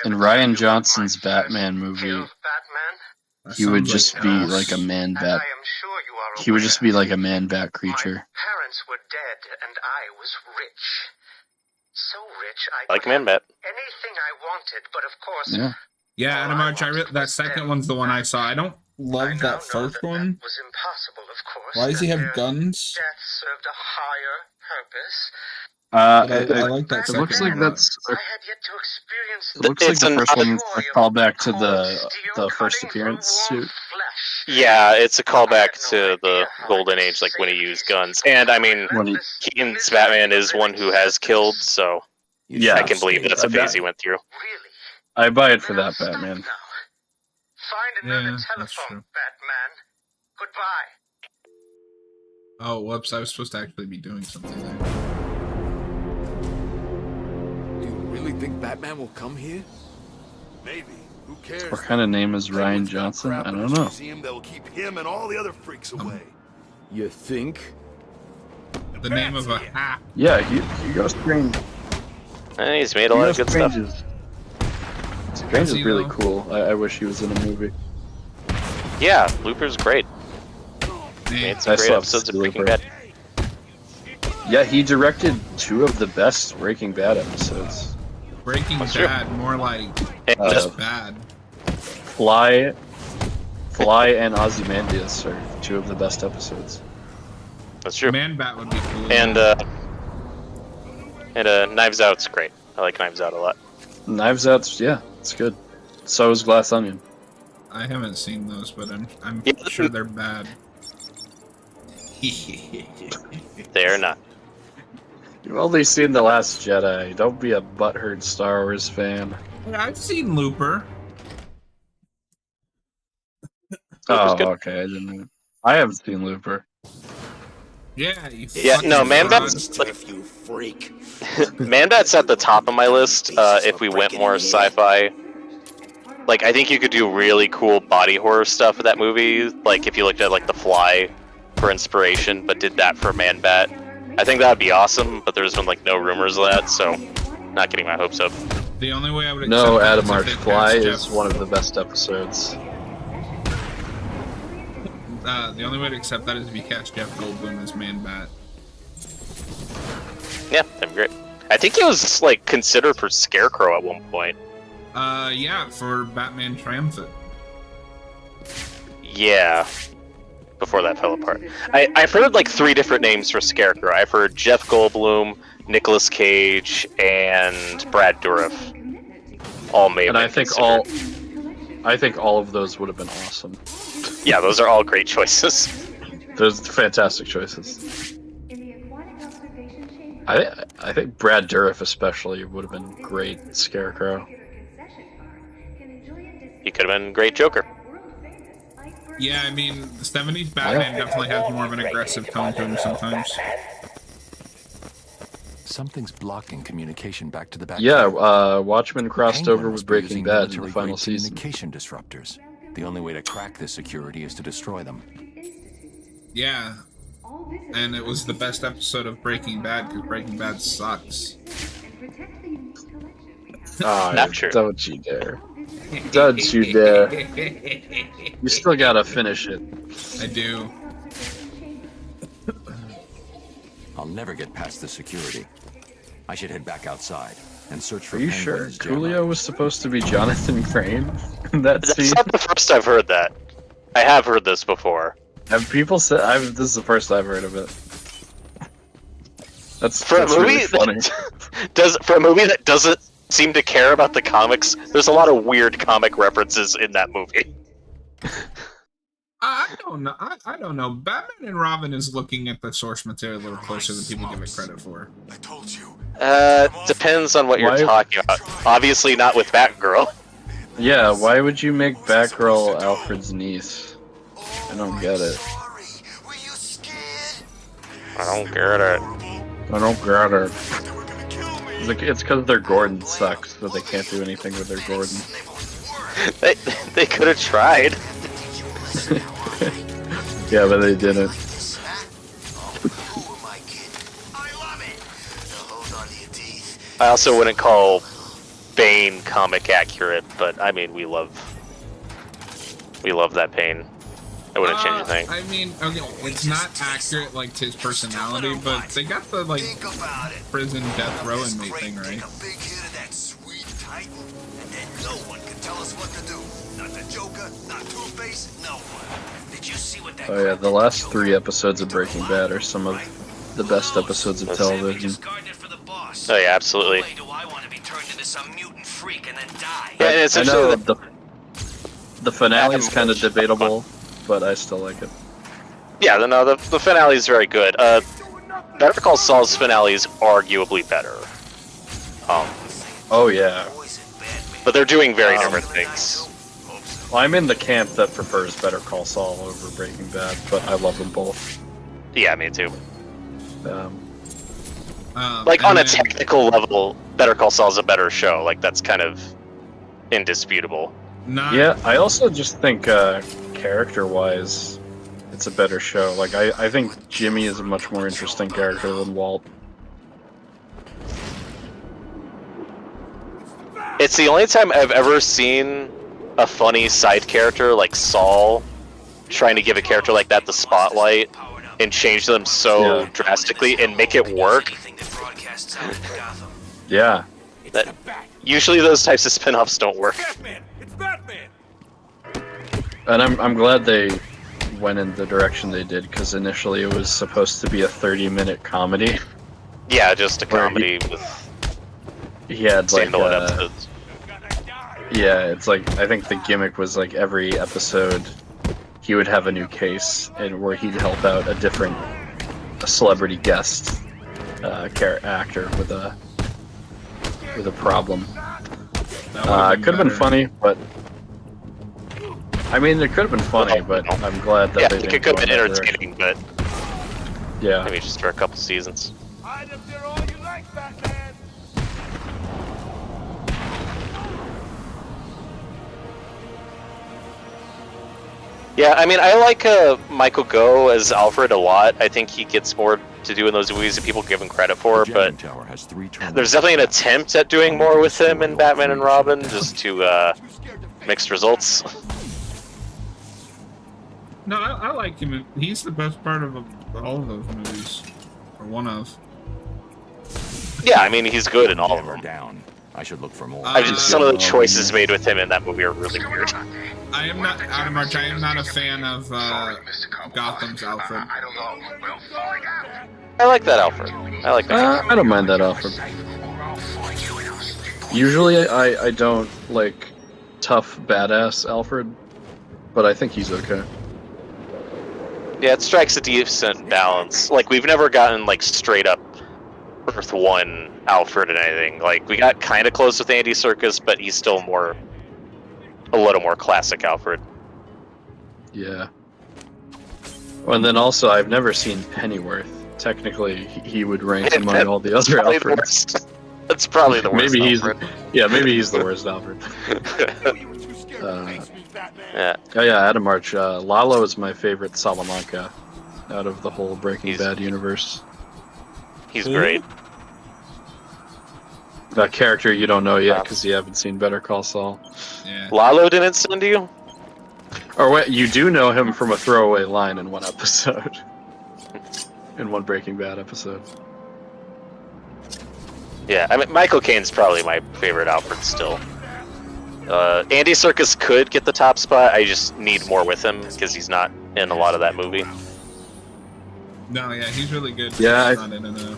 In Ryan Johnson's Batman movie, he would just be like a man bat. He would just be like a man bat creature. Parents were dead and I was rich. So rich I Like Man Bat. anything I wanted, but of course Yeah. Yeah, Adam Arch, that second one's the one I saw. I don't love that first one. was impossible, of course. Why does he have guns? Death served a higher purpose. I like that It second looks like one. that's. I had yet to experience It looks like the first one's a callback to the first appearance suit. Yeah, it's a callback to the Golden Age, like when he used guns. And I mean, Keaton's Batman is one who has killed, so Yeah, I can believe that's a phase he went through. I buy it for that Batman. Find another telephone, Batman. Goodbye. Oh, whoops! I was supposed to actually be doing something there. Do you really think Batman will come here? Maybe. Who cares? What kind of name is Ryan Johnson? I don't know. Museum that will keep him and all the other freaks away. You think? The name of a hat. Yeah, Hugo Strange. And he's made a lot of good stuff. Strange is really cool. I wish he was in a movie. Yeah, Looper's great. Made some great episodes of Breaking Bad. Yeah, he directed 2 of the best Breaking Bad episodes. Breaking Bad, more like just bad. Fly and Ozymandias are 2 of the best episodes. That's true. Man-Bat would be cool. And Knives Out's great. I like Knives Out a lot. Knives Out's, yeah, it's good. So is Glass Onion. I haven't seen those, but I'm sure they're bad. They're not. You've only seen The Last Jedi. Don't be a butthurt Star Wars fan. Yeah, I've seen Looper. Oh, okay. I haven't seen Looper. Yeah, you no, Man-Bat's like, you freak. Man-Bat's at the top of my list. If we went more sci-fi, like I think you could do really cool body horror stuff with that movie. Like if you looked at like The Fly for inspiration, but did that for Man-Bat, I think that'd be awesome. But there's been like no rumors of that, so not getting my hopes up. The only way I would No, accept Adam that Arch is if they Fly cast is one of the best episodes. The only way to accept that is if you cast Jeff Goldblum as Man-Bat. Yeah, that'd be great. I think he was like considered for Scarecrow at one point. Yeah, for Batman Triumphant. Yeah. Before that fell apart. I've heard like 3 different names for Scarecrow. I've heard Jeff Goldblum, Nicolas Cage, and Brad Dourif. All may have And been I think all of those would have been awesome. Yeah, those are all great choices. Those are fantastic choices. I think Brad Dourif especially would have been great Scarecrow. He could have been great Joker. Yeah, I mean, the 70s Batman definitely has more of an aggressive tone to him sometimes. Something's blocking communication back to the back. Yeah, Watchmen crossed over with Breaking Bad in the final season. Communication disruptors. The only way to crack this security is to destroy them. Yeah, and it was the best episode of Breaking Bad because Breaking Bad sucks. Oh, Not true. Don't you dare. Don't you dare. You still gotta finish it. I do. I'll never get past the security. I should head back outside and search for Are you sure Penguin's jammer. Coolio was supposed to be Jonathan Crane in that scene? That's not the first I've heard that. I have heard this before. Have people said this is the first I've heard of it. That's For a movie really funny. for a movie that doesn't seem to care about the comics, there's a lot of weird comic references in that movie. I don't know. I don't know. Batman and Robin is looking at the source material a little closer than people give it credit for. I told you. Depends on what you're Why- talking about. Obviously not with Batgirl. Yeah, why would you make Batgirl Alfred's niece? I don't get it. I don't get it. I don't get it. It's because their Gordon sucks, so they can't do anything with their Gordon. They could have tried. Yeah, but they didn't. I also wouldn't call Bane comic accurate, but I mean we love that Bane. I wouldn't change a thing. I mean, okay, it's not accurate like to his personality, but they got the like prison death row inmate thing right. No one can tell us what to do. Not the Joker, not Two-Face, no one. Did you see what that? Oh yeah, the last 3 episodes of Breaking Bad are some of the best episodes of television. Oh yeah, absolutely. Do I want to be turned into some mutant freak and then die? Yeah, and I essentially know the finale's kind of debatable, but I still like it. yeah, the finale is very good. Better Call Saul's finale is arguably better. Oh yeah. But they're doing very different things. Well, I'm in the camp that prefers Better Call Saul over Breaking Bad, but I love them both. Yeah, me too. And on a then- technical level, Better Call Saul is a better show. Like, that's kind of indisputable. Yeah, I also just think character-wise, it's a better show. Like, I think Jimmy is a much more interesting character than Walt. It's the only time I've ever seen a funny side character like Saul trying to give a character like that the spotlight and change them so drastically and make it work. Yeah. That, usually those types of spin-offs don't work. And I'm glad they went in the direction they did, because initially it was supposed to be a 30-minute comedy. Yeah, just a comedy with he had like standalone episodes. Yeah, it's like, I think the gimmick was like every episode he would have a new case, and where he'd help out a celebrity guest actor with a problem. It could have been funny, but I mean, it could have been funny, but I'm glad that they didn't. It could have been go in that entertaining, but yeah, maybe just for a couple seasons. Yeah, I mean, I like Michael Gough as Alfred a lot. I think he gets more to do in those movies than people give him credit for, but there's definitely an attempt at doing more with him in Batman and Robin, just to mixed results. No, I like him. He's the best part of all of those movies, or one of. Yeah, I mean, he's good in all of them. Down. I should look for more. Some of the choices made with him in that movie are really weird. I am not, Adam March, I am not a fan of Gotham's Alfred. I like that Alfred. I like that. I don't mind that Alfred. Usually, I don't like tough, badass Alfred, but I think he's okay. Yeah, it strikes a decent balance. Like, we've never gotten, like, straight up Earth 1 Alfred and anything. Like, we got kind of close with Andy Serkis, but he's still a little more classic Alfred. Yeah. Well, and then also, I've never seen Pennyworth. Technically, he would rank among all the other Alfreds. That's probably the worst Alfred. Maybe he's the worst Alfred. Yeah. Oh yeah, Adam March. Lalo is my favorite Salamanca out of the whole Breaking Bad universe. He's great. That character you don't know yet because you haven't seen Better Call Saul. Yeah. Lalo didn't send you? Or wait, you do know him from a throwaway line in one episode. In one Breaking Bad episode. Yeah, I mean, Michael Caine's probably my favorite Alfred still. Andy Serkis could get the top spot. I just need more with him because he's not in a lot of that movie. No, yeah, he's really good. Yeah, He's not in enough.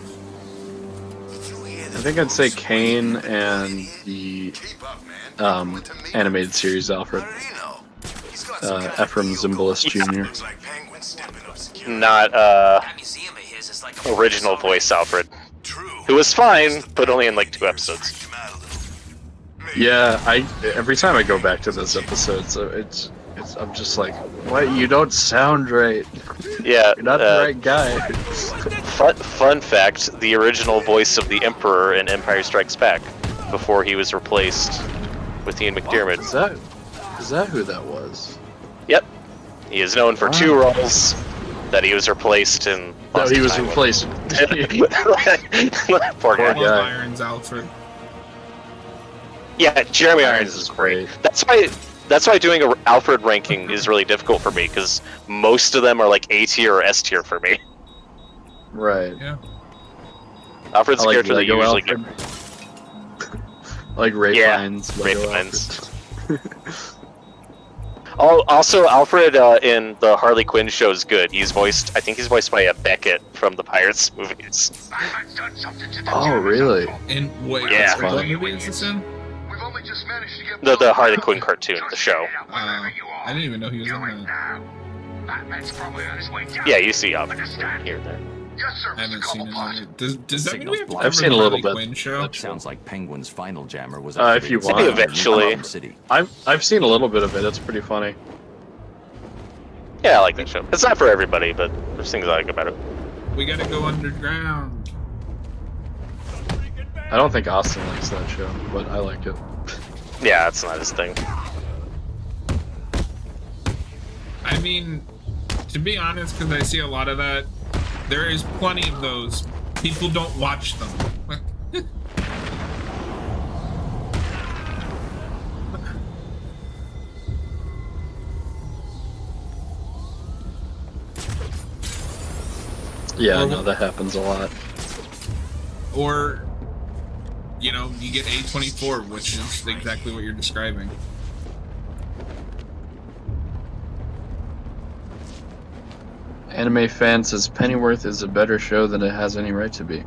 I think I'd say Kane and the animated series Alfred. Ephraim Zimbalist Jr. Not original voice Alfred, who was fine, but only in like 2 episodes. Yeah, every time I go back to those episodes, I'm just like, what? You don't sound right. Yeah, you're not the right guy. Fun fact: the original voice of the Emperor in Empire Strikes Back, before he was replaced with Ian McDiarmid. Is that who that was? Yep, he is known for 2 roles that he was replaced in. No, he was replaced. Poor guy. Irons Alfred. Yeah, Jeremy Irons is great. That's why doing a Alfred ranking is really difficult for me, because most of them are like A tier or S tier for me. Right. Yeah. Alfred's a character that you usually get. Like Ray Fiennes. Ray Fiennes. Also, Alfred in the Harley Quinn show is good. I think he's voiced by Beckett from the Pirates movies. Oh, really? Wait, yeah. What movie is this in? The Harley Quinn cartoon, the show. I didn't even know he was in that. Yeah, you see Alfred here and there. I haven't seen it. Does that mean we have to I've cover seen the a little Harley bit. Quinn show? That sounds like Penguin's final jammer was If you want. Eventually. Arkham City. I've seen a little bit of it. It's pretty funny. Yeah, I like that show. It's not for everybody, but there's things I like about it. We gotta go underground. I don't think Austin likes that show, but I like it. Yeah, it's not his thing. I mean, to be honest, because I see a lot of that, there is plenty of those. People don't watch them. Yeah, no, that happens a lot. Or, you know, you get A24, which is exactly what you're describing. Anime fan says Pennyworth is a better show than it has any right to be.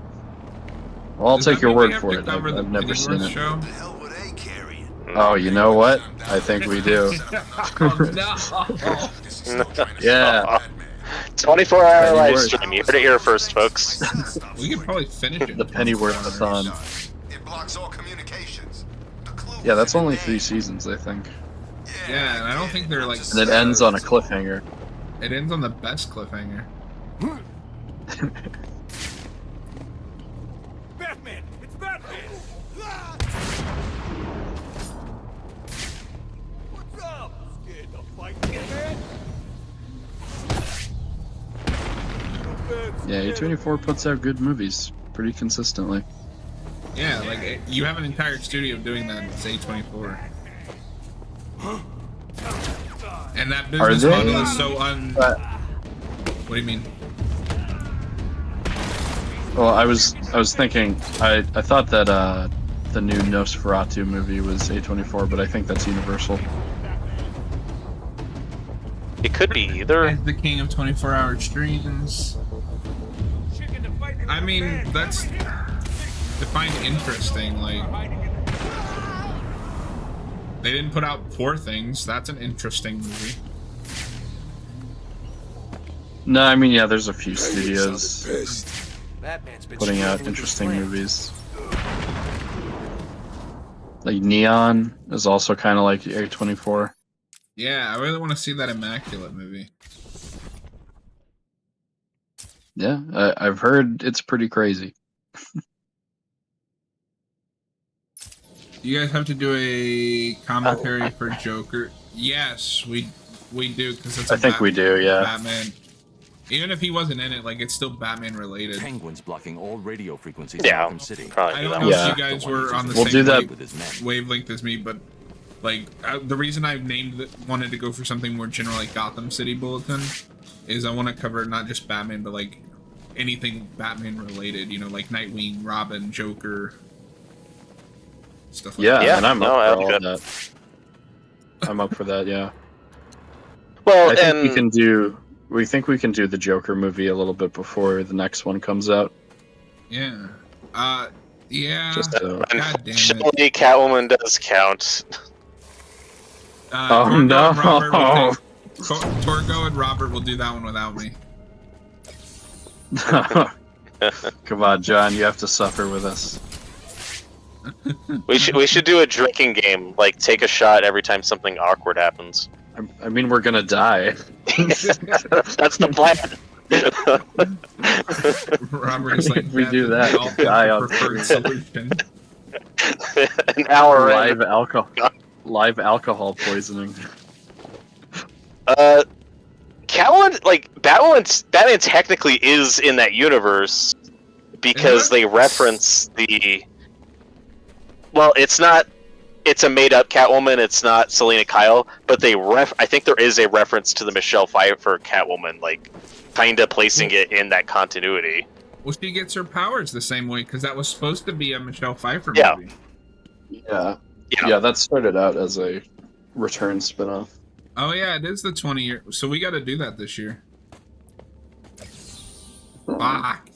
Well, I'll take your word for it. I've never seen it. Show? Oh, you know what? I think we do. Yeah. 24-hour live stream. You heard it here first, folks. We could probably finish it. The Pennyworth-a-thon. It blocks all communications. Yeah, that's only 3 seasons, I think. Yeah, and I don't think they're like. And it ends on a cliffhanger. It ends on the best cliffhanger. Batman! It's Batman! What's up? Scared to fight, man? Yeah, A24 puts out good movies pretty consistently. Yeah, like you have an entire studio doing that. It's A24. And that business model is so What do you mean? Well, I was thinking, I thought that the new Nosferatu movie was A24, but I think that's Universal. It could be either. As the king of 24-hour streams. I mean, that's defined interesting. Like, they didn't put out Poor Things. That's an interesting movie. No, I mean, yeah, there's a few studios putting out interesting movies. Like Neon is also kind of like A24. Yeah, I really want to see that Immaculate movie. Yeah, I've heard it's pretty crazy. You guys have to do a commentary for Joker. Yes, we do, because it's. I think we do, yeah. Batman. Even if he wasn't in it, like, it's still Batman related. Penguins blocking all radio frequencies Yeah, in Arkham City. I don't know if you guys were on the same wavelength as me, but like the reason I wanted to go for something more general like Gotham City Bulletin is I want to cover not just Batman, but like anything Batman related. You know, like Nightwing, Robin, Joker, stuff like that. Yeah, and I'm up for all of that. I'm up for that. Yeah. Well, I think we think we can do the Joker movie a little bit before the next one comes out. Yeah. Yeah. Just so. Unfortunately, Catwoman does count. Oh no! Torgo and Robert will do that one without me. Come on, John, you have to suffer with us. We should do a drinking game, like take a shot every time something awkward happens. I mean, we're gonna die. That's the plan. Robert is like, if we do that, we'll die on preferred solution. An hour live alcohol poisoning. Catwoman, like Batman technically is in that universe because they reference the. Well, it's not. It's a made-up Catwoman. It's not Selena Kyle, but I think there is a reference to the Michelle Pfeiffer Catwoman, like kind of placing it in that continuity. Well, she gets her powers the same way because that was supposed to be a Michelle Pfeiffer movie. Yeah, that started out as a Return spinoff. Oh yeah, it is the 20-year. So we got to do that this year. Fuck.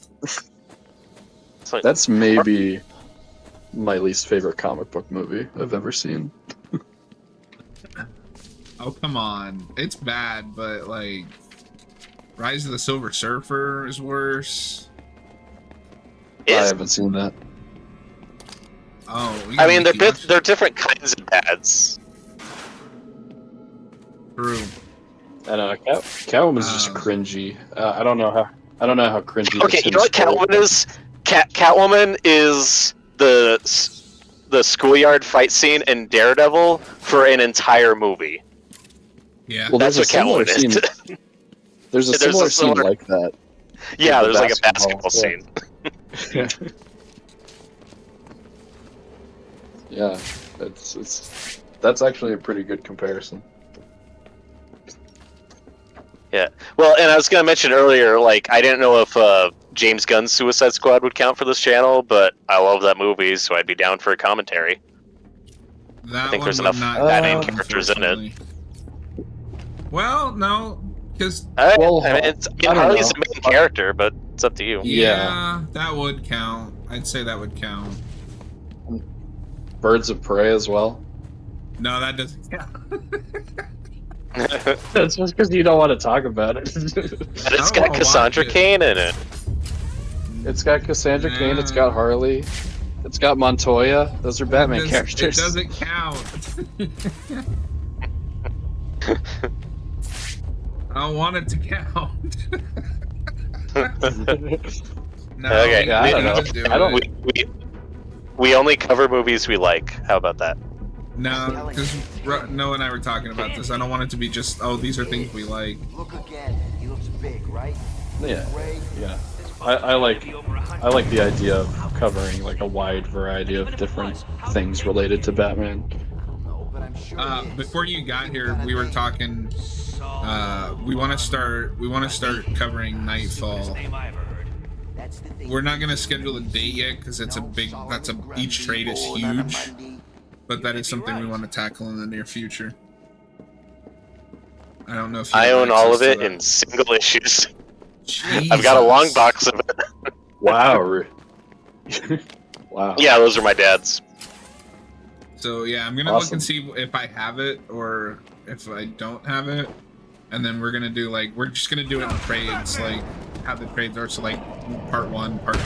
That's maybe my least favorite comic book movie I've ever seen. Oh come on, it's bad, but like Rise of the Silver Surfer is worse. I haven't seen that. Oh, I mean, they're different kinds of bads. True. I know Catwoman's just cringy. I don't know how cringy. Okay, you know what Catwoman is? Catwoman is the schoolyard fight scene in Daredevil for an entire movie. Yeah, well, that's what Catwoman is. There's a similar scene like that. Yeah, there's like a basketball scene. Yeah, that's actually a pretty good comparison. Yeah. Well, and I was gonna mention earlier, like I didn't know if James Gunn's Suicide Squad would count for this channel, but I love that movie, so I'd be down for a commentary. I think there's enough Batman characters in it. Well, no, because Harley's the main character, but it's up to you. Yeah, that would count. I'd say that would count. Birds of Prey as well. No, that doesn't count. That's just because you don't want to talk about it. But it's got Cassandra Cain in it. It's got Cassandra Cain. It's got Harley. It's got Montoya. Those are Batman characters. It doesn't count. I don't want it to count. No, okay, I don't know. We only cover movies we like. How about that? No, because Noah and I were talking about this. I don't want it to be just, oh, these are things we like. Look again. He looks big, right? Yeah. I like the idea of covering like a wide variety of different things related to Batman. Before you got here, we were talking. We want to start covering Nightfall. We're not gonna schedule a date yet because it's each trade is huge, but that is something we want to tackle in the near future. I don't know if I own all of it in single issues. I've got a long box of it. Wow. Wow. Yeah, those are my dad's. So yeah, I'm gonna look and see if I have it or if I don't have it, and then we're just gonna do it in trades, like how the trades are. So like part 1, part 2.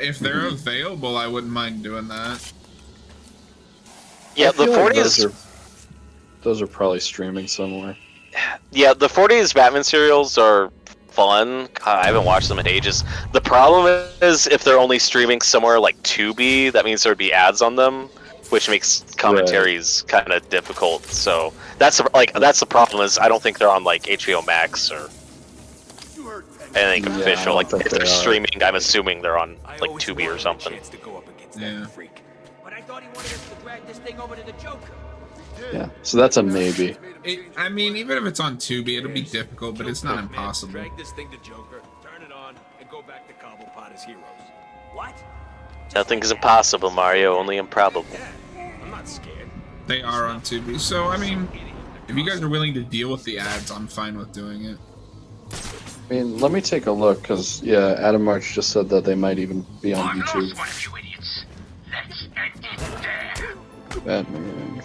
If they're available, I wouldn't mind doing that. Yeah, the 40s. Those are probably streaming somewhere. Yeah, the 40s Batman serials are fun. I haven't watched them in ages. The problem is if they're only streaming somewhere like Tubi, that means there'd be ads on them, which makes commentaries kind of difficult. So that's the problem. Is I don't think they're on like HBO Max or anything official. Like if they're streaming, I'm assuming they're on like Tubi or something. Yeah. But I thought he wanted us to drag this thing over to the Joker. Yeah, so that's a maybe. I mean, even if it's on Tubi, it'll be difficult, but it's not impossible. Drag this thing to Joker, turn it on, and go back to Cobblepot as heroes. What? Nothing is impossible, Mario. Only improbable. I'm not scared. They are on Tubi, so I mean, if you guys are willing to deal with the ads, I'm fine with doing it. I mean, let me take a look, because, yeah, Adam March just said that they might even be on YouTube. Batman.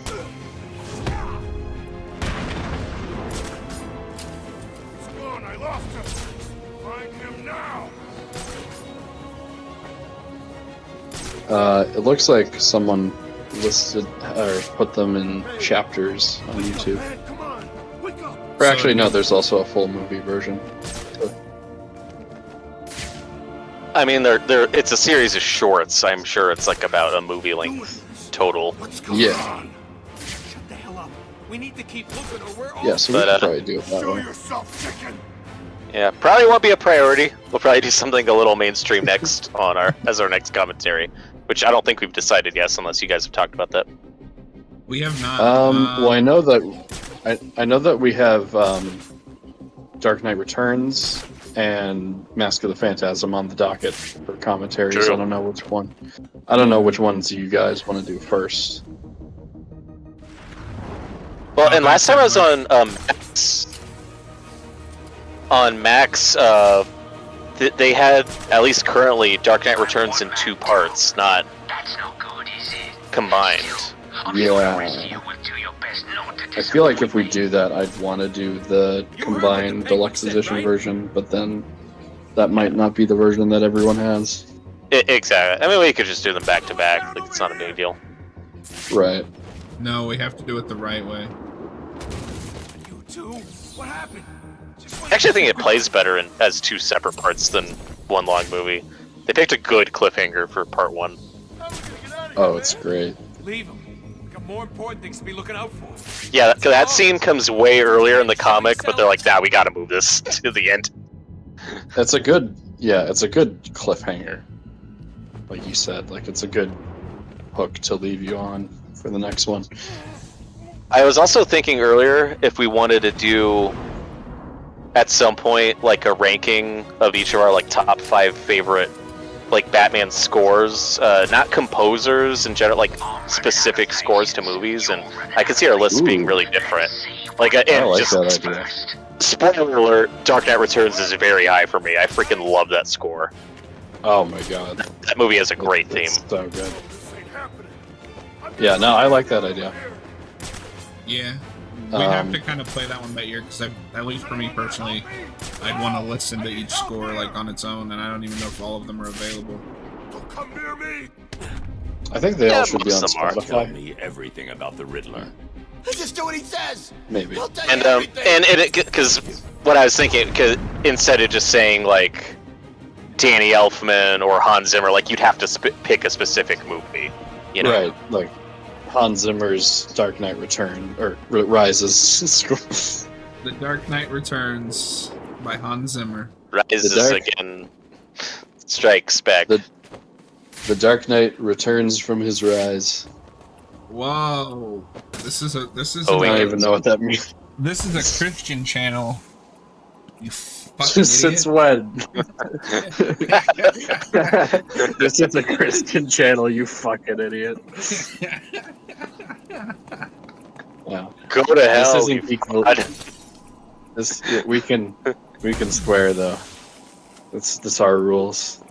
I lost him. Find him now. It looks like someone listed or put them in chapters on YouTube. Or actually, no, there's also a full movie version. I mean, it's a series of shorts. I'm sure it's like about a movie length total. Yeah. Shut the hell up. We need to keep looking or we're all... Yeah, so we could probably do it that way. Yeah, probably won't be a priority. We'll probably do something a little mainstream next as our next commentary, which I don't think we've decided yet, unless you guys have talked about that. We have not. Well, I know that we have Dark Knight Returns and Mask of the Phantasm on the docket for commentaries. True. I don't know which one. I don't know which ones you guys want to do first. Well, and last time I was on Max, they had, at least currently, Dark Knight Returns in 2 parts, not combined. Yeah. I feel like if we do that, I'd want to do the combined deluxe edition version, but then that might not be the version that everyone has. Exactly. I mean, we could just do them back to back. Like, it's not a big deal. Right. No, we have to do it the right way. You two? What happened? Actually, I think it plays better as two separate parts than one long movie. They picked a good cliffhanger for part 1. Oh, it's great. Leave him. We got more important things to be looking out for. Yeah, that scene comes way earlier in the comic, but they're like, nah, we gotta move this to the end. It's a good cliffhanger. Like you said, like it's a good hook to leave you on for the next one. I was also thinking earlier if we wanted to do at some point like a ranking of each of our like top 5 favorite like Batman scores, not composers in general, like specific scores to movies, and I could see our list being really different. Like, and I like just that idea. spoiler alert: Dark Knight Returns is very high for me. I freaking love that score. Oh my god, that movie has a great theme. So good. Yeah, no, I like that idea. Yeah. We have to kind of play that one by ear, because at least for me personally, I'd want to listen to each score like on its own, and I don't even know if all of them are available. Don't come near me. I think they all should be on Tell Spotify. me everything about the Riddler. Just do what he says. Maybe. And because what I was thinking, because instead of just saying like Danny Elfman or Hans Zimmer, like you'd have to pick a specific movie, you know? Right, like Hans Zimmer's Dark Knight Return or Rises score. The Dark Knight Returns by Hans Zimmer. Rises again. Strikes back. The Dark Knight returns from his rise. Whoa! This is I don't even know what that means. This is a Christian channel. You fucking idiot. Since when? This is a Christian channel, you fucking idiot. Wow. Go to hell. This isn't equal. We can swear though. That's our rules.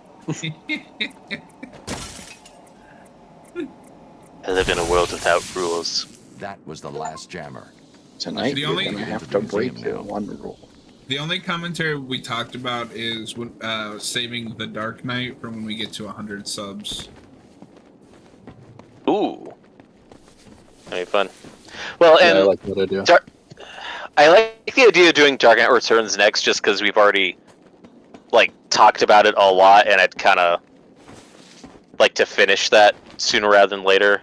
I live in a world without rules. That was the last jammer. Tonight The we're only- gonna have to break the one rule. The only commentary we talked about is saving the Dark Knight for when we get to 100 subs. Ooh. That'd be fun. Well, and I like that idea. I like the idea of doing Dark Knight Returns next, just because we've already like talked about it a lot, and I'd kind of like to finish that sooner rather than later.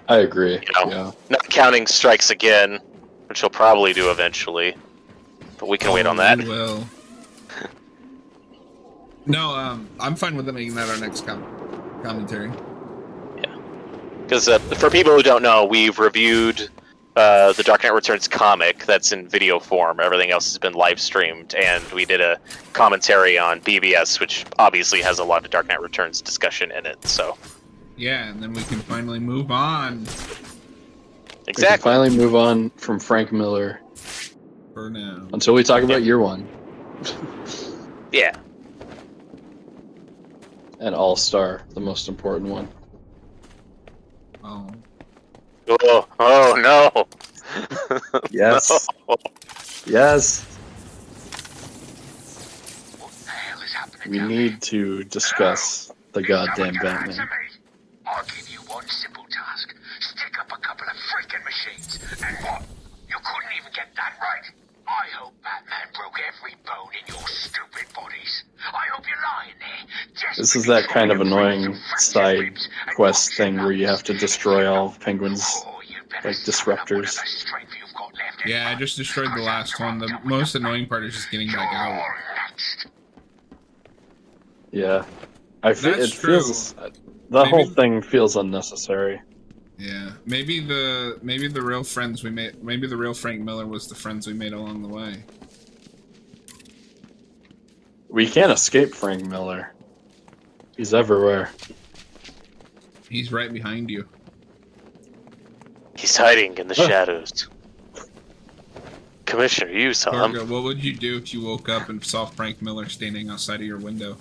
I agree. You know, Yeah. not counting Strikes Again, which we'll probably do eventually, but we can wait on that. We will. No, I'm fine with them making that our next commentary. Because for people who don't know, we've reviewed the Dark Knight Returns comic that's in video form. Everything else has been live streamed, and we did a commentary on BBS, which obviously has a lot of Dark Knight Returns discussion in it. So Yeah, and then we can finally move on. We can finally move on from Frank Miller. For now. Until we talk about year one. Yeah. And All Star, the most important one. Oh. Oh no. Yes. No. Yes. We need to discuss the goddamn Batman. I'll give you one simple task. Stick up a couple of freaking machines. And what? You couldn't even get that right? I hope Batman broke every bone in your stupid bodies. I hope you're lying there. This is that kind of annoying side quest thing where you have to destroy all Penguin's like disruptors. Yeah, I just destroyed the last one. The most annoying part is just getting back out. Yeah. It That's feels true. the Maybe- whole thing feels unnecessary. Yeah, maybe the real friends we made. Maybe the real Frank Miller was the friends we made along the way. We can't escape Frank Miller. He's everywhere. He's right behind you. He's hiding in the shadows. Commissioner, you saw him. Torgo, what would you do if you woke up and saw Frank Miller standing outside of your window?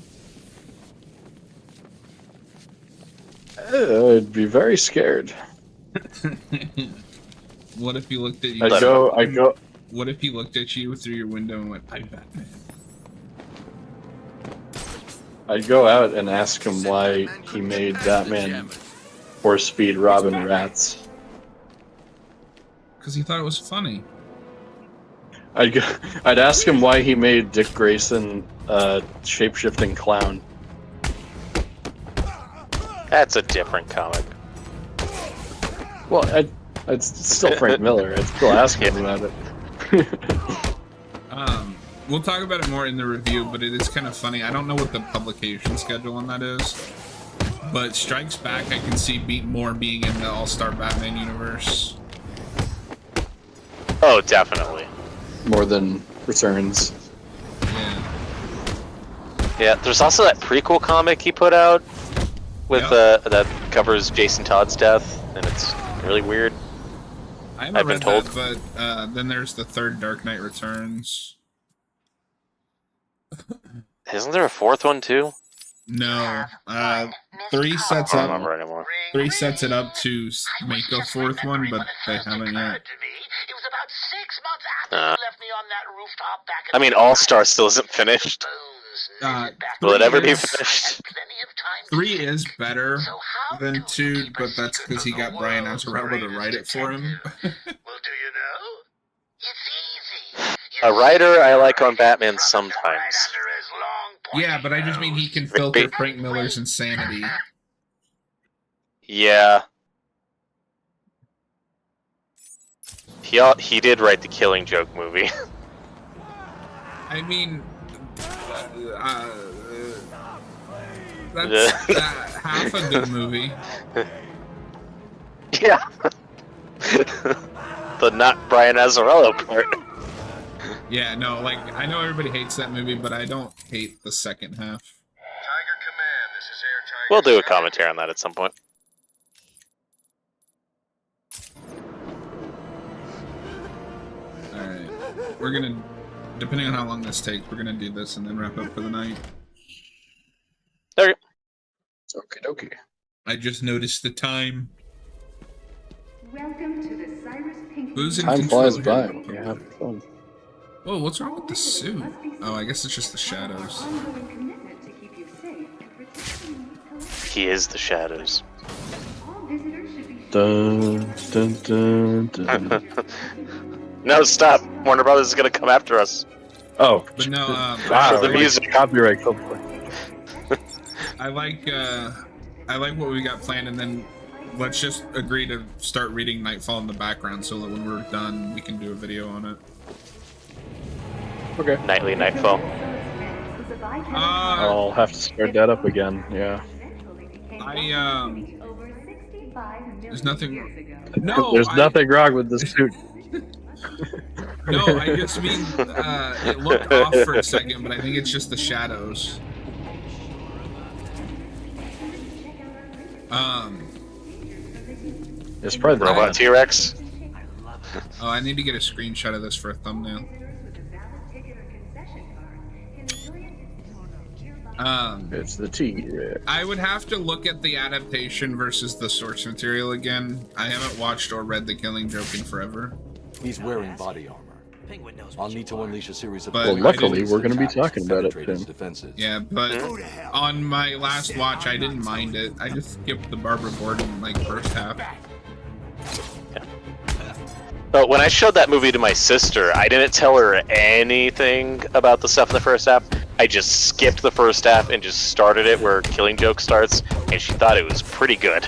I'd be very scared. What if he looked at you? I go. What if he looked at you through your window and went, "I'm Batman"? I'd go out and ask him why he made Batman 4-speed Robin Rats. Because he thought it was funny. I'd ask him why he made Dick Grayson a shape-shifting clown. That's a different comic. Well, it's still Frank Miller. I'd still ask him about it. We'll talk about it more in the review, but it is kind of funny. I don't know what the publication schedule on that is, but Strikes Back I can see more being in the All-Star Batman universe. Oh, definitely. More than Returns. Yeah. Yeah, there's also that prequel comic he put out with that covers Jason Todd's death, and it's really weird. I haven't read that, but then there's the third Dark Knight Returns. Isn't there a fourth one too? No. 3 sets I up. don't remember anymore. 3 sets it up to make a fourth one, but they haven't yet. I mean, All Star still isn't finished. Will it ever be finished? 3 is better than 2, but that's because he got Brian Azzarello to write it for him. A writer I like on Batman sometimes. Yeah, but I just mean he can filter Frank Miller's insanity. Yeah. He did write the Killing Joke movie. I mean, that's half a good movie. Yeah. The not Brian Azzarello part. Yeah, no, like, I know everybody hates that movie, but I don't hate the second half. We'll do a commentary on that at some point. Alright. We're gonna, depending on how long this takes, we're gonna do this and then wrap up for the night. Okay. Okie dokie. I just noticed the time. Welcome to the Cyrus Pink. Who's in Time control flies here? by when you have fun. Whoa, what's wrong with the suit? Oh, I guess it's just the shadows. He is the shadows. Dun, dun, dun, dun. No, stop! Warner Brothers is gonna come after us. Oh, But no, wow, the music. Copyright. I like what we got planned, and then let's just agree to start reading Nightfall in the background so that when we're done, we can do a video on it. Okay. Nightly Nightfall. I'll have to start that up again. Yeah. There's nothing. No, There's nothing wrong with this suit. No, I just mean it looked off for a second, but I think it's just the shadows. It's probably the Robot T-Rex. Oh, I need to get a screenshot of this for a thumbnail. It's the T-Rex. I would have to look at the adaptation versus the source material again. I haven't watched or read The Killing Joke in forever. He's wearing body armor. I'll need to unleash a series of... Well, luckily, we're going to be talking about it soon. Defenses. Yeah, but on my last watch, I didn't mind it. I just skipped the Barbara Gordon, like, first half. But when I showed that movie to my sister, I didn't tell her anything about the stuff in the first half. I just skipped the first half and just started it where Killing Joke starts, and she thought it was pretty good.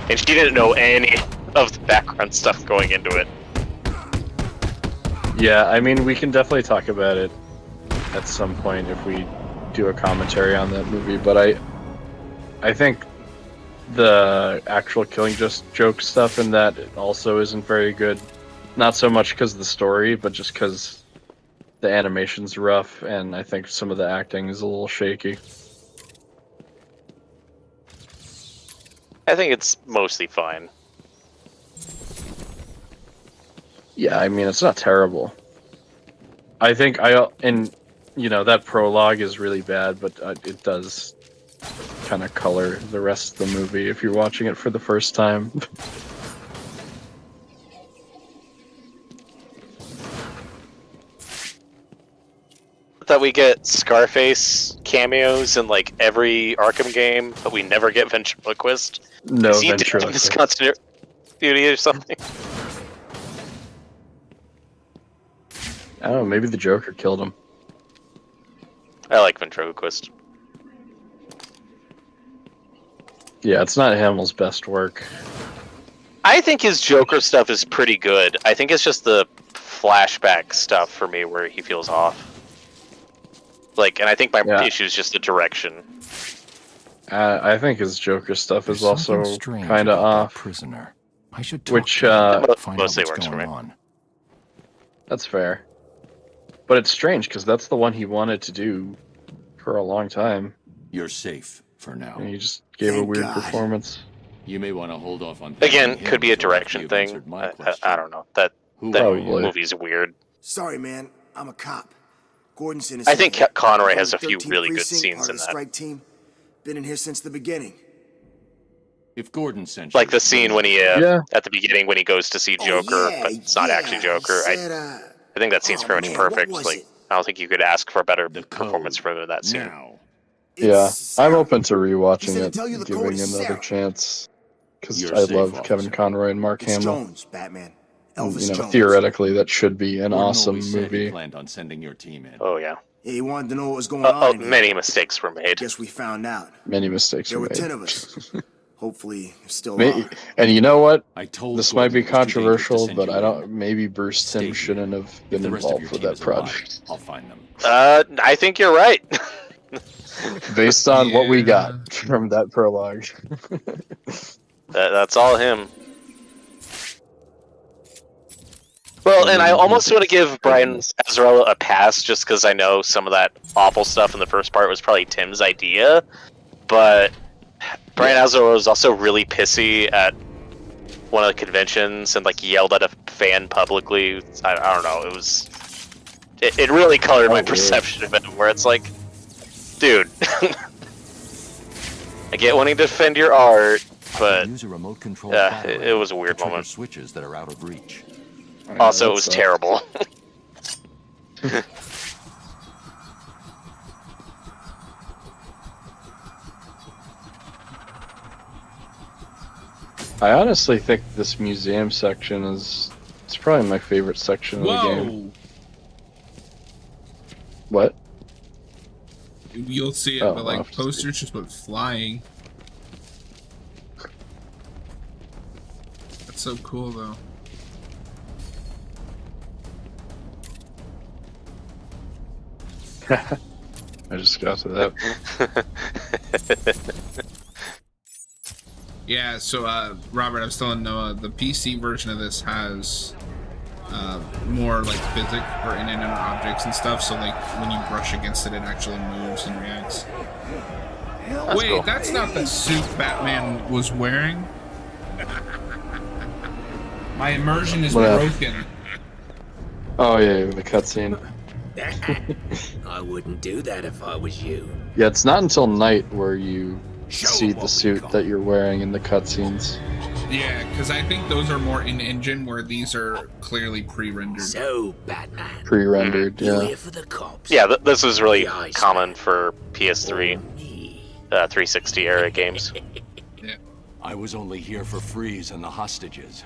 And she didn't know any of the background stuff going into it. Yeah, I mean, we can definitely talk about it at some point if we do a commentary on that movie, but I think the actual Killing Joke stuff in that also isn't very good. Not so much because of the story, but just because the animation's rough, and I think some of the acting is a little shaky. I think it's mostly fine. Yeah, I mean, it's not terrible. I think that prologue is really bad, but it does kind of color the rest of the movie if you're watching it for the first time. that we get Scarface cameos in like every Arkham game, but we never get ventriloquist? No Is he ventriloquist. continuity or something? I don't know, maybe the Joker killed him. I like ventriloquist. Yeah, it's not Hamill's best work. I think his Joker stuff is pretty good. I think it's just the flashback stuff for me where he feels off. Like, and I think my issue is just the direction. I think his Joker stuff is also kind of off. Prisoner. I should talk Which to him, find out mostly what's works for going me. on. That's fair. But it's strange because that's the one he wanted to do for a long time. You're safe for now. And he just gave a weird performance. You may want to hold off on. Again, could be a direction thing. I don't know. That movie's weird. Sorry, man. I'm a cop. Gordon's in his I think head. Conroy has a few 13th really good precinct, scenes part in of the that. strike team. Been in here since the beginning. If Gordon sent you, Like the scene when he at the beginning when he goes to see Joker, yeah, but it's not actually Joker. Said, I think that scene's pretty much man, what perfect. was Like it? I don't think you could ask for a better performance from that scene. Yeah, I'm open to He rewatching said to it, tell you and the code giving is another Sarah. chance. Because You're I safe, love officer. Kevin Conroy and Mark It's Hamill. Jones, Batman. And, Elvis Jones. theoretically, that should be an Gordon awesome always said he movie. planned on sending your team in. Oh yeah. Yeah, he wanted to know what was going on. in here. Many mistakes were made. Guess we found out. Many mistakes There were were made. 10 of us. Hopefully, there's still May- are. and you know what? I told This might be Gordon it was too dangerous to controversial, send but you I don't. in. Maybe Bruce Stay Timm here. shouldn't have If been the rest of involved your with team that is alive, project. I'll find them. I think you're right. Based on what we got from that prologue. That's all him. Well, and I almost want to give Brian Azzarello a pass just because I know some of that awful stuff in the first part was probably Tim's idea, but Brian Azzarello was also really pissy at one of the conventions and like yelled at a fan publicly. I don't know. It really colored my perception of it, where it's like, dude, I get wanting to defend your art, but Use a remote control it was a weird to trigger moment. switches that are out of reach. Also, it was terrible. I honestly think this museum section it's probably my favorite section of the game. What? You'll see it, Oh, but I'll like have to posters just went flying. That's so cool, though. I just got to that. Yeah, so Robert, I was telling Noah, the PC version of this has more like physics for inanimate objects and stuff, so like when you brush against it, it actually moves and reacts. Wait, cool. that's not the suit Batman was wearing. My immersion is What? broken. Oh yeah, the cutscene. I wouldn't do that if I was you. Yeah, it's not until night where you see the suit that you're wearing in the cutscenes. Yeah, because I think those are more in-engine, where these are clearly pre-rendered. So, Batman, Pre-rendered, you yeah. here for the cops? Yeah, this was really common for PS3, 360 era games. I was only here for Freeze and the hostages.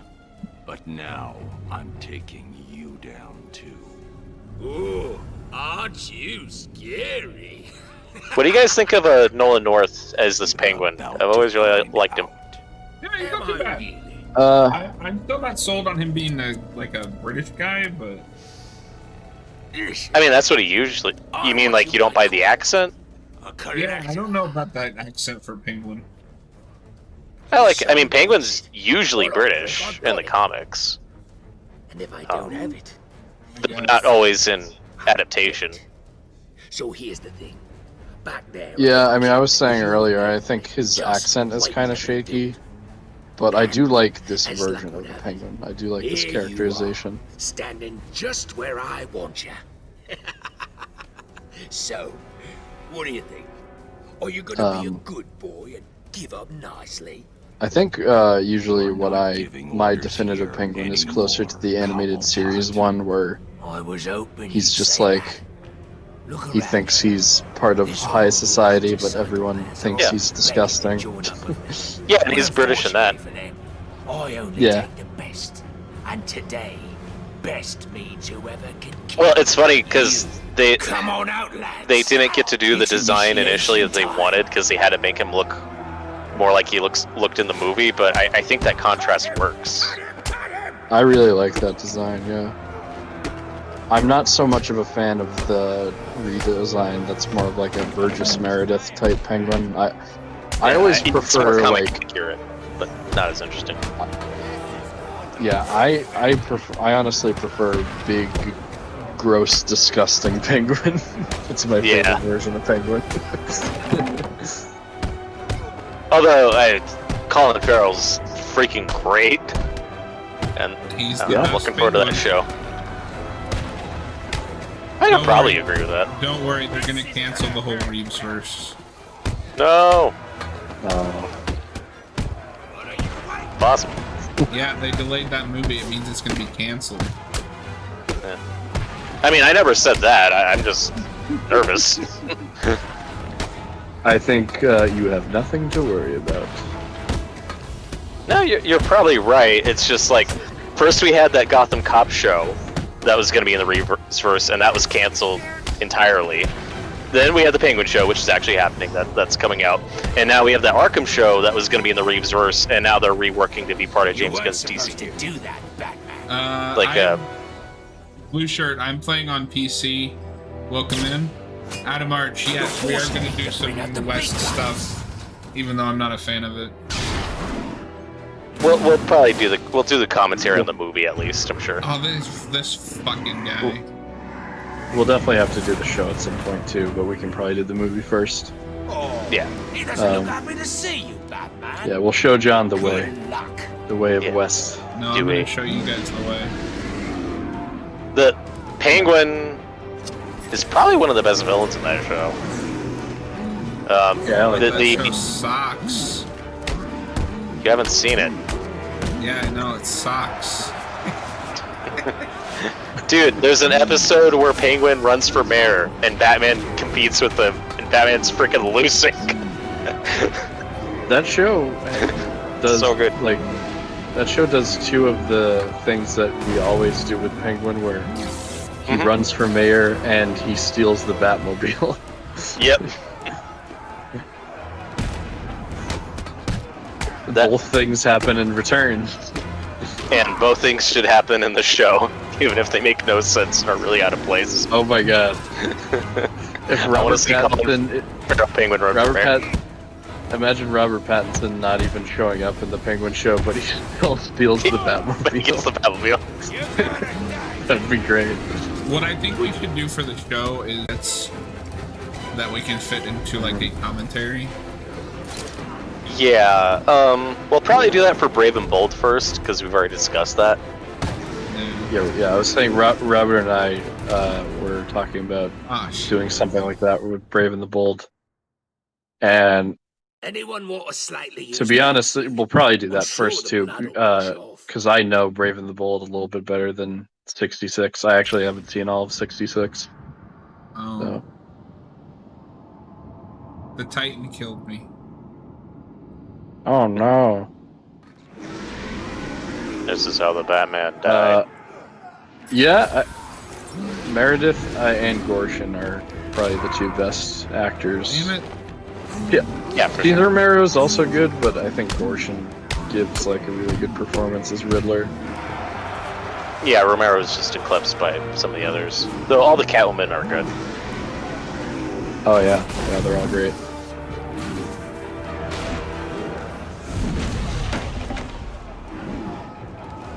But now, I'm taking you down too. Ooh, aren't you scary? What do you guys think of Nolan North as this Penguin? I've always really liked him. Yeah, he's not too bad. I'm still not sold on him being a British guy, but I mean, that's what he usually. You mean like you don't buy the accent? yeah, I don't know about that accent for Penguin. I mean, Penguin's usually British in the comics, And if I don't have it, but not always in adaptation. so here's the thing. Back there. Yeah, I mean, I was saying earlier, I think his accent is kind of shaky, but I do like this version of the Penguin. I do like this Here you are, characterization. standing just where I want you. So, what do you think? Are you gonna be a good boy and give up nicely? I think usually my definitive Penguin is closer to the animated series one, where I was hoping he's you'd just say like he thinks he's part of high society, but everyone thinks Yeah. he's disgusting. Yeah, and he's British in that. I only Yeah. take the best. And today, best means whoever can keep Well, it's funny because they Come on out, lads. they didn't get to do the design initially that they wanted because they had to make him look more like he looked in the movie. But I think that contrast works. I really like that design, yeah. I'm not so much of a fan of the redesign that's more of like a Burgess Meredith type penguin. I always It's prefer more like comic accurate, but not as interesting. yeah, I honestly prefer big, gross, disgusting penguin. It's my favorite Yeah. version of penguin. Although Colin Farrell's freaking great, and He's I'm the best looking forward to that penguin. show. I Don't could probably worry. agree with that. Don't worry, they're gonna cancel the whole Reeves verse. No, Oh. possible. Yeah, they delayed that movie. It means it's gonna be canceled. I mean, I never said that. I'm just nervous. I think you have nothing to worry about. No, you're probably right. It's just like, first we had that Gotham Cop show that was going to be in the Reeves verse, and that was canceled entirely. Then we had the Penguin show, which is actually happening. That's coming out. And now we have the Arkham show that was going to be in the Reeves verse, and now they're reworking to be part of James Gunn's DC. to do that, Batman. Like, Blue Shirt, I'm playing on PC. Welcome in. Adam Arch, yes, we are going to do some West stuff, even though I'm not a fan of it. we'll probably do the commentary on the movie at least. I'm sure. Oh, this fucking guy. We'll definitely have to do the show at some point too, but we can probably do the movie first. Yeah. He doesn't look happy to see you, Batman. Yeah, we'll show John the way. Good luck. The way of West. No, Do I'm we? going to show you guys the way. The Penguin is probably one of the best villains in that show. Yeah, I like That show sucks. You haven't seen it. Yeah, I know, it sucks. Dude, there's an episode where Penguin runs for mayor and Batman competes with him, and Batman's freaking losing. That show does So good. Like that show does two of the things that we always do with Penguin, where he runs for mayor and he steals the Batmobile. Yep. Both things happen in return. And both things should happen in the show, even if they make no sense or are really out of place. Oh my god. If I wanna Robert see Pattinson, Penguin run for mayor. Imagine Robert Pattinson not even showing up in the Penguin show, but he still steals the Batmobile. But he gets the Batmobile. That'd be great. What I think we should do for the show is that we can fit into like a commentary. Yeah, we'll probably do that for Brave and Bold first, because we've already discussed that. Yeah, I was saying Robert and I were talking about doing something like that with Brave and the Bold. And Anyone want a slightly to be honest, we'll probably do that first too, because I know Brave and the Bold a little bit better than 66. I actually haven't seen all of 66. Oh. So. The Titan killed me. Oh no. This is how the Batman died. Meredith and Gorshin are probably the two best actors. Damn it. Yeah, for Peter Romero is also good, but I think Gorshin gives like a really good performance as Riddler. Yeah, Romero's just eclipsed by some of the others. Though all the Catwomen are good. Oh yeah, they're all great.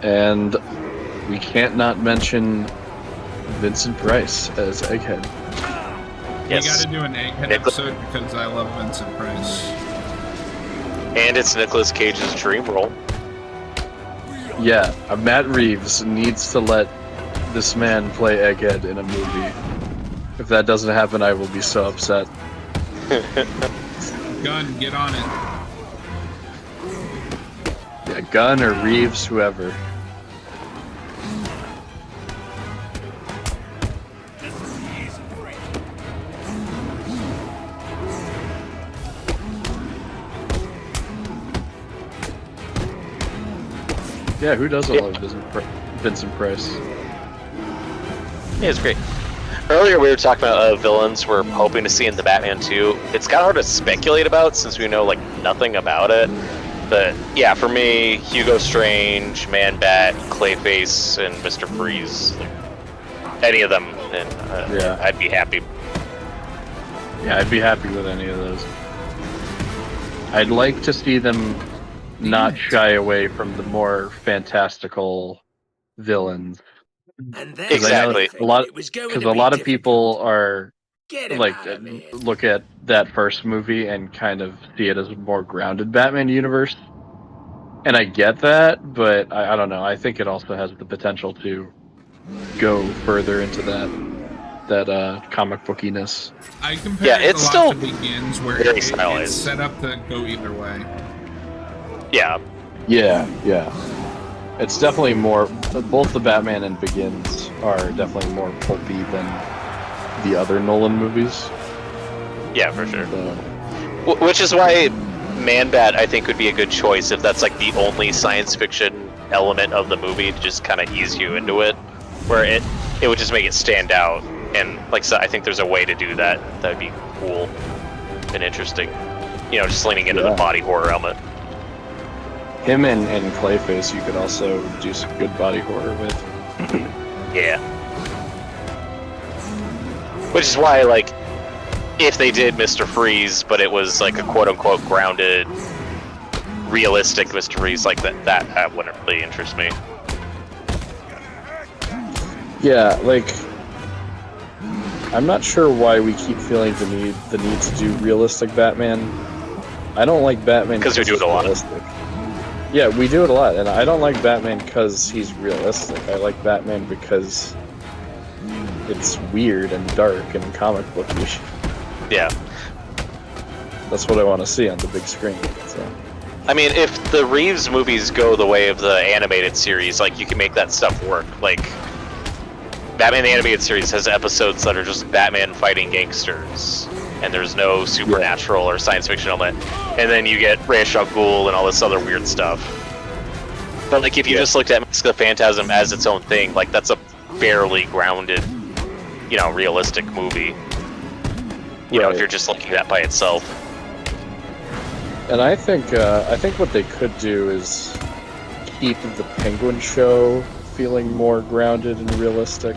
And we can't not mention Vincent Price as Egghead. We gotta do an Egghead episode because I love Vincent Price. And it's Nicolas Cage's dream role. Yeah, Matt Reeves needs to let this man play Egghead in a movie. If that doesn't happen, I will be so upset. Gunn, get on it. Yeah, Gunn or Reeves, whoever. Yeah, who doesn't love Vincent Price? Yeah, it's great. Earlier we were talking about villains we're hoping to see in the Batman 2. It's kind of hard to speculate about since we know like nothing about it. But yeah, for me, Hugo Strange, Man-Bat, Clayface, and Mr. Freeze. Like, any of them, and I'd be happy. Yeah, I'd be happy with any of those. I'd like to see them not shy away from the more fantastical villains. And Exactly. A lot of people are like look at that first movie and kind of see it as a more grounded Batman universe. And I get that, but I don't know. I think it also has the potential to go further into that comic bookiness. I compare it it's a still lot to Begins, where very it's stylized. set up to go either way. Yeah. It's definitely more. Both the Batman and Begins are definitely more pulpy than the other Nolan movies. Yeah, for sure. Which is why Man-Bat, I think, would be a good choice if that's like the only science fiction element of the movie to just kind of ease you into it, where it would just make it stand out. And like I said, I think there's a way to do that. That would be cool and interesting. You know, just leaning into the body horror element. Him and Clayface, you could also do some good body horror with. Yeah. Which is why, like, if they did Mr. Freeze, but it was like a quote-unquote grounded, realistic Mr. Freeze, like that wouldn't really interest me. Yeah, like, I'm not sure why we keep feeling the need to do realistic Batman. I don't like Batman because we do it a lot. Realistic. Yeah, we do it a lot, and I don't like Batman because he's realistic. I like Batman because it's weird and dark and comic booky. Yeah. That's what I want to see on the big screen. So. I mean, if the Reeves movies go the way of the animated series, like, you can make that stuff work. Like, Batman the Animated Series has episodes that are just Batman fighting gangsters, and there's no supernatural or science fiction element. And then you get Ra's al Ghul and all this other weird stuff. But like, if you just looked at Mask of the Phantasm as its own thing, like, that's a barely grounded, you know, realistic movie. You know, if you're just looking at that by itself. And I think what they could do is keep the Penguin show feeling more grounded and realistic,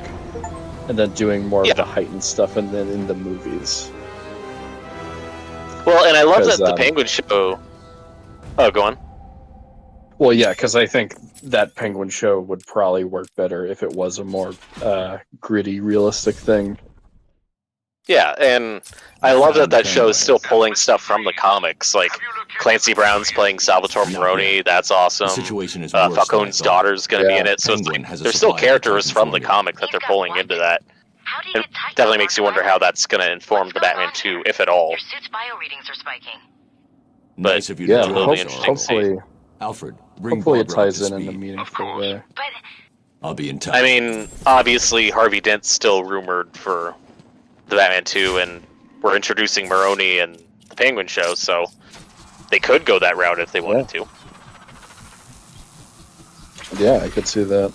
and then doing more of the heightened stuff in the movies. Well, and I love that the Penguin show... Oh, go on. Well, yeah, because I think that Penguin show would probably work better if it was a more gritty, realistic thing. Yeah, and I love that show is still pulling stuff from the comics. Like, Clancy Brown's playing Salvatore Maroni, that's awesome. Falcone's daughter's going to be in it, so it's like, there's still characters from the comic that they're pulling into that. It definitely makes you wonder how that's going to inform the Batman 2, if at all. Your suit's bio readings are spiking. But nice of you yeah, to join us, hopefully, Alfred, bring hopefully it Barbara up ties to in a speed. meaningful way. I'll be in touch. I mean, obviously, Harvey Dent's still rumored for the Batman 2, and we're introducing Maroni and the Penguin show, so they could go that route if they wanted to. Yeah, I could see that.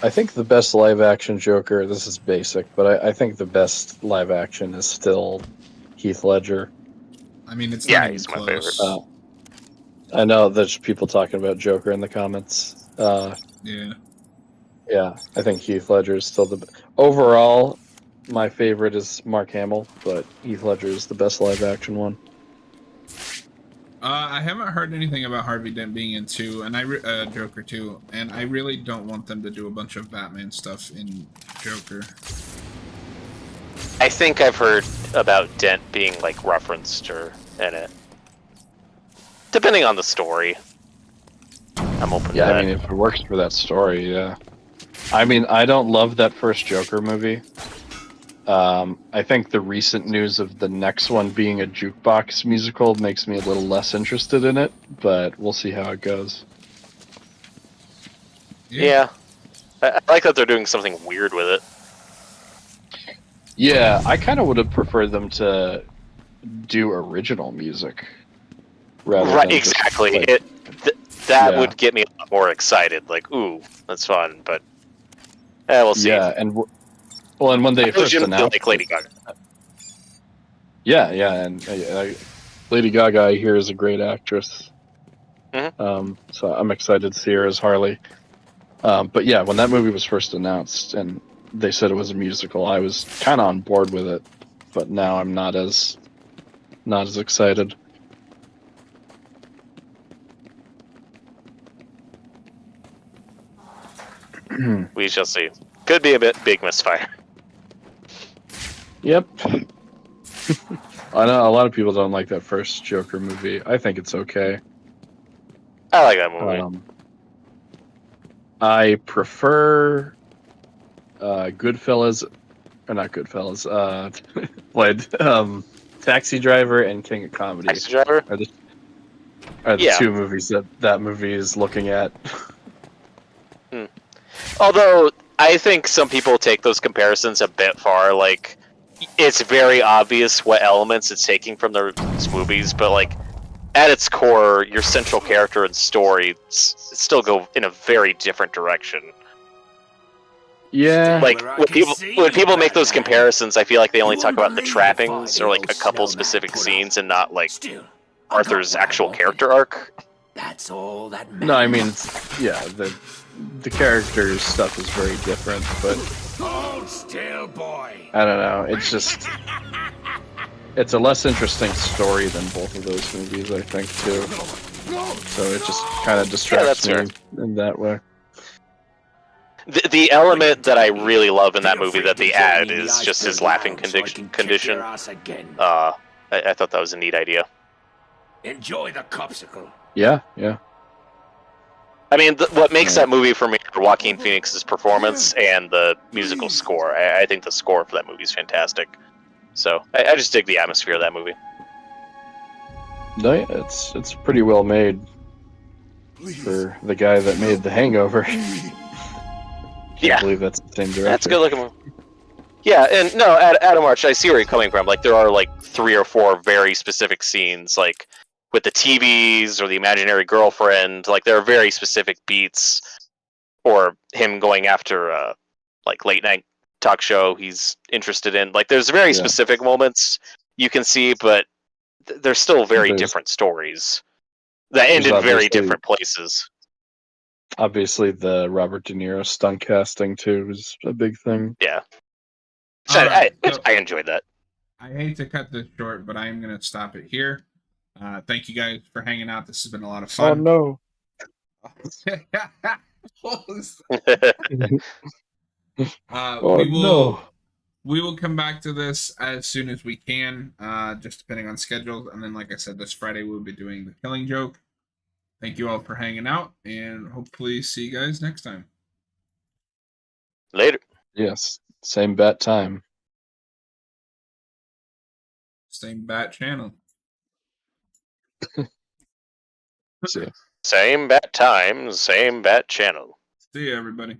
I think the best live-action Joker, this is basic, but I think the best live-action is still Heath Ledger. I mean, it's not even he's close. my favorite. I know there's people talking about Joker in the comments. Yeah, I think Heath Ledger is still the... Overall, my favorite is Mark Hamill, but Heath Ledger is the best live-action one. I haven't heard anything about Harvey Dent being in 2, and Joker 2, and I really don't want them to do a bunch of Batman stuff in Joker. I think I've heard about Dent being, like, referenced or in it. Depending on the story. I'm open to that. Yeah, I mean, if it works for that story, yeah. I mean, I don't love that first Joker movie. I think the recent news of the next one being a jukebox musical makes me a little less interested in it, but we'll see how it goes. Yeah. I like that they're doing something weird with it. Yeah, I kind of would have preferred them to do original music. Rather Right, than just, exactly. like, That yeah. would get me a lot more excited. Like, ooh, that's fun, but we'll see. Yeah, and when they I first legitimately announced like Lady it, Gaga. yeah, and Lady Gaga, I hear, is a great actress. So I'm excited to see her as Harley. But yeah, when that movie was first announced and they said it was a musical, I was kind of on board with it, but now I'm not as excited. We shall see. Could be a big misfire. Yep. I know a lot of people don't like that first Joker movie. I think it's okay. I like that movie. I prefer Goodfellas, or not Goodfellas. Taxi Driver and King of Comedy. Taxi Driver are the two movies that movie is looking at. Although I think some people take those comparisons a bit far. Like, it's very obvious what elements it's taking from those movies, but like at its core, your central character and story still go in a very different direction. Yeah. Like when people make those comparisons, I feel like they only talk about the trappings or like a couple specific scenes and not like Arthur's actual character arc. That's all that matters. No, I mean, yeah, the characters stuff is very different, but Hold still, boy. I don't know. It's just it's a less interesting story than both of those movies, I think, too. So it just kind of distracts me in that way. The element that I really love in that movie that they add is just his laughing condition. I thought that was a neat idea. Enjoy the copsicle. Yeah. I mean, what makes that movie for me are Joaquin Phoenix's performance and the musical score. I think the score for that movie is fantastic. So I just dig the atmosphere of that movie. No, yeah, it's pretty well made for the guy that made The Hangover. I believe that's the same director. That's a good looking movie. Yeah, and no, Adam Arch, I see where you're coming from. Like, there are like 3 or 4 very specific scenes, like with the TVs or the imaginary girlfriend. Like, there are very specific beats, or him going after like late night talk show he's interested in. Like, there's very specific moments you can see, but they're still very different stories that end in very different places. Obviously, the Robert De Niro stunt casting too is a big thing. Yeah, I enjoyed that. I hate to cut this short, but I am going to stop it here. Thank you guys for hanging out. This has been a lot of fun. Oh no! We will come back to this as soon as we can, just depending on schedules. And then, like I said, this Friday we'll be doing the Killing Joke. Thank you all for hanging out, and hopefully see you guys next time. Later. Yes, same bat time. Same bat channel. See ya. Same bat time, same bat channel. See you, everybody.